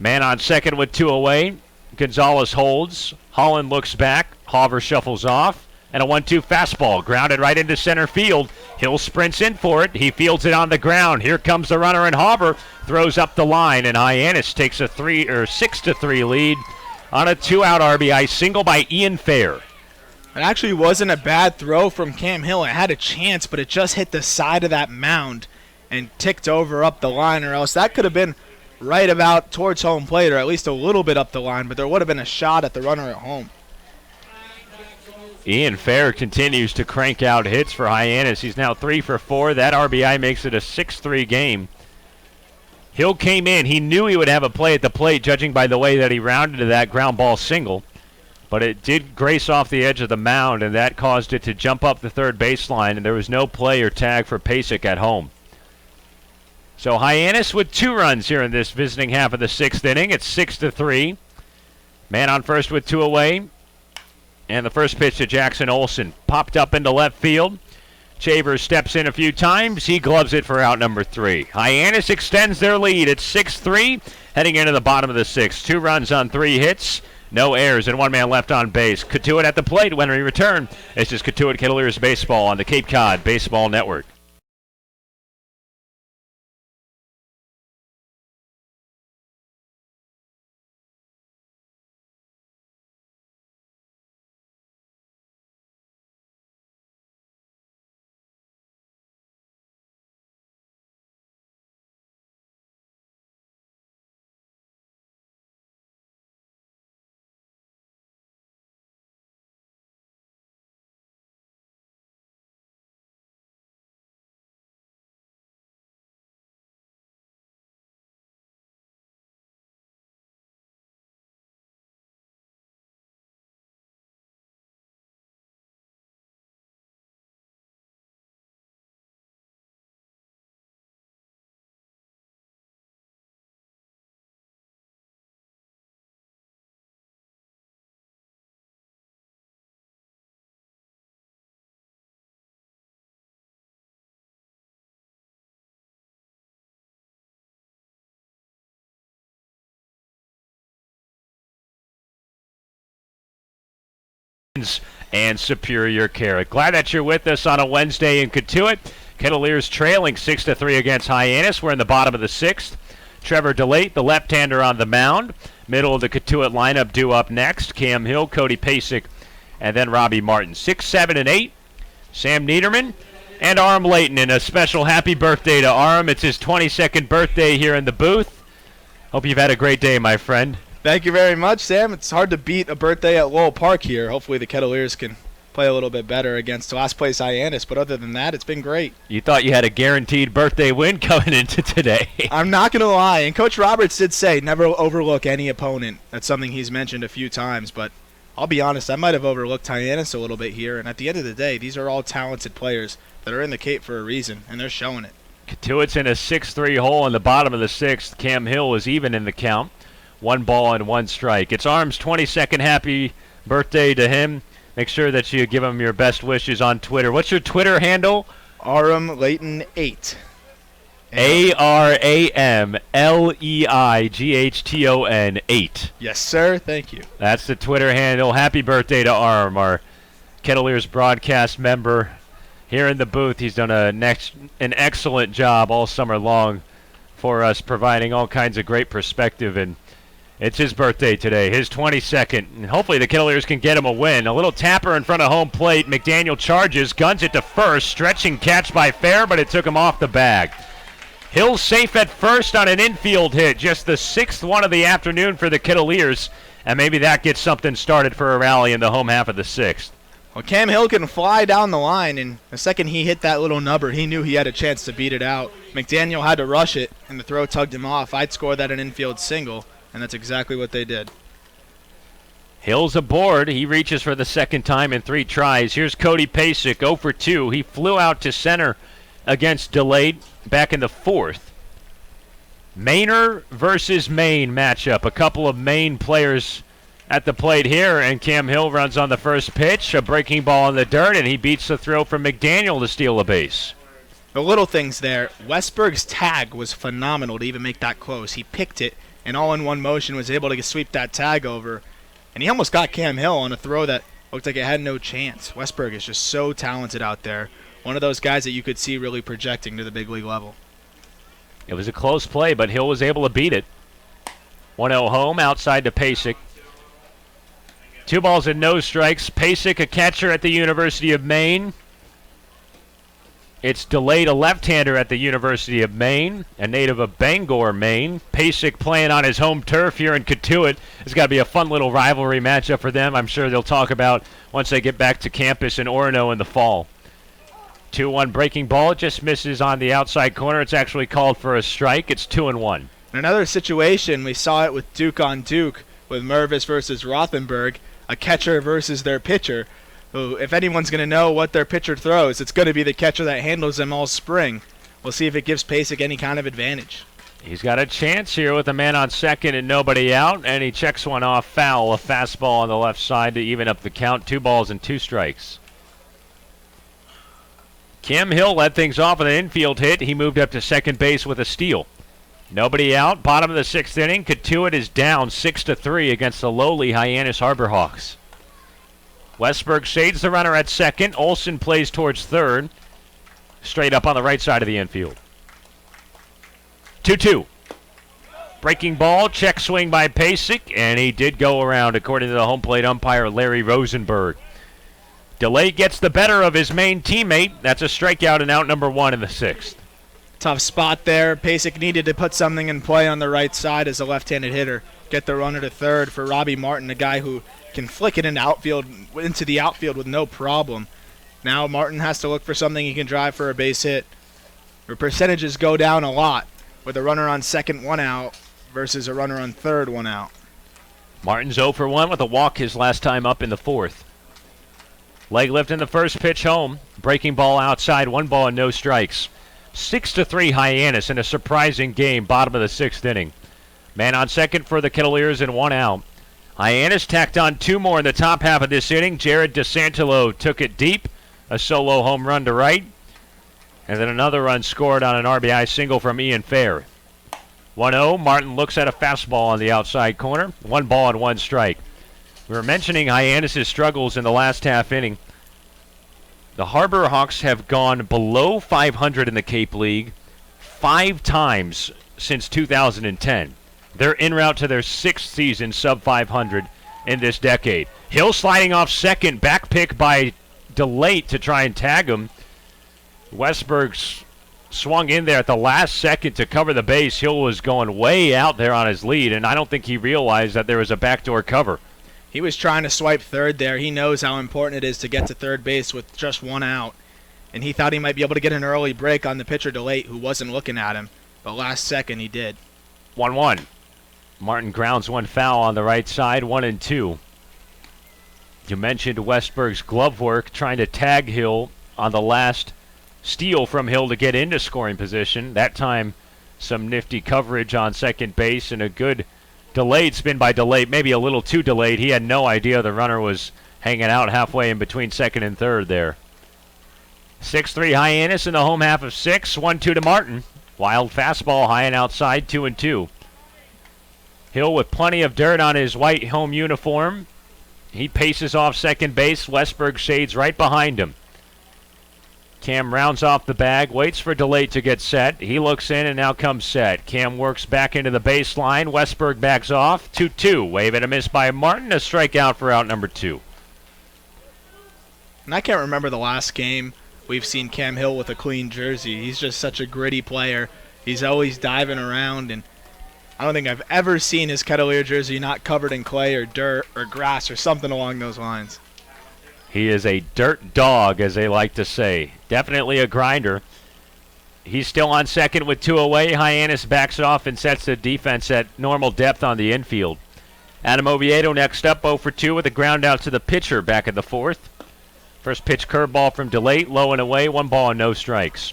Man on second with 2 away. Gonzalez holds. Holland looks back. Hauber shuffles off. And a 1-2 fastball grounded right into center field. Hill sprints in for it. He fields it on the ground. Here comes the runner, and Hauber throws up the line, and Hyannis takes a 6-3 lead on a 2-out RBI single by Ian Fair. It actually wasn't a bad throw from Cam Hill. It had a chance, but it just hit the side of that mound and ticked over up the line, or else that could have been right about towards home plate, or at least a little bit up the line, but there would have been a shot at the runner at home. Ian Fair continues to crank out hits for Hyannis. He's now 3 for 4. That RBI makes it a 6-3 game. Hill came in. He knew he would have a play at the plate, judging by the way that he rounded to that ground ball single. But it did grace off the edge of the mound, and that caused it to jump up the third baseline, and there was no play or tag for Pasek at home. So Hyannis with 2 runs here in this visiting half of the 6th inning. It's 6-3. Man on first with 2 away. And the first pitch to Jackson Olsen. Popped up into left field. Chavers steps in a few times. He gloves it for out number 3. Hyannis extends their lead at 6-3, heading into the bottom of the 6th. 2 runs on 3 hits. No errors and 1 man left on base. Cotuit at the plate when we return. This is Cotuit Kettleers Baseball on the Cape Cod Baseball Network. And Superior Carrot. Glad that you're with us on a Wednesday in Cotuit. Kettleers trailing 6-3 against Hyannis. We're in the bottom of the 6th. Trevor DeLate, the left-hander on the mound. Middle of the Cotuit lineup due up next. Cam Hill, Cody Pasek, and then Robbie Martin. 6, 7, and 8. Sam Niederman and Aram Layton. And a special happy birthday to Aram. It's his 22nd birthday here in the booth. Hope you've had a great day, my friend. Thank you very much, Sam. It's hard to beat a birthday at Lowell Park here. Hopefully the Kettleers can play a little bit better against last place Hyannis, but other than that, it's been great. You thought you had a guaranteed birthday win coming into today. I'm not going to lie, and Coach Roberts did say never overlook any opponent. That's something he's mentioned a few times, but I'll be honest, I might have overlooked Hyannis a little bit here, and at the end of the day, these are all talented players that are in the Cape for a reason, and they're showing it. Cotuit's in a 6-3 hole in the bottom of the 6th. Cam Hill is even in the count. 1 ball and 1 strike. It's Arm's 22nd happy birthday to him. Make sure that you give him your best wishes on Twitter. What's your Twitter handle? Aram Layton 8. ARAMLEIGHTON 8. Yes, sir. Thank you. That's the Twitter handle. Happy birthday to Aram, our Kettleers broadcast member here in the booth. He's done an excellent job all summer long for us, providing all kinds of great perspective and It's his birthday today, his 22nd, and hopefully the Kettleers can get him a win. A little tapper in front of home plate. McDaniel charges, guns it to first. Stretching catch by Fair, but it took him off the bag. Hill safe at first on an infield hit. Just the 6th one of the afternoon for the Kettleers, and maybe that gets something started for a rally in the home half of the 6th. Well, Cam Hill can fly down the line, and the second he hit that little nubber, he knew he had a chance to beat it out. McDaniel had to rush it, and the throw tugged him off. I'd score that an infield single, and that's exactly what they did. Hill's aboard. He reaches for the second time in 3 tries. Here's Cody Pasek, 0 for 2. He flew out to center against Delayed back in the 4th. Mainer versus Maine matchup. A couple of Maine players at the plate here, and Cam Hill runs on the first pitch. A breaking ball in the dirt, and he beats the throw from McDaniel to steal a base. The little things there. Westberg's tag was phenomenal to even make that close. He picked it, and all in one motion was able to sweep that tag over. And he almost got Cam Hill on a throw that looked like it had no chance. Westberg is just so talented out there. One of those guys that you could see really projecting to the big league level. It was a close play, but Hill was able to beat it. 1-0 home, outside to Pasek. 2 balls and no strikes. Pasek, a catcher at the University of Maine. It's Delayed, a left-hander at the University of Maine, a native of Bangor, Maine. Pasek playing on his home turf here in Cotuit. It's got to be a fun little rivalry matchup for them. I'm sure they'll talk about once they get back to campus in Orono in the fall. 2-1 breaking ball, just misses on the outside corner. It's actually called for a strike. It's 2-1. In another situation, we saw it with Duke on Duke, with Mervis versus Rothenberg, a catcher versus their pitcher. Who, if anyone's going to know what their pitcher throws, it's going to be the catcher that handles them all spring. We'll see if it gives Pasek any kind of advantage. He's got a chance here with a man on second and nobody out, and he checks one off foul. A fastball on the left side to even up the count. 2 balls and 2 strikes. Cam Hill led things off with an infield hit. He moved up to second base with a steal. Nobody out. Bottom of the 6th inning. Cotuit is down 6-3 against the lowly Hyannis Harbor Hawks. Westberg shades the runner at second. Olson plays towards third. Straight up on the right side of the infield. 2-2. Breaking ball. Check swing by Pasek, and he did go around according to the home plate umpire Larry Rosenberg. Delay gets the better of his main teammate. That's a strikeout and out number 1 in the 6th. Tough spot there. Pasek needed to put something in play on the right side as a left-handed hitter. Get the runner to third for Robbie Martin, a guy who can flick it into the outfield with no problem. Now Martin has to look for something he can drive for a base hit. Her percentages go down a lot with a runner on second, 1 out, versus a runner on third, 1 out. Martin's 0 for 1 with a walk his last time up in the 4th. Leg lift in the first pitch home. Breaking ball outside, 1 ball and no strikes. 6-3 Hyannis in a surprising game, bottom of the 6th inning. Man on second for the Kettleers and 1 out. Hyannis tacked on 2 more in the top half of this inning. Jared DeSantolo took it deep. A solo home run to right. And then another run scored on an RBI single from Ian Fair. 1-0. Martin looks at a fastball on the outside corner. 1 ball and 1 strike. We were mentioning Hyannis' struggles in the last half inning. The Harbor Hawks have gone below 500 in the Cape League 5 times since 2010. They're en route to their 6th season sub 500 in this decade. Hill sliding off second, back pick by DeLate to try and tag him. Westberg swung in there at the last second to cover the base. Hill was going way out there on his lead, and I don't think he realized that there was a backdoor cover. He was trying to swipe third there. He knows how important it is to get to third base with just 1 out. And he thought he might be able to get an early break on the pitcher DeLate, who wasn't looking at him. But last second he did. 1-1. Martin grounds 1 foul on the right side, 1-2. You mentioned Westberg's glove work, trying to tag Hill on the last steal from Hill to get into scoring position. That time, some nifty coverage on second base and a good delayed spin by DeLate, maybe a little too delayed. He had no idea the runner was hanging out halfway in between second and third there. 6-3 Hyannis in the home half of 6, 1-2 to Martin. Wild fastball high and outside, 2-2. Hill with plenty of dirt on his white home uniform. He paces off second base. Westberg shades right behind him. Cam rounds off the bag, waits for DeLate to get set. He looks in and now comes set. Cam works back into the baseline. Westberg backs off. 2-2. Wave and a miss by Martin. A strikeout for out number 2. And I can't remember the last game we've seen Cam Hill with a clean jersey. He's just such a gritty player. He's always diving around, and I don't think I've ever seen his Kettleer jersey not covered in clay or dirt or grass or something along those lines. He is a dirt dog, as they like to say. Definitely a grinder. He's still on second with 2 away. Hyannis backs off and sets the defense at normal depth on the infield. Adam Oviedo next up, 0 for 2 with a ground out to the pitcher back in the 4th. First pitch curveball from DeLate, low and away, 1 ball and no strikes.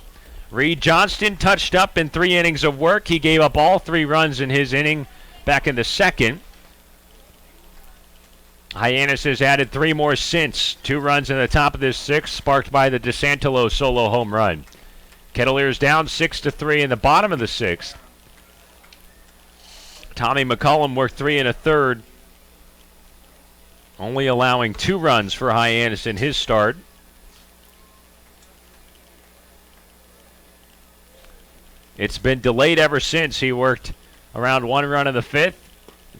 Reed Johnston touched up in 3 innings of work. He gave up all 3 runs in his inning back in the 2nd. Hyannis has added 3 more since. 2 runs in the top of this 6th, sparked by the DeSantolo solo home run. Kettleers down 6-3 in the bottom of the 6th. Tommy McCullum worked 3 1/3, only allowing 2 runs for Hyannis in his start. It's been delayed ever since. He worked around 1 run in the 5th.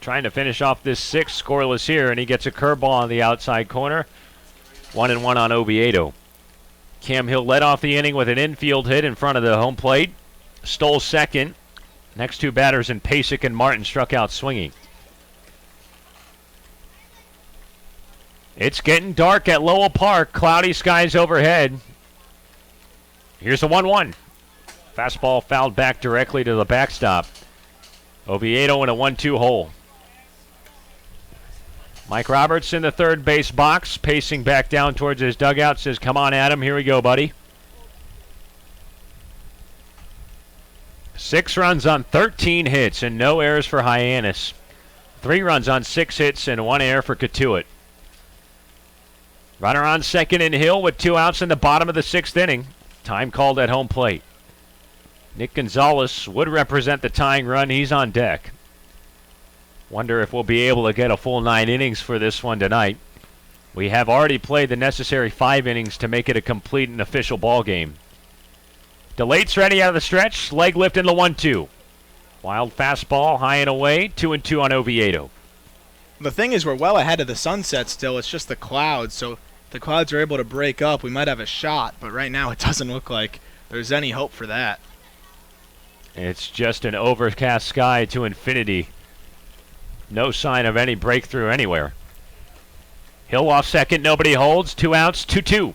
Trying to finish off this 6th, scoreless here, and he gets a curveball on the outside corner. 1-1 on Oviedo. Cam Hill led off the inning with an infield hit in front of the home plate. Stole second. Next 2 batters in Pasek and Martin struck out swinging. It's getting dark at Lowell Park. Cloudy skies overhead. Here's a 1-1. Fastball fouled back directly to the backstop. Oviedo in a 1-2 hole. Mike Roberts in the third base box, pacing back down towards his dugout, says, "Come on, Adam, here we go, buddy." 6 runs on 13 hits and no errors for Hyannis. 3 runs on 6 hits and 1 error for Cotuit. Runner on second in Hill with 2 outs in the bottom of the 6th inning. Time called at home plate. Nick Gonzalez would represent the tying run. He's on deck. Wonder if we'll be able to get a full 9 innings for this one tonight. We have already played the necessary 5 innings to make it a complete and official ball game. DeLate's ready out of the stretch. Leg lift in the 1-2. Wild fastball high and away. 2-2 on Oviedo. The thing is, we're well ahead of the sunset still. It's just the clouds, so if the clouds are able to break up, we might have a shot, but right now it doesn't look like there's any hope for that. It's just an overcast sky to infinity. No sign of any breakthrough anywhere. Hill off second, nobody holds. 2 outs, 2-2.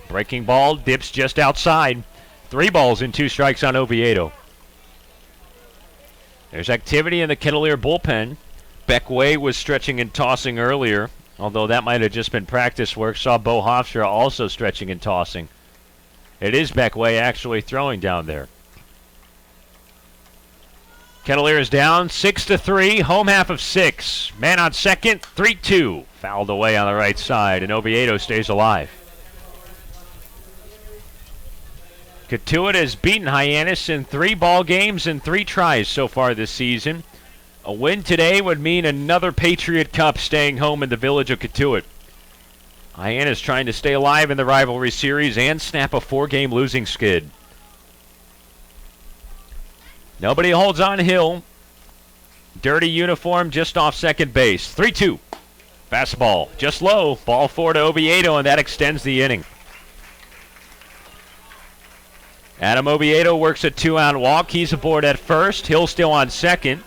Breaking ball dips just outside. 3 balls and 2 strikes on Oviedo. There's activity in the Kettleer bullpen. Beck Way was stretching and tossing earlier, although that might have just been practice work. Saw Bo Hofstra also stretching and tossing. It is Beck Way actually throwing down there. Kettleers down 6-3, home half of 6. Man on second, 3-2. Fouled away on the right side, and Oviedo stays alive. Cotuit has beaten Hyannis in 3 ball games and 3 tries so far this season. A win today would mean another Patriot Cup staying home in the village of Cotuit. Hyannis trying to stay alive in the rivalry series and snap a 4-game losing skid. Nobody holds on Hill. Dirty uniform just off second base. 3-2. Fastball just low. Ball 4 to Oviedo, and that extends the inning. Adam Oviedo works a 2-out walk. He's aboard at first. Hill still on second.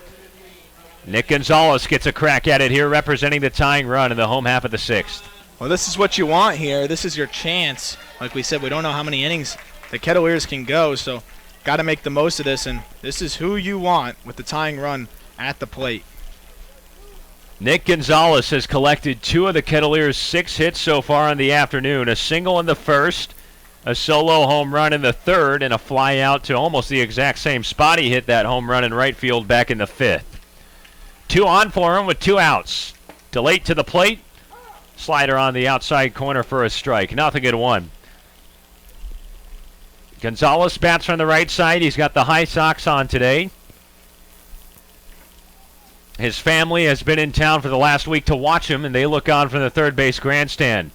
Nick Gonzalez gets a crack at it here, representing the tying run in the home half of the 6th. Well, this is what you want here. This is your chance. Like we said, we don't know how many innings the Kettleers can go, so got to make the most of this, and this is who you want with the tying run at the plate. Nick Gonzalez has collected 2 of the Kettleers' 6 hits so far in the afternoon. A single in the 1st, a solo home run in the 3rd, and a fly out to almost the exact same spot he hit that home run in right field back in the 5th. 2 on for him with 2 outs. DeLate to the plate. Slider on the outside corner for a strike. 0-1. Gonzalez bats from the right side. He's got the high socks on today. His family has been in town for the last week to watch him, and they look on from the third base grandstand.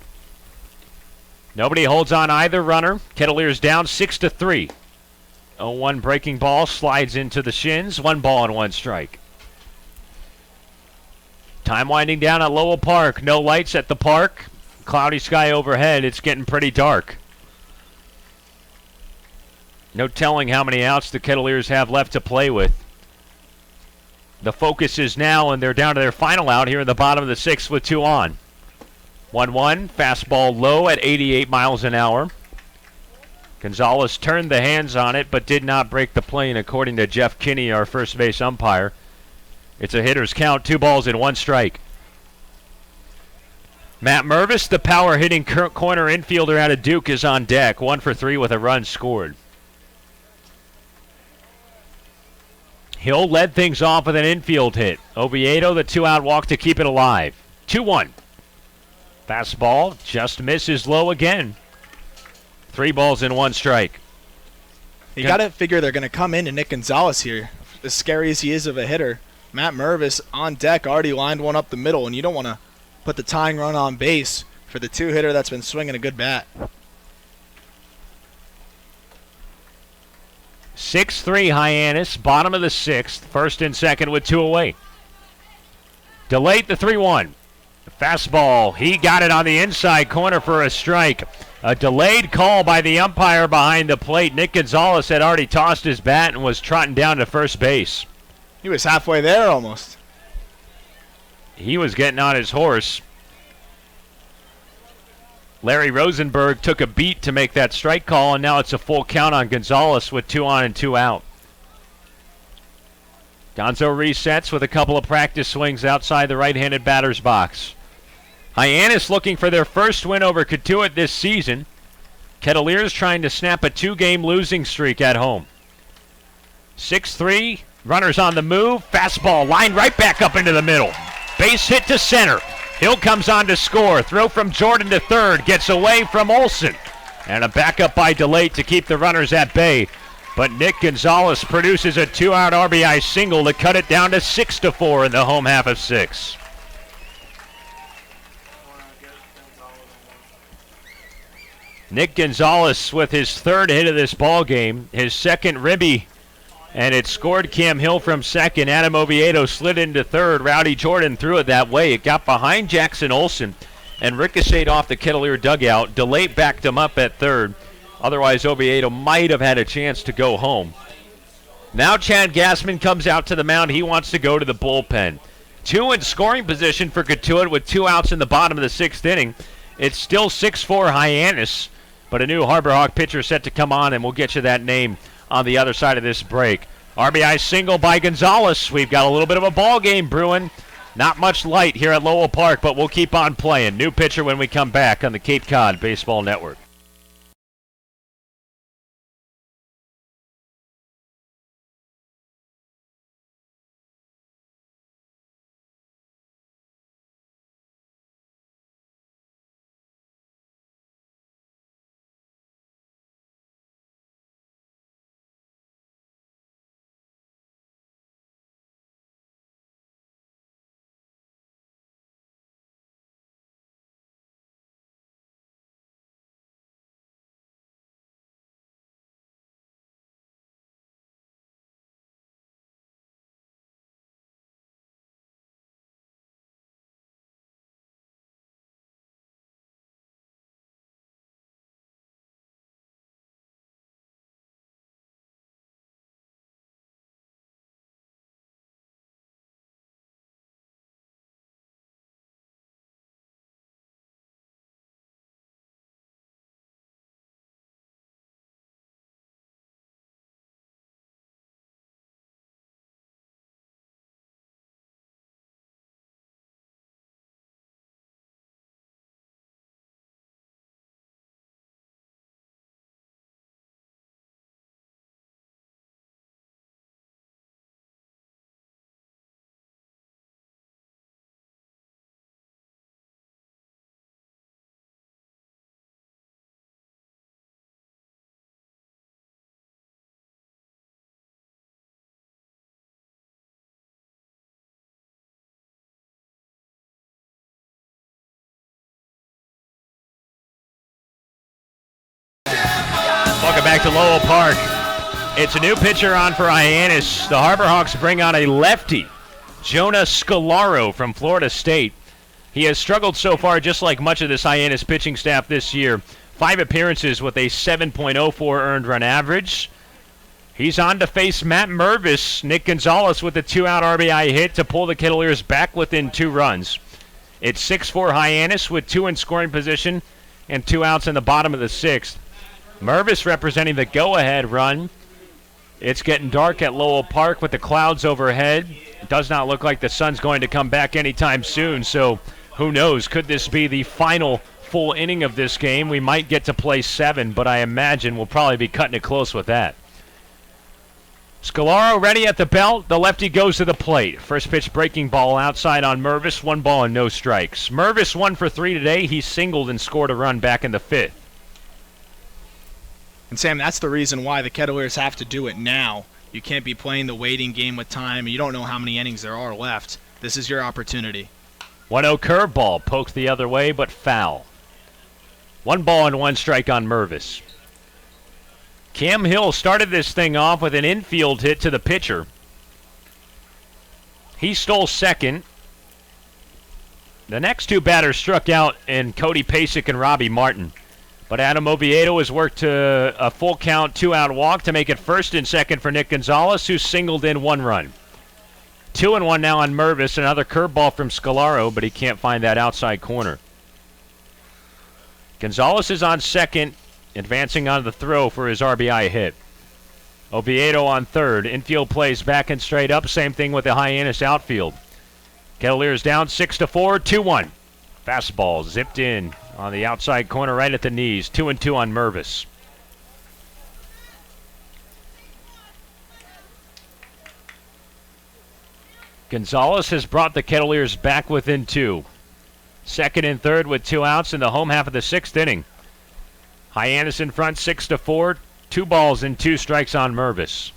Nobody holds on either runner. Kettleers down 6-3. 0-1 breaking ball slides into the shins. 1 ball and 1 strike. Time winding down at Lowell Park. No lights at the park. Cloudy sky overhead. It's getting pretty dark. No telling how many outs the Kettleers have left to play with. The focus is now, and they're down to their final out here in the bottom of the 6th with 2 on. 1-1, fastball low at 88 miles an hour. Gonzalez turned the hands on it, but did not break the plane, according to Jeff Kinney, our first base umpire. It's a hitter's count, 2 balls and 1 strike. Matt Mervis, the power-hitting corner infielder out of Duke, is on deck, 1 for 3 with a run scored. Hill led things off with an infield hit. Oviedo, the 2-out walk to keep it alive. 2-1. Fastball just misses low again. 3 balls and 1 strike. You got to figure they're going to come into Nick Gonzalez here. As scary as he is of a hitter, Matt Mervis on deck already lined one up the middle, and you don't want to put the tying run on base for the 2-hitter that's been swinging a good bat. 6-3 Hyannis, bottom of the 6th, first and second with 2 away. Delayed the 3-1. Fastball, he got it on the inside corner for a strike. A delayed call by the umpire behind the plate. Nick Gonzalez had already tossed his bat and was trotting down to first base. He was halfway there almost. He was getting on his horse. Larry Rosenberg took a beat to make that strike call, and now it's a full count on Gonzalez with 2 on and 2 out. Gonzo resets with a couple of practice swings outside the right-handed batter's box. Hyannis looking for their first win over Cotuit this season. Kettleers trying to snap a 2-game losing streak at home. 6-3, runners on the move. Fastball lined right back up into the middle. Base hit to center. Hill comes on to score. Throw from Jordan to third. Gets away from Olsen. And a backup by Delate to keep the runners at bay. But Nick Gonzalez produces a 2-out RBI single to cut it down to 6-4 in the home half of 6. Nick Gonzalez with his 3rd hit of this ball game, his 2nd ribby, and it scored Cam Hill from second. Adam Oviedo slid into third. Rowdy Jordan threw it that way. It got behind Jackson Olsen and ricocheted off the Kettleer dugout. Delay backed him up at third. Otherwise, Oviedo might have had a chance to go home. Now Chad Gassman comes out to the mound. He wants to go to the bullpen. 2 in scoring position for Cotuit with 2 outs in the bottom of the 6th inning. It's still 6-4 Hyannis, but a new Harbor Hawk pitcher set to come on, and we'll get you that name on the other side of this break. RBI single by Gonzalez. We've got a little bit of a ball game brewing. Not much light here at Lowell Park, but we'll keep on playing. New pitcher when we come back on the Cape Cod Baseball Network. to Lowell Park. It's a new pitcher on for Hyannis. The Harbor Hawks bring on a lefty, Jonah Scalaro from Florida State. He has struggled so far, just like much of this Hyannis pitching staff this year. 5 appearances with a 7.04 earned run average. He's on to face Matt Mervis. Nick Gonzalez with a 2-out RBI hit to pull the Kettleers back within 2 runs. It's 6-4 Hyannis with 2 in scoring position and 2 outs in the bottom of the 6th. Mervis representing the go-ahead run. It's getting dark at Lowell Park with the clouds overhead. It does not look like the sun's going to come back anytime soon, so who knows? Could this be the final full inning of this game? We might get to play 7, but I imagine we'll probably be cutting it close with that. Scalaro ready at the belt. The lefty goes to the plate. First pitch breaking ball outside on Mervis. 1 ball and no strikes. Mervis 1 for 3 today. He singled and scored a run back in the 5th. And Sam, that's the reason why the Kettleers have to do it now. You can't be playing the waiting game with time. You don't know how many innings there are left. This is your opportunity. 1-0 curveball poked the other way, but foul. 1 ball and 1 strike on Mervis. Cam Hill started this thing off with an infield hit to the pitcher. He stole second. The next 2 batters struck out in Cody Pasek and Robbie Martin. But Adam Oviedo has worked to a full count 2-out walk to make it first and second for Nick Gonzalez, who singled in 1 run. 2-1 now on Mervis. Another curveball from Scalaro, but he can't find that outside corner. Gonzalez is on second, advancing on the throw for his RBI hit. Oviedo on third. Infield plays back and straight up. Same thing with the Hyannis outfield. Kettleers down 6-4, 2-1. Fastball zipped in on the outside corner right at the knees. 2-2 on Mervis. Gonzalez has brought the Kettleers back within 2. Second and third with 2 outs in the home half of the 6th inning. Hyannis in front 6-4, 2 balls and 2 strikes on Mervis.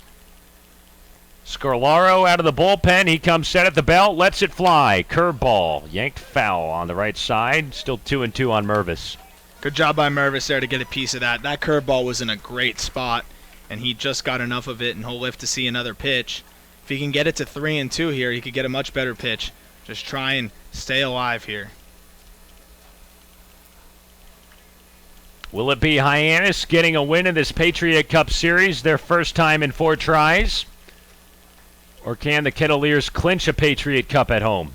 Scalaro out of the bullpen. He comes set at the belt, lets it fly. Curveball, yanked foul on the right side. Still 2-2 on Mervis. Good job by Mervis there to get a piece of that. That curveball was in a great spot, and he just got enough of it, and he'll live to see another pitch. If he can get it to 3-2 here, he could get a much better pitch. Just try and stay alive here. Will it be Hyannis getting a win in this Patriot Cup Series, their first time in 4 tries? Or can the Kettleers clinch a Patriot Cup at home?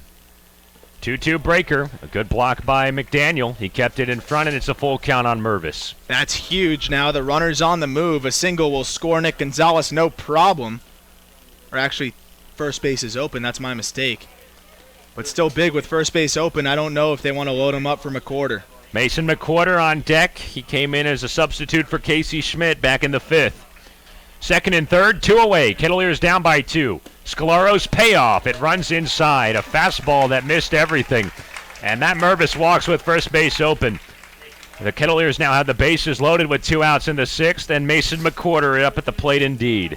2-2 breaker, a good block by McDaniel. He kept it in front, and it's a full count on Mervis. That's huge now. The runner's on the move. A single will score Nick Gonzalez, no problem. Or actually, first base is open. That's my mistake. But still big with first base open. I don't know if they want to load him up for McWhorter. Mason McWhorter on deck. He came in as a substitute for Casey Schmidt back in the 5th. Second and third, 2 away. Kettleers down by 2. Scalaro's payoff. It runs inside. A fastball that missed everything. And Matt Mervis walks with first base open. The Kettleers now have the bases loaded with 2 outs in the 6th, and Mason McWhorter up at the plate indeed.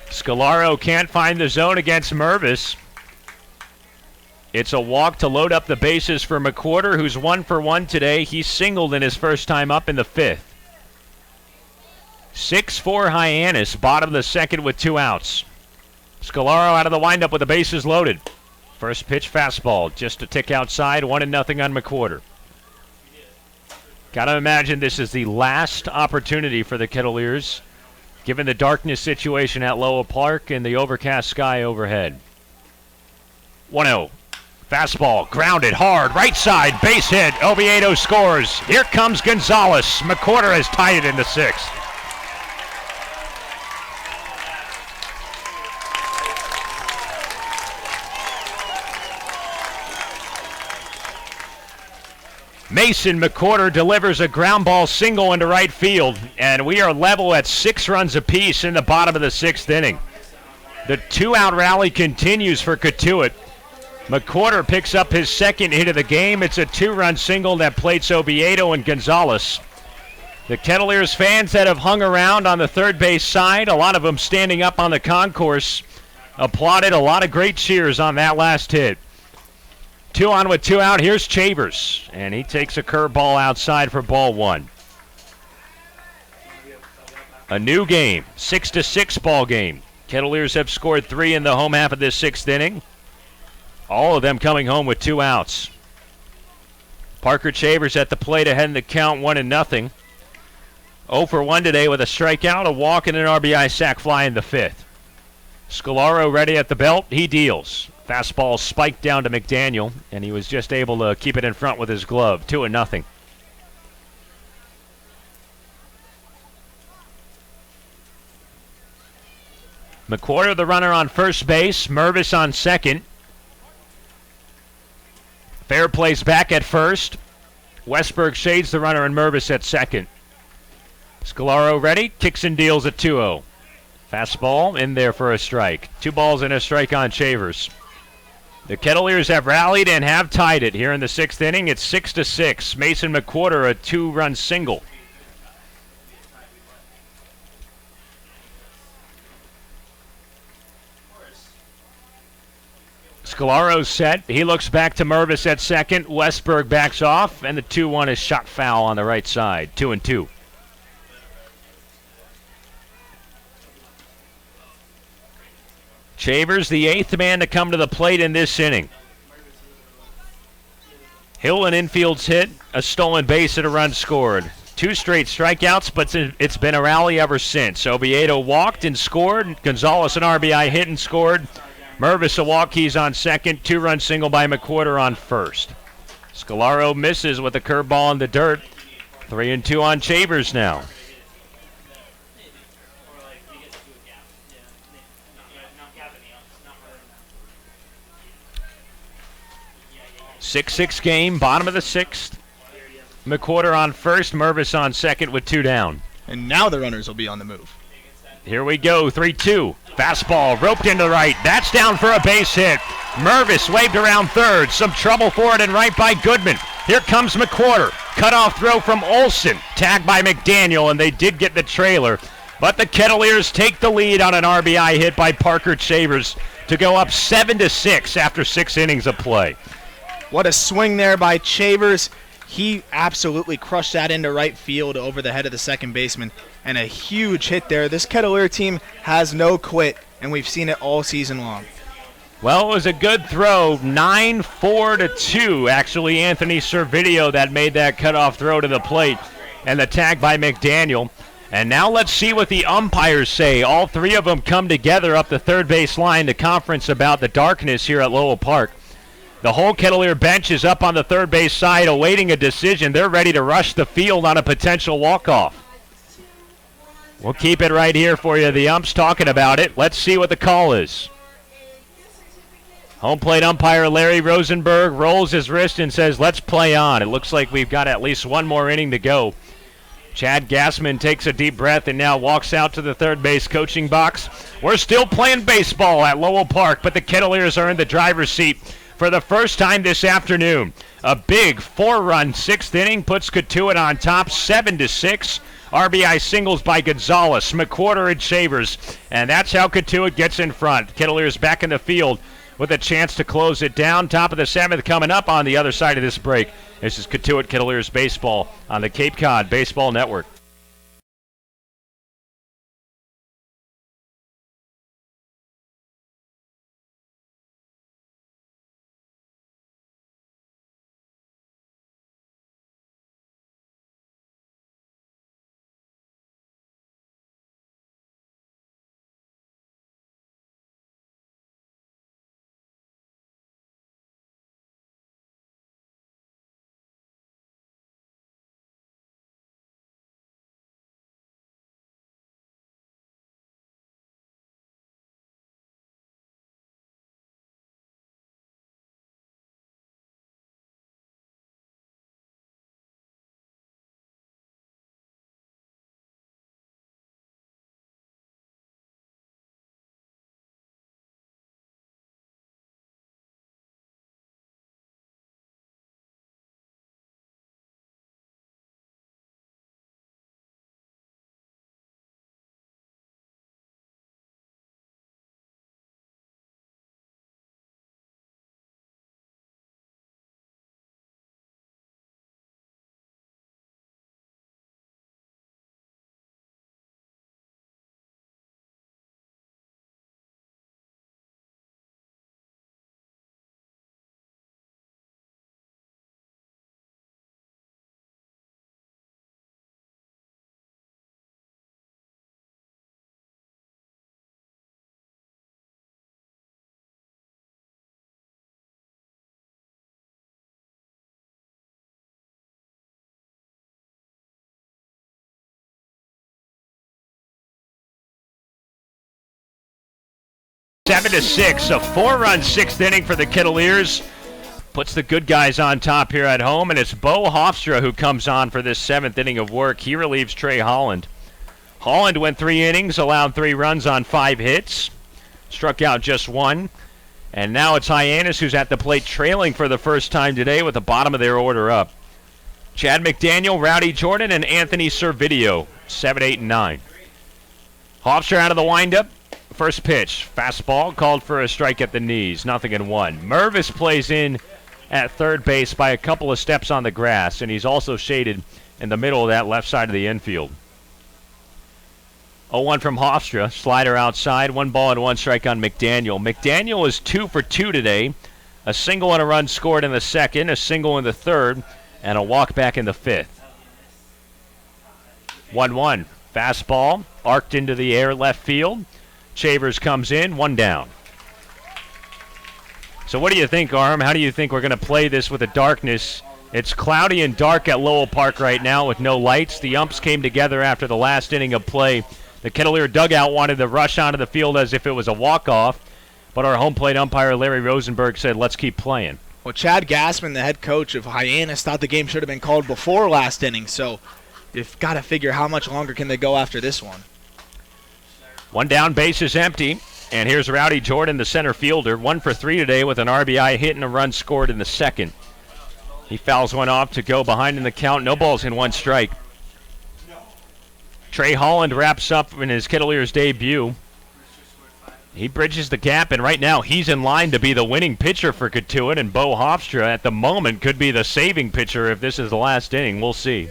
Scalaro can't find the zone against Mervis. It's a walk to load up the bases for McWhorter, who's 1 for 1 today. He singled in his first time up in the 5th. 6-4 Hyannis, bottom of the 2nd with 2 outs. Scalaro out of the windup with the bases loaded. First pitch fastball, just a tick outside, 1-0 on McWhorter. Gotta imagine this is the last opportunity for the Kettleers, given the darkness situation at Lowell Park and the overcast sky overhead. 1-0. Fastball, grounded hard, right side, base hit. Oviedo scores. Here comes Gonzalez. McWhorter has tied it in the 6th. Mason McWhorter delivers a ground ball single into right field, and we are level at 6 runs apiece in the bottom of the 6th inning. The 2-out rally continues for Cotuit. McWhorter picks up his 2nd hit of the game. It's a 2-run single that plates Oviedo and Gonzalez. The Kettleers fans that have hung around on the third base side, a lot of them standing up on the concourse, applauded. A lot of great cheers on that last hit. 2 on with 2 out. Here's Chavers, and he takes a curveball outside for ball 1. A new game, 6-6 ball game. Kettleers have scored 3 in the home half of this 6th inning. All of them coming home with 2 outs. Parker Chavers at the plate ahead in the count, 1-0. 0 for 1 today with a strikeout, a walk, and an RBI sac fly in the 5th. Scalaro ready at the belt. He deals. Fastball spiked down to McDaniel, and he was just able to keep it in front with his glove. 2-0. McQuarter, the runner on first base. Mervis on second. Fair plays back at first. Westberg shades the runner and Mervis at second. Scalaro ready. Kicks and deals at 2-0. Fastball in there for a strike. 2 balls and a strike on Chavers. The Kettleers have rallied and have tied it here in the 6th inning. It's 6-6. Mason McQuarter, a 2-run single. Scalaro's set. He looks back to Mervis at second. Westberg backs off, and the 2-1 is shot foul on the right side. 2-2. Chavers, the 8th man to come to the plate in this inning. Hill and infield's hit, a stolen base and a run scored. 2 straight strikeouts, but it's been a rally ever since. Oviedo walked and scored. Gonzalez an RBI hit and scored. Mervis a walk, he's on second. 2-run single by McQuarter on first. Scalaro misses with a curveball in the dirt. 3-2 on Chavers now. Six game, bottom of the 6th. McQuarter on first, Mervis on second with 2 down. And now the runners will be on the move. Here we go, 3-2. Fastball roped into right. That's down for a base hit. Mervis waved around third. Some trouble for it and right by Goodman. Here comes McQuarter. Cutoff throw from Olson. Tagged by McDaniel, and they did get the trailer. But the Kettleers take the lead on an RBI hit by Parker Chavers to go up 7-6 after 6 innings of play. What a swing there by Chavers. He absolutely crushed that into right field over the head of the second baseman. And a huge hit there. This Kettleer team has no quit, and we've seen it all season long. Well, it was a good throw. 9-4-2, actually, Anthony Servideo that made that cutoff throw to the plate. And the tag by McDaniel. And now let's see what the umpires say. All 3 of them come together up the third base line to conference about the darkness here at Lowell Park. The whole Kettleer bench is up on the third base side awaiting a decision. They're ready to rush the field on a potential walk-off. We'll keep it right here for you. The ump's talking about it. Let's see what the call is. Home plate umpire Larry Rosenberg rolls his wrist and says, let's play on. It looks like we've got at least one more inning to go. Chad Gassman takes a deep breath and now walks out to the third base coaching box. We're still playing baseball at Lowell Park, but the Kettleers are in the driver's seat for the first time this afternoon. A big 4-run 6th inning puts Cotuit on top 7-6. RBI singles by Gonzalez, McQuarter, and Chavers. And that's how Cotuit gets in front. Kettleers back in the field with a chance to close it down. Top of the 7th coming up on the other side of this break. This is Cotuit Kettleers Baseball on the Cape Cod Baseball Network. 7-6, a 4-run sixth inning for the Kettleers. Puts the good guys on top here at home, and it's Bo Hofstra who comes on for this seventh inning of work. He relieves Trey Holland. Holland went 3 innings, allowed 3 runs on 5 hits, struck out just 1. And now it's Hyannis who's at the plate trailing for the first time today with the bottom of their order up. Chad McDaniel, Rowdy Jordan, and Anthony Servideo, 7, 8, and 9. Hofstra out of the windup. First pitch, fastball, called for a strike at the knees, 0-1. Mervis plays in at third base by a couple of steps on the grass, and he's also shaded in the middle of that left side of the infield. 0-1 from Hofstra, slider outside, 1 ball and 1 strike on McDaniel. McDaniel is 2 for 2 today, a single and a run scored in the second, a single in the third, and a walk back in the fifth. 1-1, fastball, arced into the air left field. Chavers comes in, 1 down. So what do you think, Arm? How do you think we're going to play this with the darkness? It's cloudy and dark at Lowell Park right now with no lights. The umps came together after the last inning of play. The Kettleer dugout wanted to rush onto the field as if it was a walk-off, but our home plate umpire, Larry Rosenberg, said, let's keep playing. Well, Chad Gassman, the head coach of Hyannis, thought the game should have been called before last inning, so you've got to figure how much longer can they go after this one. 1 down, base is empty. And here's Rowdy Jordan, the center fielder, 1 for 3 today with an RBI hit and a run scored in the second. He fouls one off to go behind in the count. No balls in 1 strike. Trey Holland wraps up in his Kettleers debut. He bridges the gap, and right now he's in line to be the winning pitcher for Cotuit, and Bo Hofstra at the moment could be the saving pitcher if this is the last inning. We'll see.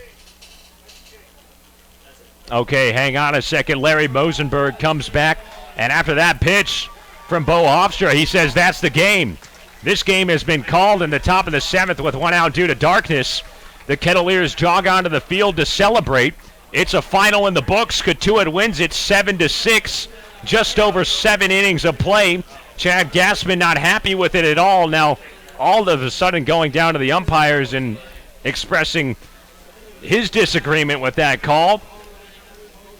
Okay, hang on a second. Larry Rosenberg comes back, and after that pitch from Bo Hofstra, he says that's the game. This game has been called in the top of the 7th with 1 out due to darkness. The Kettleers jog onto the field to celebrate. It's a final in the books. Cotuit wins it 7-6. Just over 7 innings of play. Chad Gassman not happy with it at all. Now, all of a sudden going down to the umpires and expressing his disagreement with that call.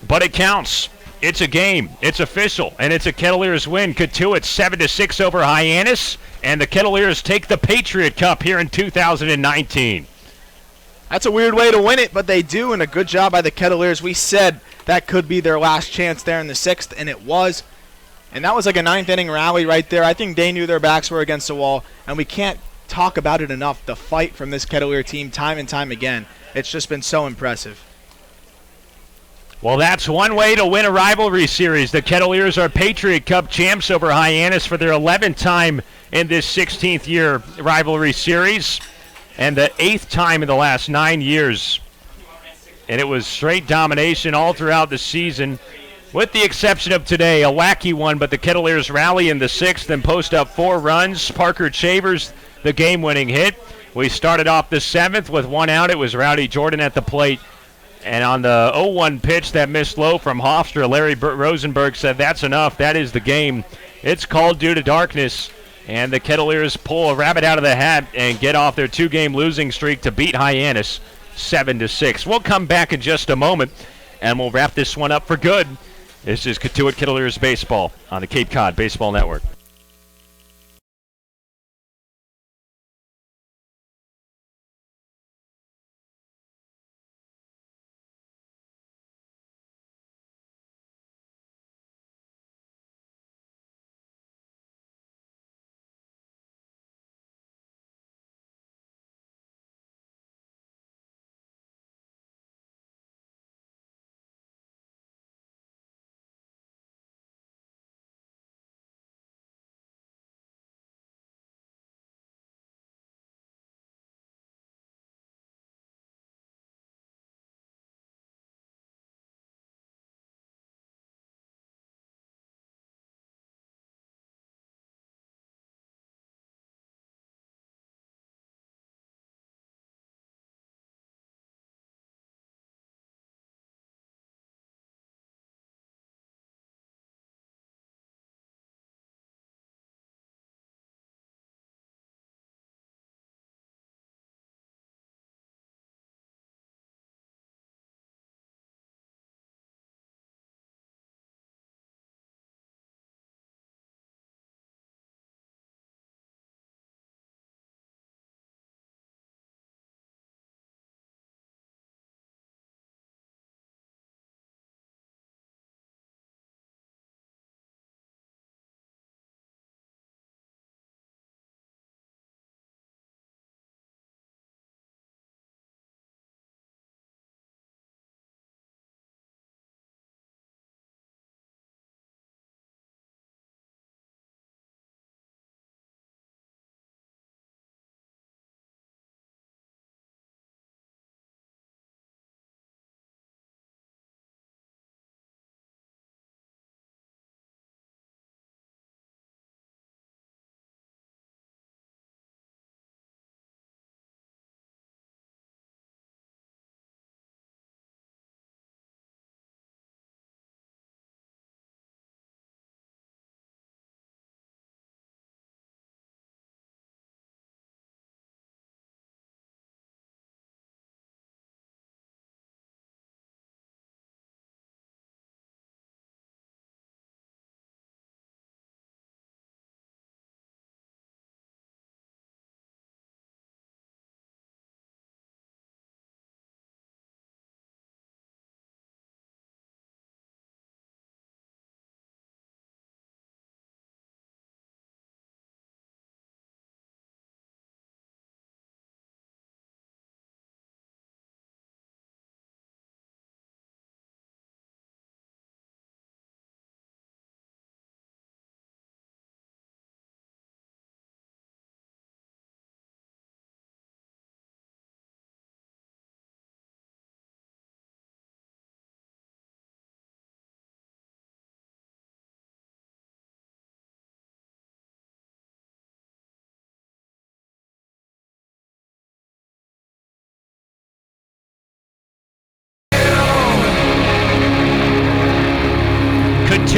But it counts. It's a game. It's official. And it's a Kettleers win. Cotuit 7-6 over Hyannis. And the Kettleers take the Patriot Cup here in 2019. That's a weird way to win it, but they do, and a good job by the Kettleers. We said that could be their last chance there in the 6th, and it was. And that was like a 9th inning rally right there. I think they knew their backs were against the wall, and we can't talk about it enough. The fight from this Kettleer team time and time again. It's just been so impressive. Well, that's one way to win a rivalry series. The Kettleers are Patriot Cup champs over Hyannis for their 11th time in this 16th year rivalry series, and the 8th time in the last 9 years. And it was straight domination all throughout the season, with the exception of today, a wacky one, but the Kettleers rally in the 6th and post up 4 runs. Parker Chavers, the game-winning hit. We started off the 7th with 1 out. It was Rowdy Jordan at the plate. And on the 0-1 pitch that missed low from Hofstra, Larry Rosenberg said, that's enough. That is the game. It's called due to darkness. And the Kettleers pull a rabbit out of the hat and get off their 2-game losing streak to beat Hyannis 7-6. We'll come back in just a moment, and we'll wrap this one up for good. This is Cotuit Kettleers Baseball on the Cape Cod Baseball Network.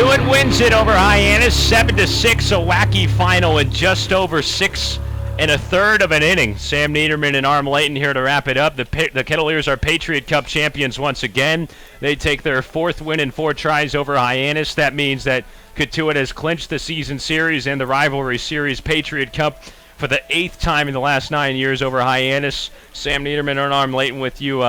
Cotuit wins it over Hyannis, 7-6, a wacky final in just over 6 1/3 of an inning. Sam Niederman and Arm Layton here to wrap it up. The Kettleers are Patriot Cup champions once again. They take their 4th win in 4 tries over Hyannis. That means that Cotuit has clinched the season series and the rivalry series Patriot Cup for the 8th time in the last 9 years over Hyannis. Sam Niederman and Arm Layton with you.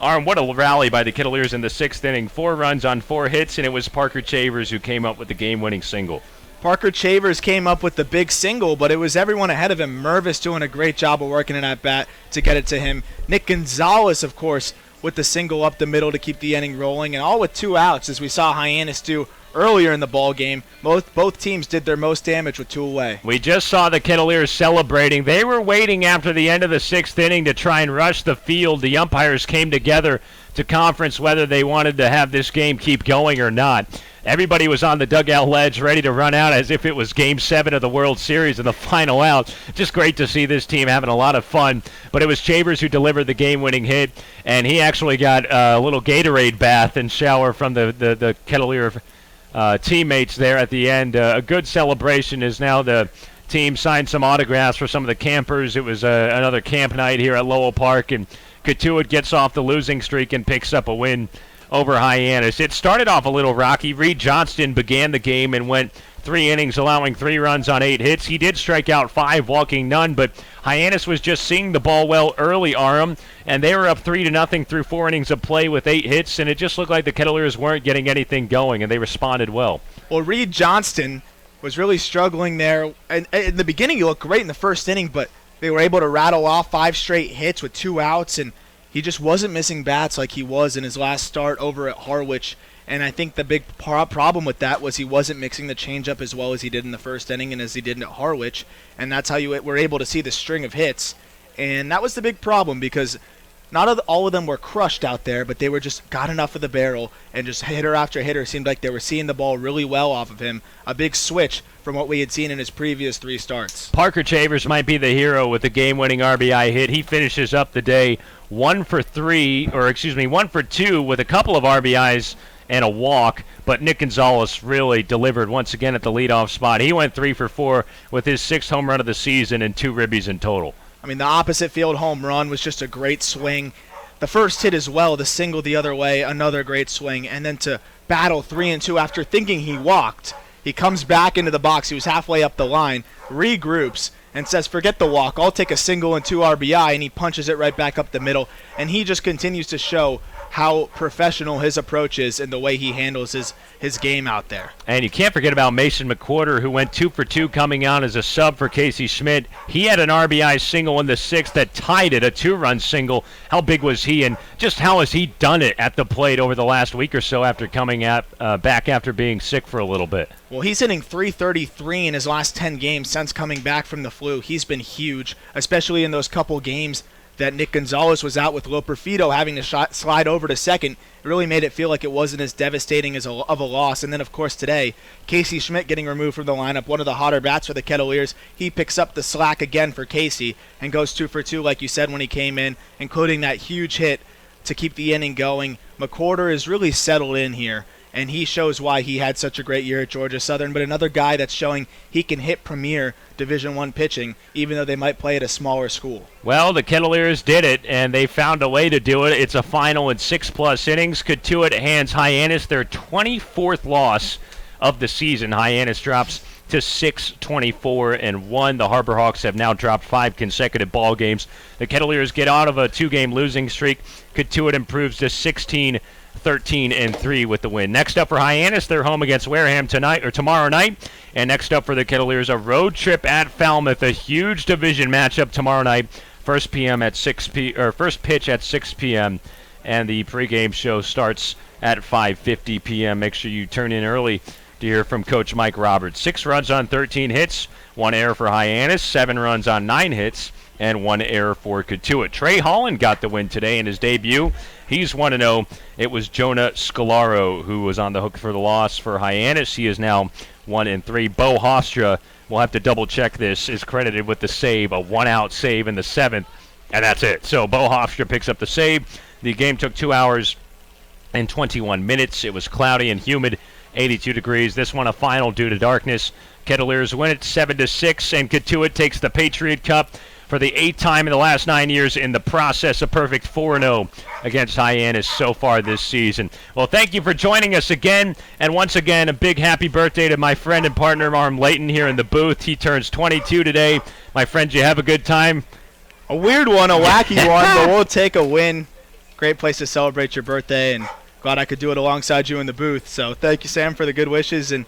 Arm, what a rally by the Kettleers in the 6th inning. 4 runs on 4 hits, and it was Parker Chavers who came up with the game-winning single. Parker Chavers came up with the big single, but it was everyone ahead of him. Mervis doing a great job of working in at bat to get it to him. Nick Gonzalez, of course, with the single up the middle to keep the inning rolling, and all with 2 outs, as we saw Hyannis do earlier in the ball game. Both teams did their most damage with 2 away. We just saw the Kettleers celebrating. They were waiting after the end of the 6th inning to try and rush the field. The umpires came together to conference whether they wanted to have this game keep going or not. Everybody was on the dugout ledge ready to run out as if it was Game 7 of the World Series and the final out. Just great to see this team having a lot of fun. But it was Chavers who delivered the game-winning hit, and he actually got a little Gatorade bath and shower from the Kettleer teammates there at the end. A good celebration as now the team signed some autographs for some of the campers. It was another camp night here at Lowell Park, and Cotuit gets off the losing streak and picks up a win over Hyannis. It started off a little rocky. Reed Johnston began the game and went 3 innings, allowing 3 runs on 8 hits. He did strike out 5, walking none, but Hyannis was just seeing the ball well early, Aram, and they were up 3-0 through 4 innings of play with 8 hits, and it just looked like the Kettleers weren't getting anything going, and they responded well. Well, Reed Johnston was really struggling there. And in the beginning, he looked great in the 1st inning, but they were able to rattle off 5 straight hits with 2 outs, and he just wasn't missing bats like he was in his last start over at Harwich. And I think the big problem with that was he wasn't mixing the changeup as well as he did in the 1st inning and as he did at Harwich. And that's how you were able to see the string of hits. And that was the big problem because not all of them were crushed out there, but they were just got enough of the barrel, and just hitter after hitter seemed like they were seeing the ball really well off of him. A big switch from what we had seen in his previous 3 starts. Parker Chavers might be the hero with the game-winning RBI hit. He finishes up the day 1 for 2 with a couple of RBIs and a walk, but Nick Gonzalez really delivered once again at the leadoff spot. He went 3 for 4 with his 6th home run of the season and 2 ribbies in total. I mean, the opposite field home run was just a great swing. The first hit as well, the single the other way, another great swing. And then to battle 3-2 after thinking he walked, he comes back into the box. He was halfway up the line, regroups, and says, forget the walk, I'll take a single and 2 RBI, and he punches it right back up the middle. And he just continues to show how professional his approach is and the way he handles his game out there. And you can't forget about Mason McWhorter, who went 2 for 2 coming out as a sub for Casey Schmidt. He had an RBI single in the 6th that tied it, a 2-run single. How big was he, and just how has he done it at the plate over the last week or so after coming back after being sick for a little bit? Well, he's hitting .333 in his last 10 games since coming back from the flu. He's been huge, especially in those couple games that Nick Gonzalez was out with Loperfido having to slide over to second. It really made it feel like it wasn't as devastating of a loss. And then, of course, today, Casey Schmidt getting removed from the lineup, one of the hotter bats for the Kettleers. He picks up the slack again for Casey and goes 2 for 2, like you said, when he came in, including that huge hit to keep the inning going. McWhorter is really settled in here, and he shows why he had such a great year at Georgia Southern. But another guy that's showing he can hit premier Division I pitching, even though they might play at a smaller school. Well, the Kettleers did it, and they found a way to do it. It's a final in 6+ innings. Cotuit hands Hyannis their 24th loss of the season. Hyannis drops to 6-24-1. The Harbor Hawks have now dropped 5 consecutive ball games. The Kettleers get out of a 2-game losing streak. Cotuit improves to 16-13-3 with the win. Next up for Hyannis, they're home against Wareham tomorrow night. And next up for the Kettleers, a road trip at Falmouth, a huge division matchup tomorrow night. First pitch at 6 p.m. and the pregame show starts at 5:50 p.m. Make sure you turn in early to hear from Coach Mike Roberts. 6 runs on 13 hits, 1 error for Hyannis, 7 runs on 9 hits, and 1 error for Cotuit. Trey Holland got the win today in his debut. He's 1-0. It was Jonah Scalaro who was on the hook for the loss for Hyannis. He is now 1-3. Bo Hofstra, we'll have to double-check this, is credited with the save, a 1-out save in the 7th, and that's it. So Bo Hofstra picks up the save. The game took 2 hours and 21 minutes. It was cloudy and humid 82 degrees. This one a final due to darkness. Kettleers win it 7-6, and Cotuit takes the Patriot Cup for the 8th time in the last 9 years in the process. A perfect 4-0 against Hyannis so far this season. Well, thank you for joining us again, and once again, a big happy birthday to my friend and partner, Arm Layton, here in the booth. He turns 22 today. My friend, you have a good time? A weird one, a wacky one, but we'll take a win. Great place to celebrate your birthday, and glad I could do it alongside you in the booth. So thank you, Sam, for the good wishes. And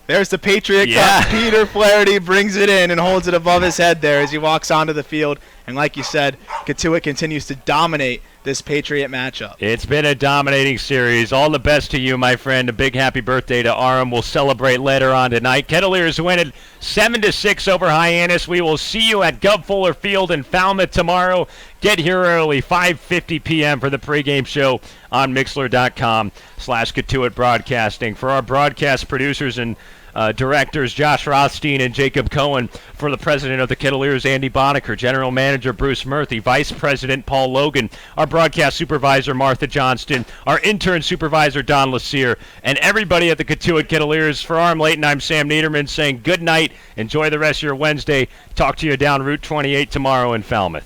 there's the Patriot Cup. Peter Flaherty brings it in and holds it above his head there as he walks onto the field. And like you said, Cotuit continues to dominate this Patriot matchup. It's been a dominating series. All the best to you, my friend. A big happy birthday to Aram. We'll celebrate later on tonight. Kettleers win it 7-6 over Hyannis. We will see you at Gov Fuller Field in Falmouth tomorrow. Get here early, 5:50 p.m. for the pregame show on Mixler.com/Cotuit Broadcasting. For our broadcast producers and directors Josh Rothstein and Jacob Cohen, for the president of the Kettleers, Andy Bonaker, general manager Bruce Murphy, vice president Paul Logan, our broadcast supervisor Martha Johnston, our intern supervisor Don Lassier, and everybody at the Cotuit Kettleers. For Arm Layton, I'm Sam Niederman saying good night. Enjoy the rest of your Wednesday. Talk to you down Route 28 tomorrow in Falmouth.